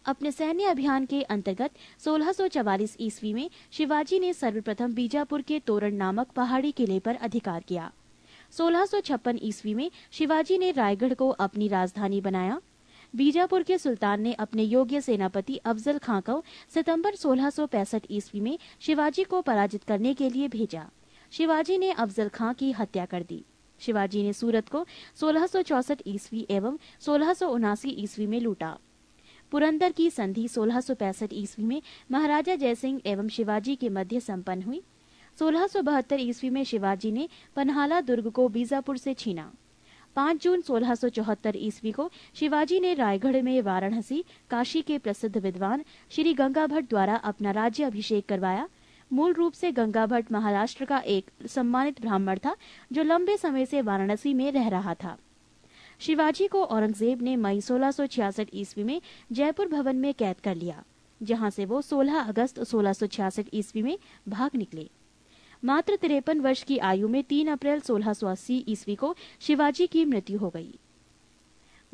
अपने सैन्य अभियान के अंतर्गत 1644 ईस्वी में शिवाजी ने सर्वप्रथम बीजापुर के तोरण नामक पहाड़ी किले पर अधिकार किया। 1656 ईस्वी में शिवाजी ने रायगढ़ को अपनी राजधानी बनाया। बीजापुर के सुल्तान ने अपने योग्य सेनापति अफजल खां को सितंबर 1665 ईस्वी में शिवाजी को पराजित करने के लिए भेजा। शिवाजी ने अफजल खां की हत्या कर दी। शिवाजी ने सूरत को 1664 ईस्वी एवं 1679 ईस्वी में लूटा। पुरंदर की संधि 1665 ईस्वी में महाराजा जयसिंह एवं शिवाजी के मध्य संपन्न हुई। 1672 ईस्वी में शिवाजी ने पन्हाला दुर्ग को बीजापुर से छीना। 5 जून 1674 ईस्वी को शिवाजी ने रायगढ़ में वाराणसी काशी के प्रसिद्ध विद्वान श्री गंगा भट्ट द्वारा अपना राज्य अभिषेक करवाया। मूल रूप से गंगा भट्ट महाराष्ट्र का एक सम्मानित ब्राह्मण था जो लंबे समय से वाराणसी में रह रहा था। शिवाजी को औरंगजेब ने मई 1666 ईस्वी में जयपुर भवन में कैद कर लिया, जहां से वो 16 अगस्त 1666 ईस्वी में भाग निकले। मात्र 53 वर्ष की आयु में 3 अप्रैल 1680 ईस्वी को शिवाजी की मृत्यु हो गई।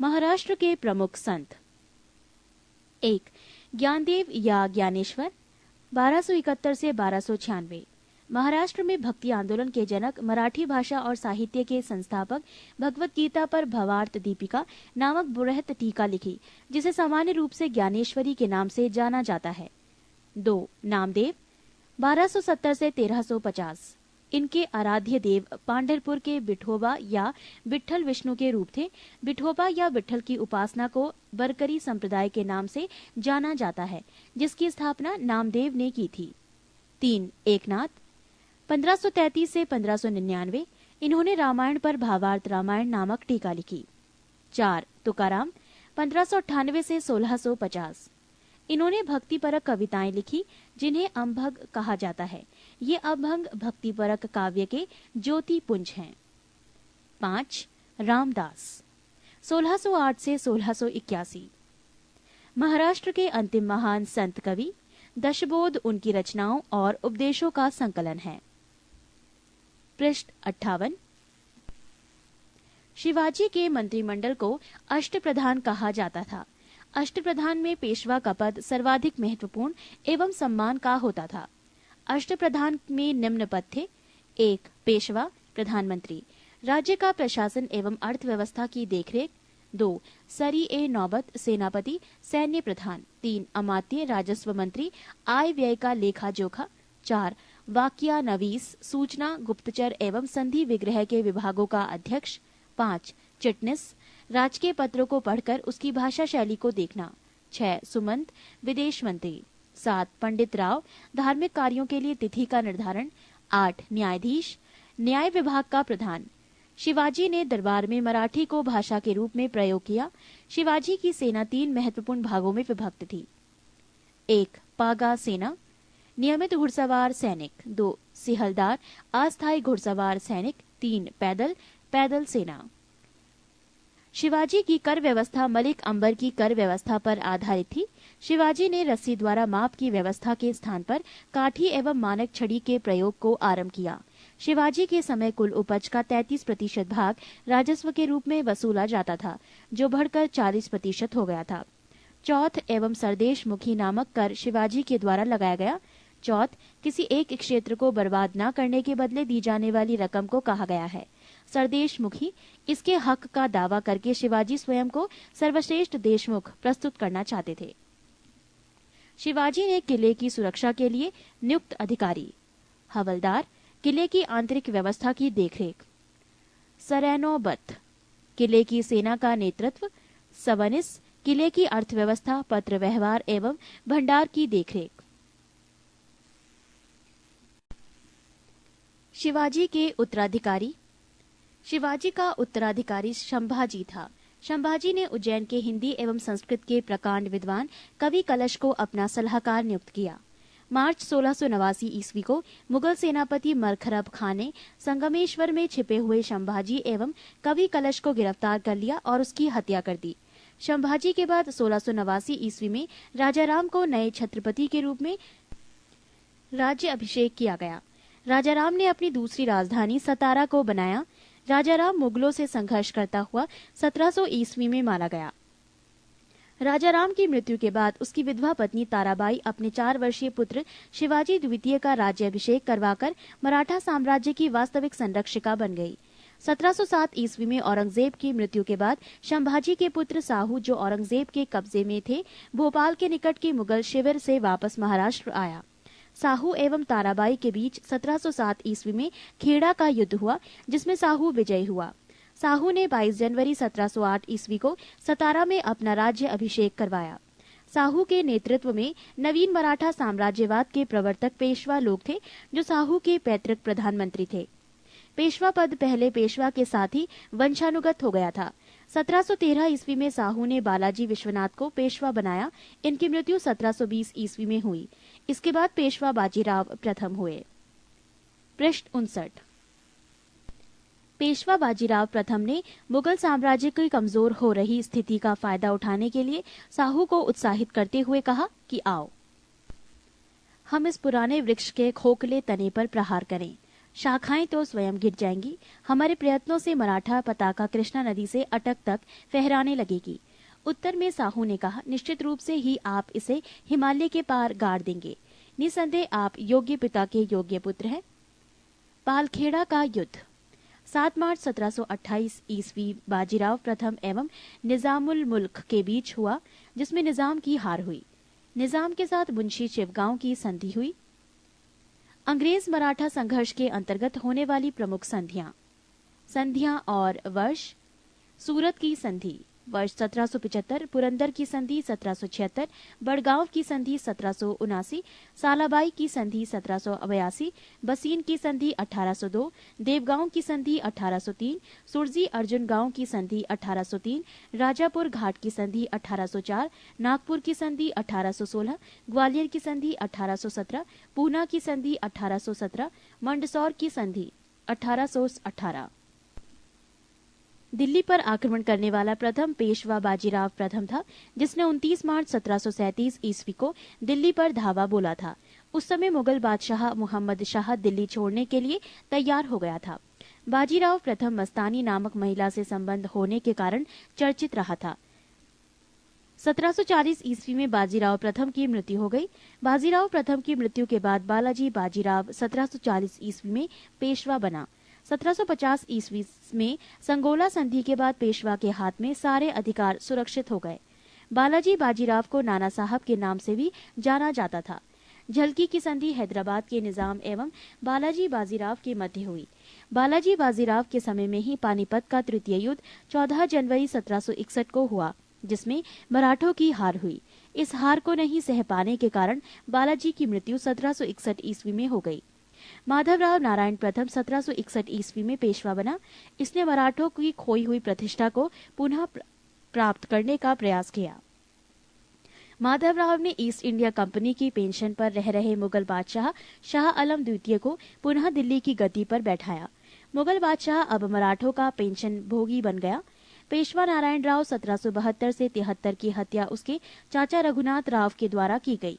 महाराष्ट्र के प्रमुख संत। 1. ज्ञानदेव या ज्ञानेश्वर 1271 से 1296। महाराष्ट्र में भक्ति आंदोलन के जनक, मराठी भाषा और साहित्य के संस्थापक, भगवत गीता पर भवार्थ दीपिका नामक बृहत टीका लिखी, जिसे सामान्य रूप से ज्ञानेश्वरी के नाम से जाना जाता है। 2. नामदेव 1270 से 1350। इनके आराध्य देव पांढरपुर के विठोबा या विठ्ठल विष्णु के रूप थे। विठोबा या विठ्ठल की उपासना को बरकरी संप्रदाय के नाम से जाना जाता है, जिसकी स्थापना नामदेव ने की थी। 3. एकनाथ 1533 से 1599। इन्होंने रामायण पर भावार्थ रामायण नामक टीका लिखी। 4. तुकाराम 1598 से 1650। इन्होंने भक्तिपरक कविताएं लिखी, जिन्हें अम्भग कहा जाता है। ये अभंग भक्तिपरक काव्य के ज्योति पुंज हैं। 5. रामदास 1608 से 1681। महाराष्ट्र के अंतिम महान संत कवि। दशबोध उनकी रचनाओं और उपदेशों का संकलन है। पृष्ठ 58। शिवाजी के मंत्रिमंडल को अष्टप्रधान कहा जाता था। अष्टप्रधान में पेशवा का पद सर्वाधिक महत्वपूर्ण एवं सम्मान का होता था। अष्टप्रधान में निम्न पद थे। 1. पेशवा प्रधानमंत्री, राज्य का प्रशासन एवं अर्थव्यवस्था की देखरेख। 2. सरी ए नौबत सेनापति, सैन्य प्रधान। 3. अमात्य राजस्व मंत्री, आय व्यय का लेखा जोखा। 4. वाक्या नवीस, सूचना गुप्तचर एवं संधि विग्रह के विभागों का अध्यक्ष। 5. चिटनिस, राजकीय पत्रों को पढ़कर उसकी भाषा शैली को देखना। 6. सुमंत, विदेश मंत्री। 7. पंडित राव, धार्मिक कार्यों के लिए तिथि का निर्धारण। 8. न्यायाधीश, न्याय विभाग का प्रधान। शिवाजी ने दरबार में मराठी को भाषा के रूप में प्रयोग किया। शिवाजी की सेना 3 महत्वपूर्ण भागों में विभक्त थी। 1. पागा सेना, नियमित घुड़सवार सैनिक। 2. सिहलदार, अस्थायी घुड़सवार सैनिक। 3. पैदल सेना। शिवाजी की कर व्यवस्था मलिक अंबर की कर व्यवस्था पर आधारित थी। शिवाजी ने रस्सी द्वारा माप की व्यवस्था के स्थान पर काठी एवं मानक छड़ी के प्रयोग को आरंभ किया। शिवाजी के समय कुल उपज का 33% भाग राजस्व के रूप में वसूला जाता था, जो बढ़कर 40% हो गया था। चौथ एवं सरदेश मुखी नामक कर शिवाजी के द्वारा लगाया गया। चौथ किसी एक क्षेत्र को बर्बाद न करने के बदले दी जाने वाली रकम को कहा गया है। सरदेश मुखी, इसके हक का दावा करके शिवाजी स्वयं को सर्वश्रेष्ठ देशमुख प्रस्तुत करना चाहते थे। शिवाजी ने किले की सुरक्षा के लिए नियुक्त अधिकारी। हवलदार, किले की आंतरिक व्यवस्था की देखरेख। सरैनोबत, किले की सेना का नेतृत्व। सवनिस, किले की अर्थव्यवस्था, पत्र व्यवहार एवं भंडार की देखरेख। शिवाजी के उत्तराधिकारी। शिवाजी का उत्तराधिकारी संभाजी था। संभाजी ने उज्जैन के हिंदी एवं संस्कृत के प्रकांड विद्वान कवि कलश को अपना सलाहकार नियुक्त किया। मार्च 1689 ईस्वी को मुगल सेनापति मरखरब खान ने संगमेश्वर में छिपे हुए संभाजी एवं कवि कलश को गिरफ्तार कर लिया और उसकी हत्या कर दी। संभाजी के बाद 1689 ईस्वी में राजाराम को नए छत्रपति के रूप में राज्य अभिषेक किया गया। राजाराम ने अपनी दूसरी राजधानी सतारा को बनाया, राजाराम मुगलों से संघर्ष करता हुआ 1700 ईस्वी में मारा गया। राजाराम की मृत्यु के बाद उसकी विधवा पत्नी ताराबाई अपने 4 वर्षीय पुत्र शिवाजी द्वितीय का राज्याभिषेक करवाकर मराठा साम्राज्य की वास्तविक संरक्षिका बन गई। 1707 ईस्वी में औरंगजेब की मृत्यु के बाद संभाजी के पुत्र साहू, जो औरंगजेब के कब्जे में थे, भोपाल के निकट के मुगल शिविर से वापस महाराष्ट्र आया। साहू एवं ताराबाई के बीच 1707 ईस्वी में खेड़ा का युद्ध हुआ, जिसमें साहू विजयी हुआ। साहू ने 22 जनवरी 1708 ईस्वी को सतारा में अपना राज्य अभिषेक करवाया। साहू के नेतृत्व में नवीन मराठा साम्राज्यवाद के प्रवर्तक पेशवा लोग थे, जो साहू के पैतृक प्रधानमंत्री थे। पेशवा पद पहले पेशवा के साथ ही वंशानुगत हो गया था। 1713 ईस्वी में साहू ने बालाजी विश्वनाथ को पेशवा बनाया। इनकी मृत्यु 1720 ईस्वी में हुई। इसके बाद पेशवा बाजीराव प्रथम हुए। पृष्ठ 59। पेशवा बाजीराव प्रथम ने मुगल साम्राज्य की कमजोर हो रही स्थिति का फायदा उठाने के लिए साहू को उत्साहित करते हुए कहा कि आओ, हम इस पुराने वृक्ष के खोखले तने पर प्रहार करें। शाखाएं तो स्वयं गिर जाएंगी। हमारे प्रयत्नों से मराठा पताका कृष्णा नदी से अटक तक फहराने लगेगी। उत्तर में साहू ने कहा, निश्चित रूप से ही आप इसे हिमालय के पार गाड़ देंगे। निसंदेह आप योग्य पिता के योग्य पुत्र हैं। पालखेड़ा का युद्ध 7 मार्च 1728 ईस्वी बाजीराव प्रथम एवं निजामुल मुल्क के बीच हुआ, जिसमें निजाम की हार हुई। निजाम के साथ मुंशी शिवगांव की संधि हुई। अंग्रेज मराठा संघर्ष के अंतर्गत होने वाली प्रमुख संधियां और वर्ष: सूरत की संधि वर्ष 1775, पुरंदर की संधि 1776, बड़गांव की संधि 1779, सालाबाई की संधि 1782, बसीन की संधि 1802, देवगांव की संधि 1803, सुरजी अर्जुन गांव की संधि 1803, राजापुर घाट की संधि 1804, नागपुर की संधि 1816, ग्वालियर की संधि 1817, पूना की संधि 1817, मंदसौर की संधि 1818। दिल्ली पर आक्रमण करने वाला प्रथम पेशवा बाजीराव प्रथम था, जिसने 29 मार्च 1737 ईस्वी को दिल्ली पर धावा बोला था। उस समय मुगल बादशाह मुहम्मद शाह दिल्ली छोड़ने के लिए तैयार हो गया था। बाजीराव प्रथम मस्तानी नामक महिला से संबंध होने के कारण चर्चित रहा था। 1740 ईस्वी में बाजीराव प्रथम की मृत्यु हो गई। बाजीराव प्रथम की मृत्यु के बाद बालाजी बाजीराव 1740 ईस्वी में पेशवा बना। 1750 ईस्वी में संगोला संधि के बाद पेशवा के हाथ में सारे अधिकार सुरक्षित हो गए। बालाजी बाजीराव को नाना साहब के नाम से भी जाना जाता था। झलकी की संधि हैदराबाद के निजाम एवं बालाजी बाजीराव के मध्य हुई। बालाजी बाजीराव के समय में ही पानीपत का तृतीय युद्ध 14 जनवरी 1761 को हुआ, जिसमें मराठों की हार हुई। इस हार को नहीं सह पाने के कारण बालाजी की मृत्यु 1761 ईस्वी में हो गई। माधवराव नारायण प्रथम 1761 ईस्वी में पेशवा बना। इसने मराठों की खोई हुई प्रतिष्ठा को पुनः प्राप्त करने का प्रयास किया। माधवराव ने ईस्ट इंडिया कंपनी की पेंशन पर रह रहे मुगल बादशाह शाह आलम द्वितीय को पुनः दिल्ली की गद्दी पर बैठाया। मुगल बादशाह अब मराठों का पेंशन भोगी बन गया। पेशवा नारायण राव 1772 से 73 की हत्या उसके चाचा रघुनाथ राव के द्वारा की गई।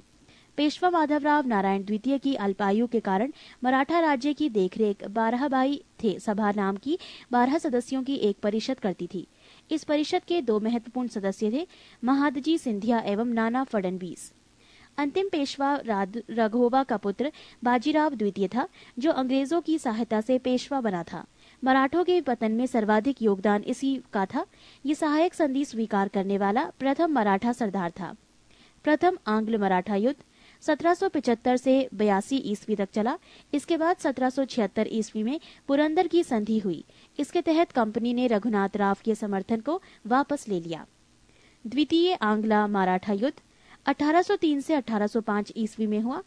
पेशवा माधवराव नारायण द्वितीय की अल्पायु के कारण मराठा राज्य की देखरेख 12 बाई थे सभा नाम की 12 सदस्यों की एक परिषद करती थी। इस परिषद के 2 महत्वपूर्ण सदस्य थे, महादजी सिंधिया एवं नाना फडणवीस। अंतिम पेशवा राघोबा का पुत्र बाजीराव द्वितीय था, जो अंग्रेजों की सहायता से पेशवा बना था। मराठों के पतन में सर्वाधिक योगदान इसी का था। ये सहायक संधि स्वीकार करने वाला प्रथम मराठा सरदार था। प्रथम आंग्ल मराठा युद्ध 1775 से 82 ईस्वी तक चला। इसके बाद 1776 ईस्वी में पुरंदर की संधि हुई। इसके तहत कंपनी ने रघुनाथ राव के समर्थन को वापस ले लिया। द्वितीय आंग्ला मराठा युद्ध 1803 से 1805 ईस्वी में हुआ।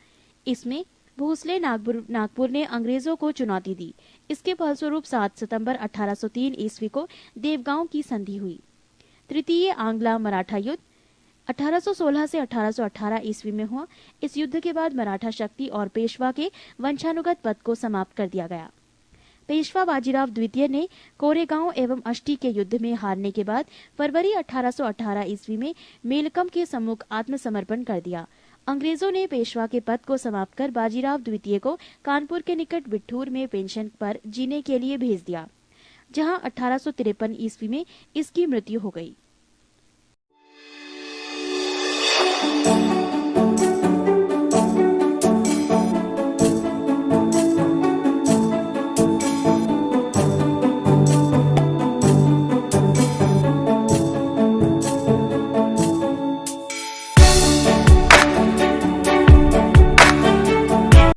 इसमें भोसले नागपुर ने अंग्रेजों को चुनौती दी। इसके फलस्वरूप 7 सितंबर 1803 ईस्वी को देवगांव की संधि हुई। तृतीय आंग्ला मराठा युद्ध 1816 से 1818 ईस्वी में हुआ। इस युद्ध के बाद मराठा शक्ति और पेशवा के वंशानुगत पद को समाप्त कर दिया गया। पेशवा बाजीराव द्वितीय ने कोरेगांव एवं अष्टी के युद्ध में हारने के बाद फरवरी 1818 ईस्वी में मेलकम के सम्मुख आत्मसमर्पण कर दिया। अंग्रेजों ने पेशवा के पद को समाप्त कर बाजीराव द्वितीय को कानपुर के निकट बिठूर में पेंशन पर जीने के लिए भेज दिया। जहां 1853 ईस्वी में इसकी मृत्यु हो गई।